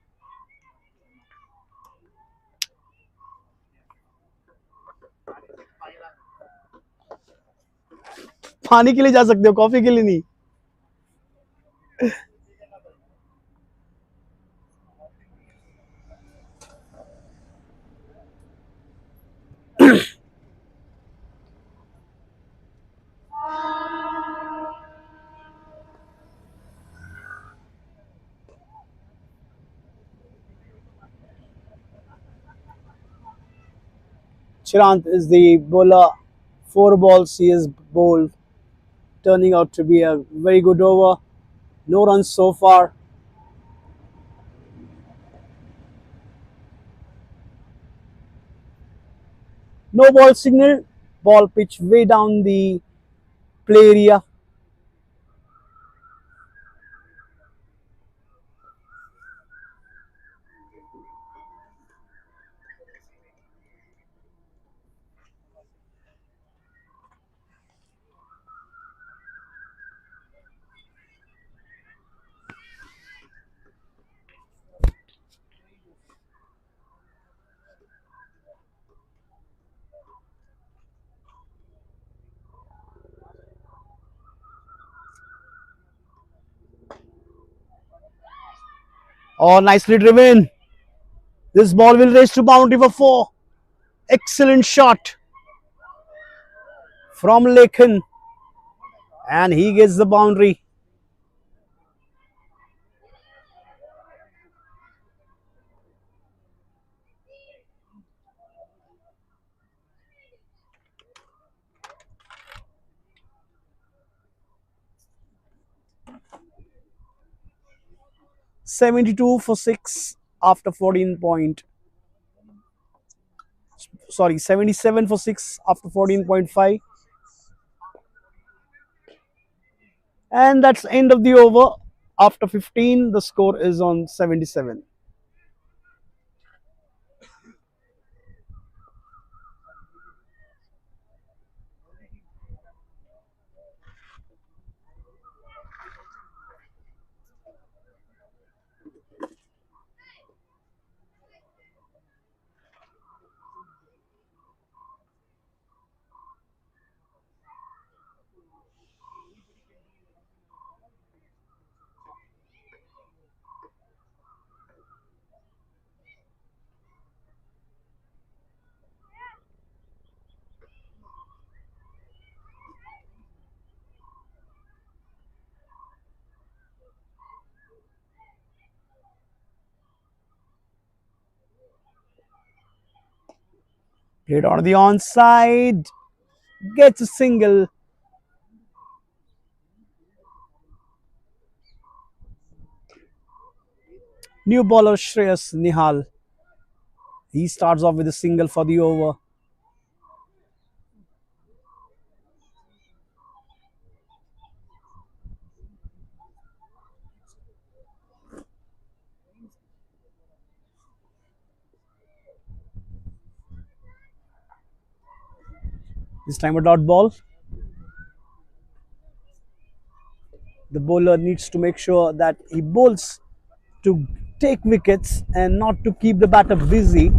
पानी के लिए जा सकते हो, कॉफी के लिए नहीं। Chirant is the bowler. 4 balls he has bowled, turning out to be a very good over. No runs so far. No ball signal. Ball pitch way down the play area. Oh, nicely driven. This ball will race to boundary for 4. Excellent shot from Lekhan. And he gets the boundary. $72 for 6 after 14 point. Sorry, 77 for 6 after 14.5. And that's end of the over. After 15, the score is on 77. Played on the onside. Gets a single. New bowler Shreyas Nihal. He starts off with a single for the over. This time a dot ball. The bowler needs to make sure that he bowls to take wickets and not to keep the batter busy.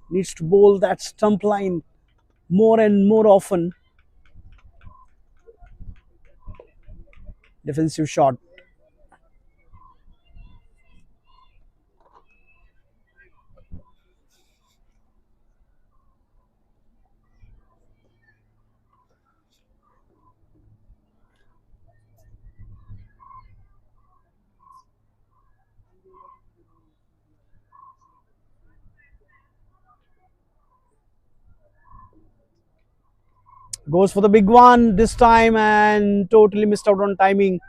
Needs to bowl that stump line more and more often. Defensive shot. Goes for the big one this time and totally missed out on timing.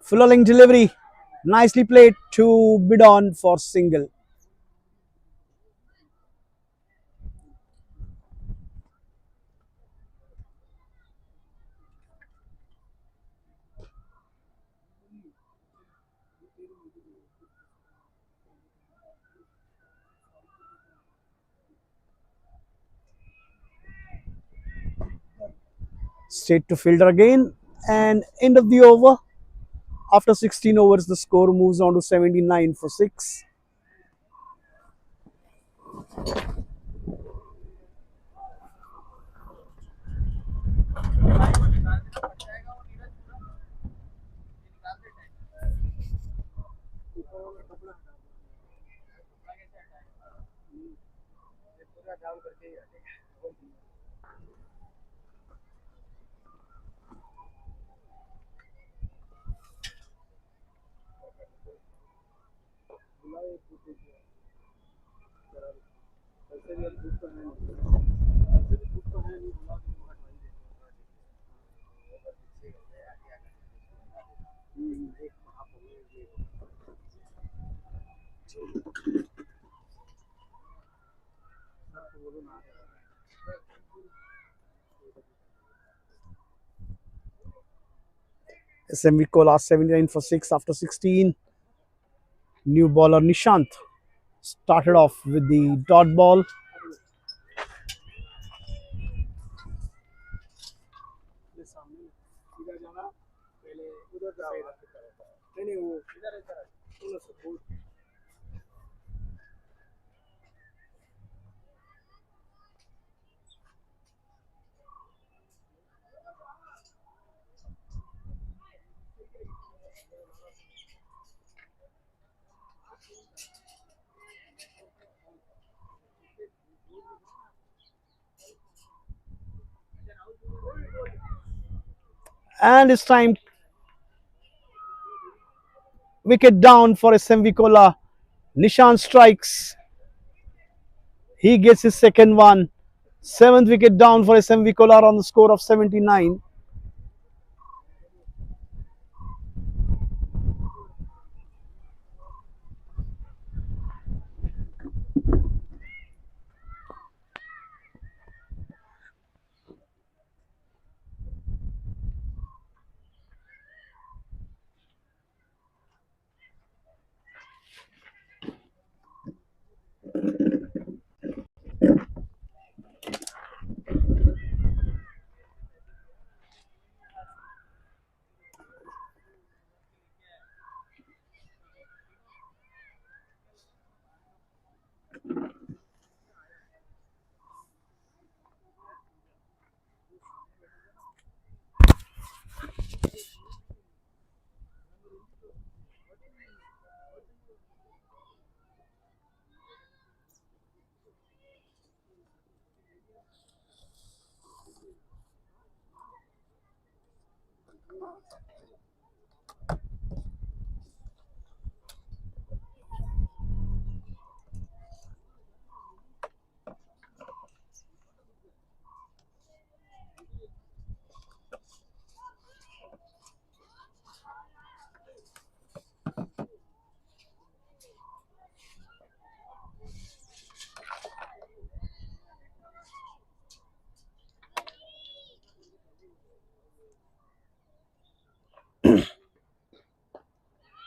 Full delivery. Nicely played to bid on for single. Straight to fielder again and end of the over. After 16 overs, the score moves on to 79 for 6. SMV Kolar 79 for 6 after 16. New bowler Nishant started off with the dot ball. And it's time. Wicket down for SMV Kolar. Nishant strikes. He gets his second one. 7th wicket down for SMV Kolar on the score of 79.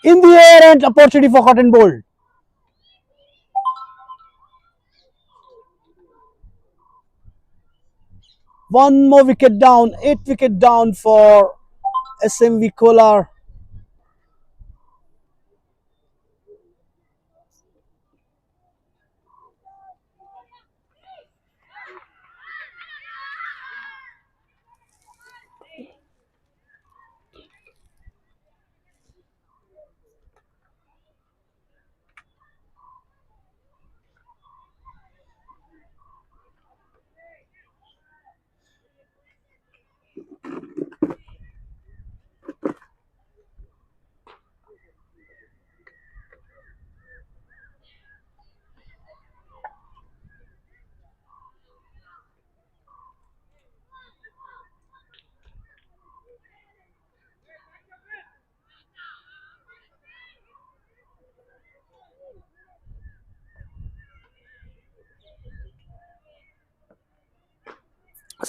In the air and opportunity for hot and bold. One more wicket down, 8th wicket down for SMV Kolar.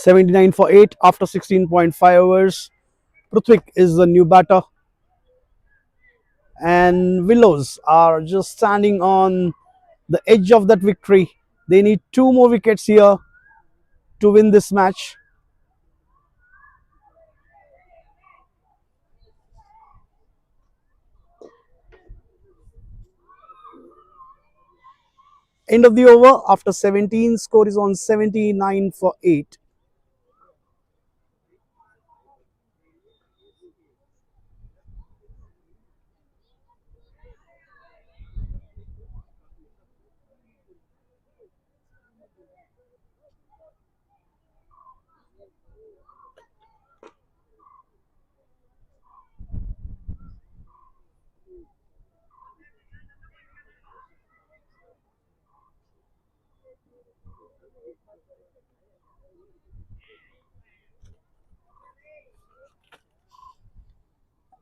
79 for 8 after 16.5 overs. Prithvik is the new batter, and Willows are just standing on the edge of that victory. They need 2 more wickets here to win this match. End of the over after 17. Score is on 79 for 8.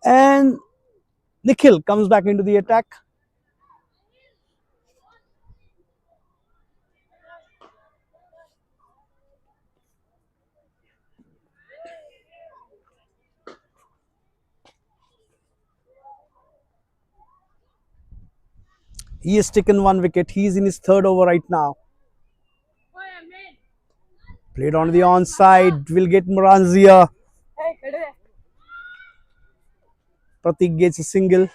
And Nikhil comes back into the attack. He has taken 1 wicket. He is in his 3rd over right now. Played on the onside. Will get Moranzia. Pratik gets a single.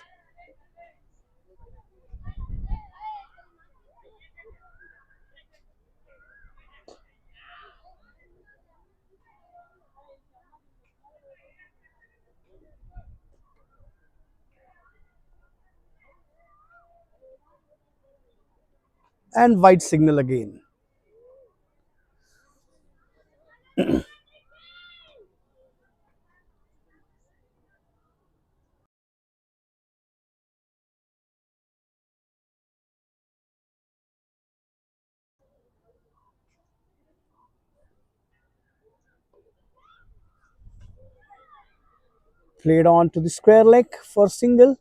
And wide signal again. Played on to the square leg for single.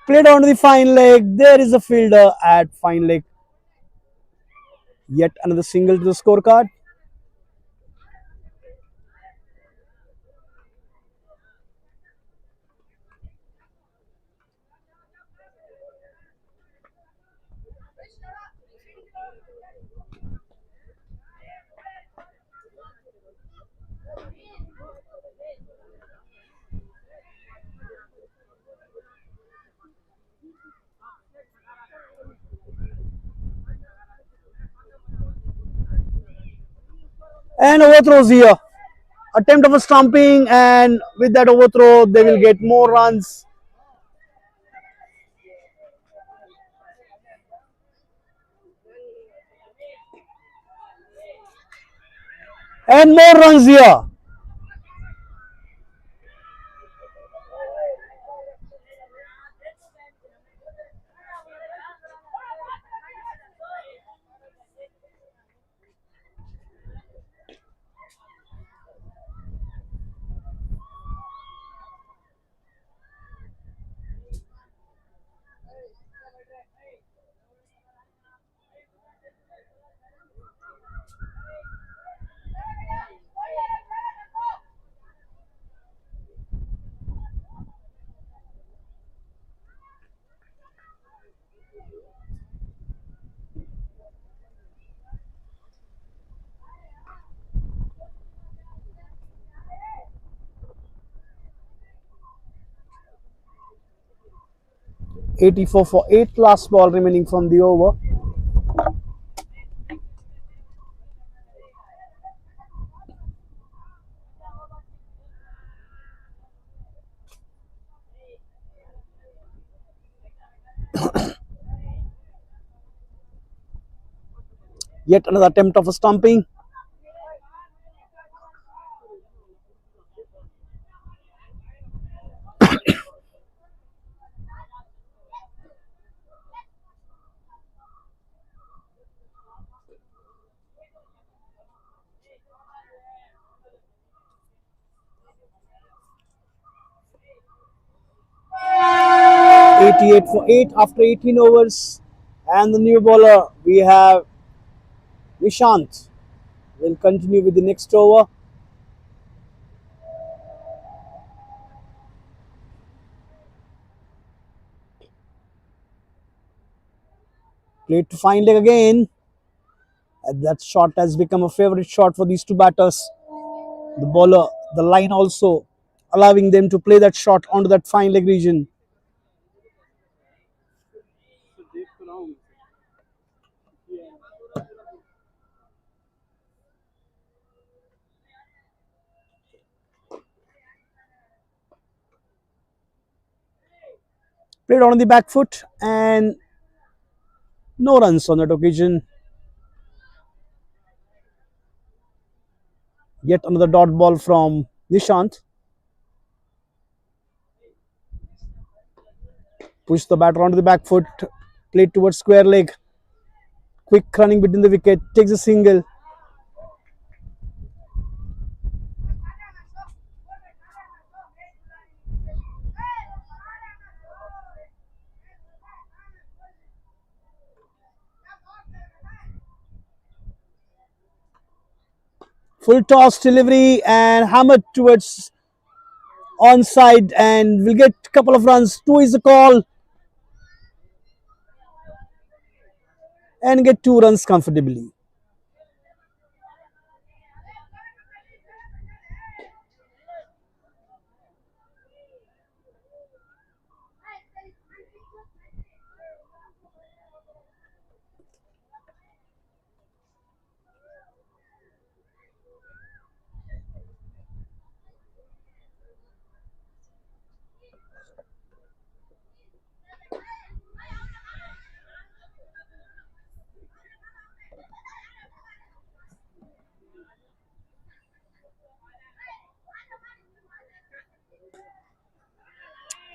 Played on to the fine leg. There is a fielder at fine leg. Yet another single to the scorecard. And overthrows here. Attempt of a stumping, and with that overthrow, they will get more runs. And more runs here. '84 for 8. Last ball remaining from the over. Yet another attempt of a stumping. 28 for 8 after 18 overs. And the new bowler, we have Nishant. Will continue with the next over. Played to fine leg again. And that shot has become a favorite shot for these two batters. The bowler, the line also allowing them to play that shot onto that fine leg region. Played on the back foot and no runs on that occasion. Yet another dot ball from Nishant. Push the batter onto the back foot. Played towards square leg. Quick running between the wicket. Takes a single. Full toss delivery and hammered towards onside and will get a couple of runs. 2 is the call and get 2 runs comfortably.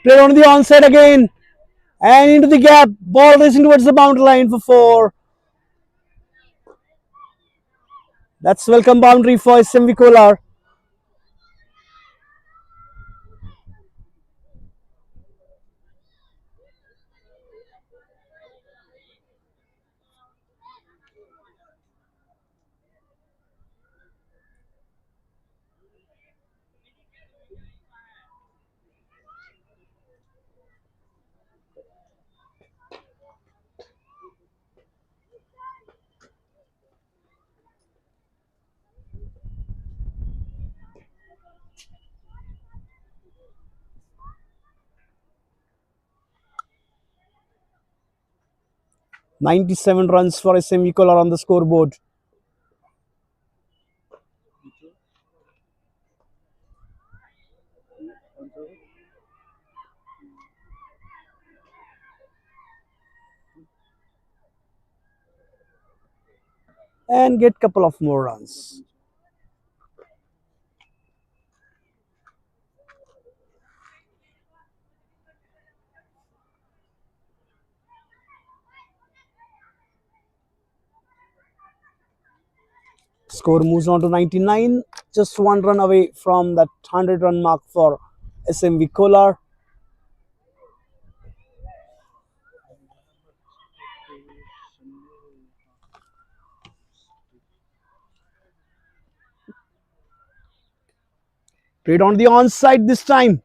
Played on the onside again and into the gap. Ball racing towards the boundary line for 4. That's welcome boundary for SMV Kolar. .97 runs for SMV Kolar on the scoreboard. And get couple of more runs. Score moves on to 99, just 1 run away from that 100-run mark for SMV Kolar. Played on the onside this time.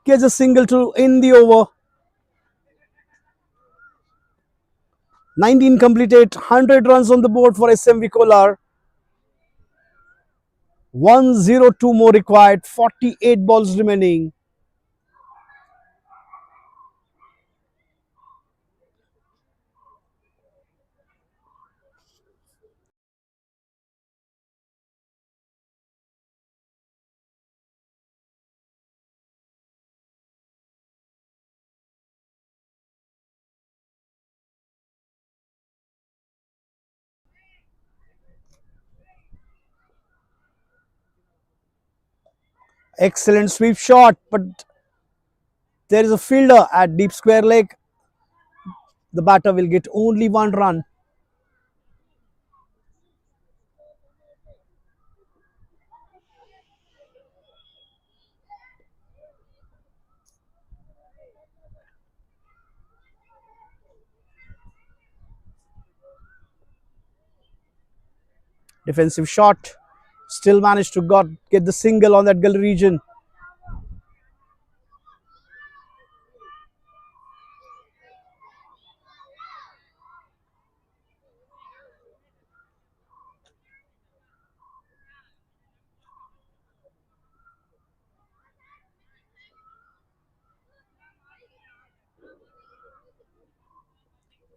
Gets a single to end the over. 19 completed, 100 runs on the board for SMV Kolar. 102 more required, 48 balls remaining. Excellent sweep shot, but there is a fielder at deep square leg. The batter will get only 1 run. Defensive shot. Still managed to get the single on that gully region.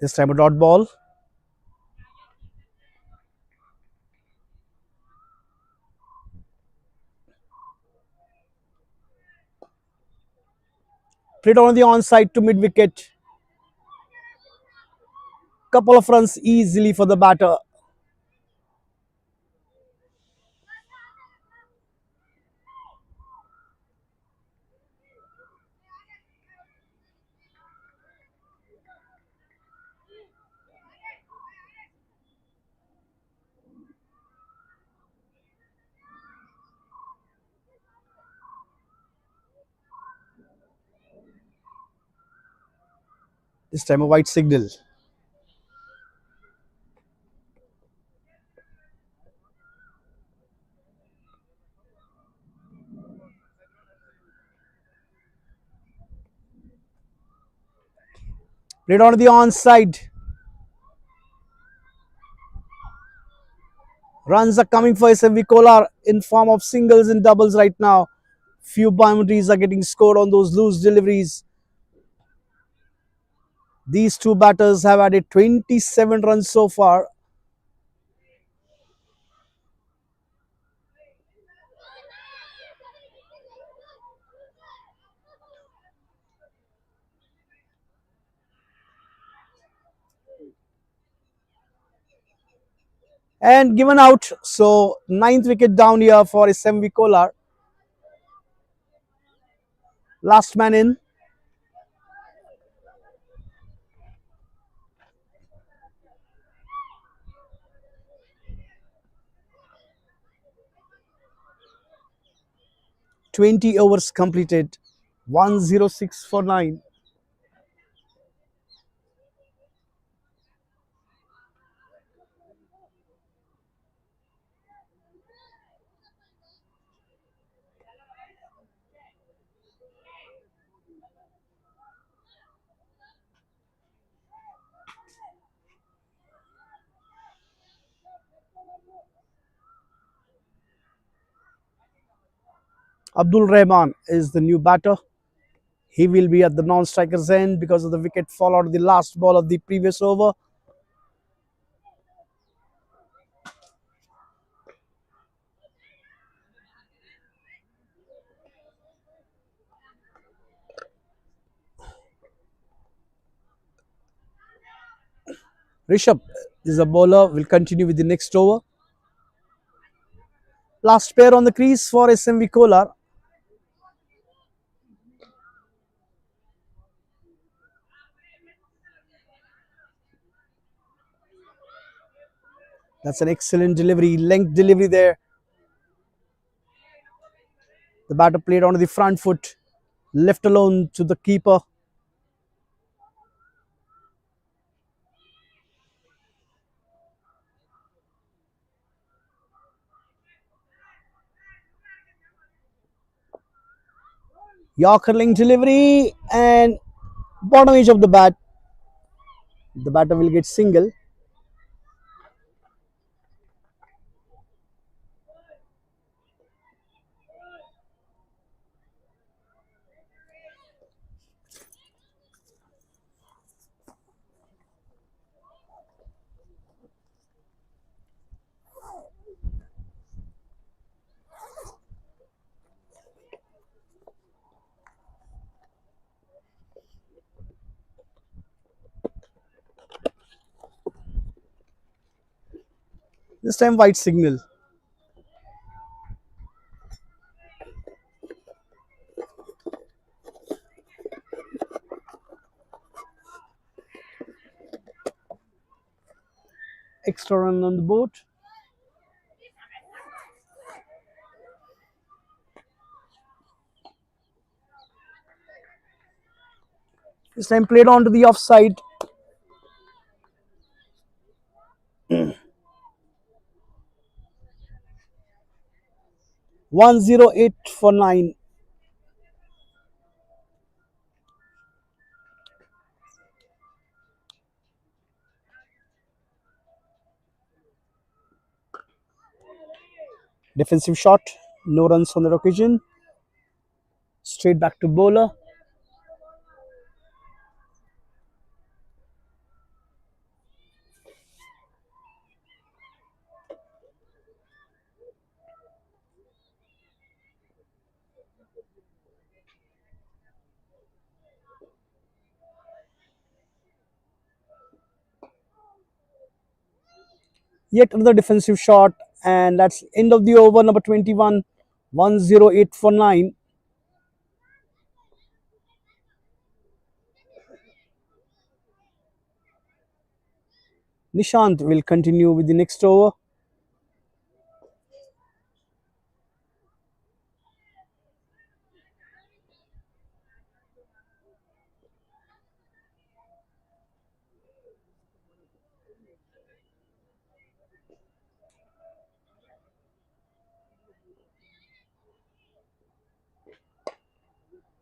This time a dot ball. Played on the onside to mid wicket. Couple of runs easily for the batter. This time a white signal. Played on the onside. Runs are coming for SMV Kolar in form of singles and doubles right now. Few boundaries are getting scored on those loose deliveries. These two batters have added 27 runs so far. And given out. So ninth wicket down here for SMV Kolar. Last man in. "20 overs completed, 106 for 9. Abdul Rahman is the new batter. He will be at the non-striker's end because of the wicket fall out of the last ball of the previous over. Rishabh is a bowler, will continue with the next over. Last pair on the crease for SMV Kolar. That's an excellent delivery, length delivery there. The batter played onto the front foot, left alone to the keeper. Yorker length delivery and bottom edge of the bat. The batter will get single. This time white signal. Extra run on the board. This time played on to the offside. 108 for 9. Defensive shot, no runs on that occasion. Straight back to bowler. Yet another defensive shot, and that's end of the over number 21. 108 for 9. Nishant will continue with the next over.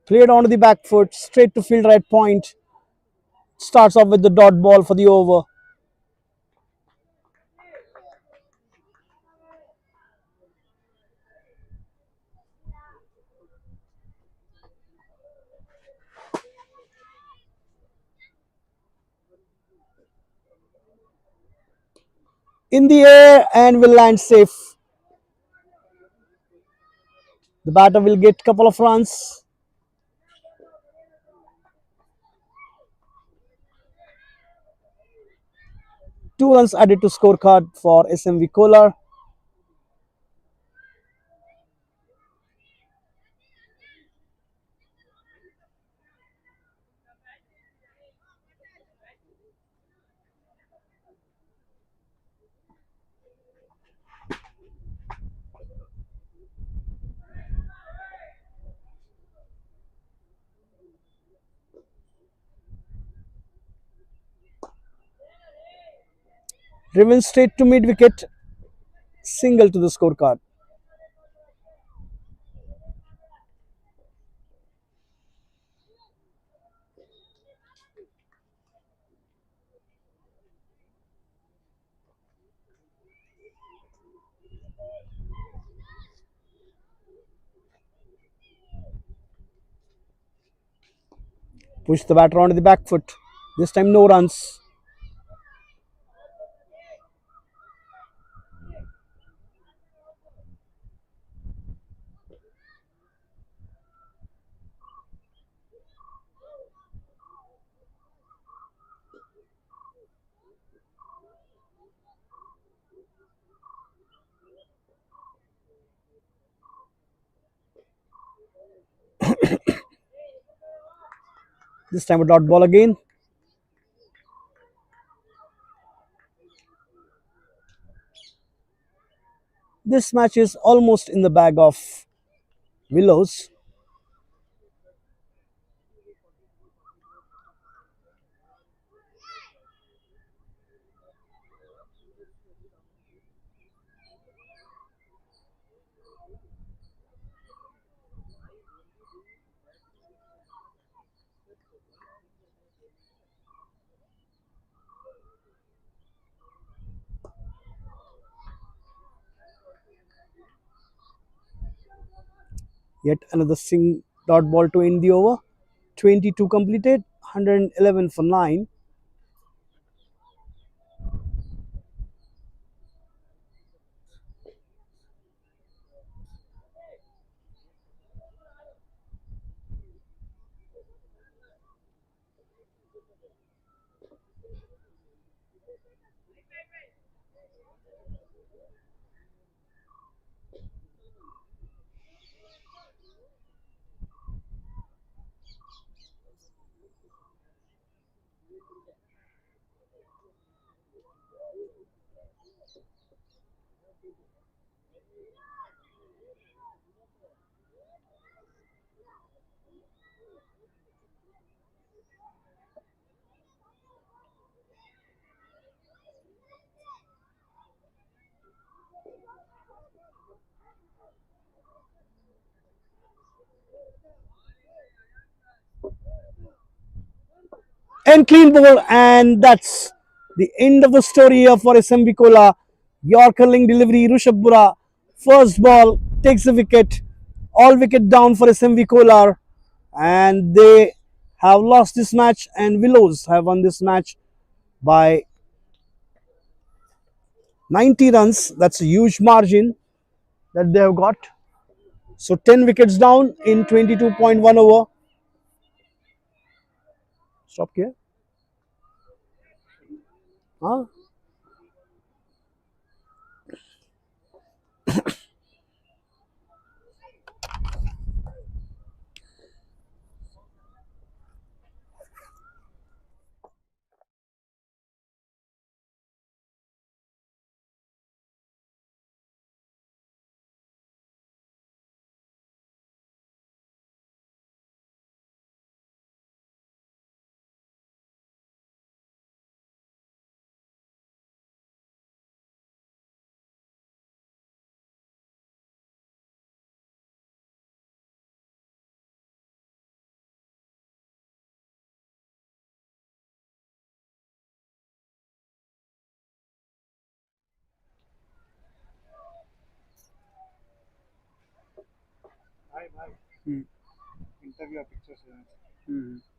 Played onto the back foot, straight to field right point. Starts off with the dot ball for the over. In the air and will land safe. The batter will get a couple of runs. Two runs added to scorecard for SMV Kolar. Driven straight to mid wicket. Single to the scorecard. Push the batter onto the back foot. This time no runs. This time a dot ball again. This match is almost in the bag of Willows. Yet another dot ball to end the over. 22 completed. 111 for 9. And clean ball, and that's the end of the story here for SMV Kolar. Your curling delivery, Rishabh Bura, first ball takes the wicket, all wicket down for SMV Kolar, and they have lost this match, and Willows have won this match by 90 runs. That's a huge margin that they have got. So 10 wickets down in 22.1 over. Stop here. Huh? भाई भाई Hmm. Interview pictures Hmm.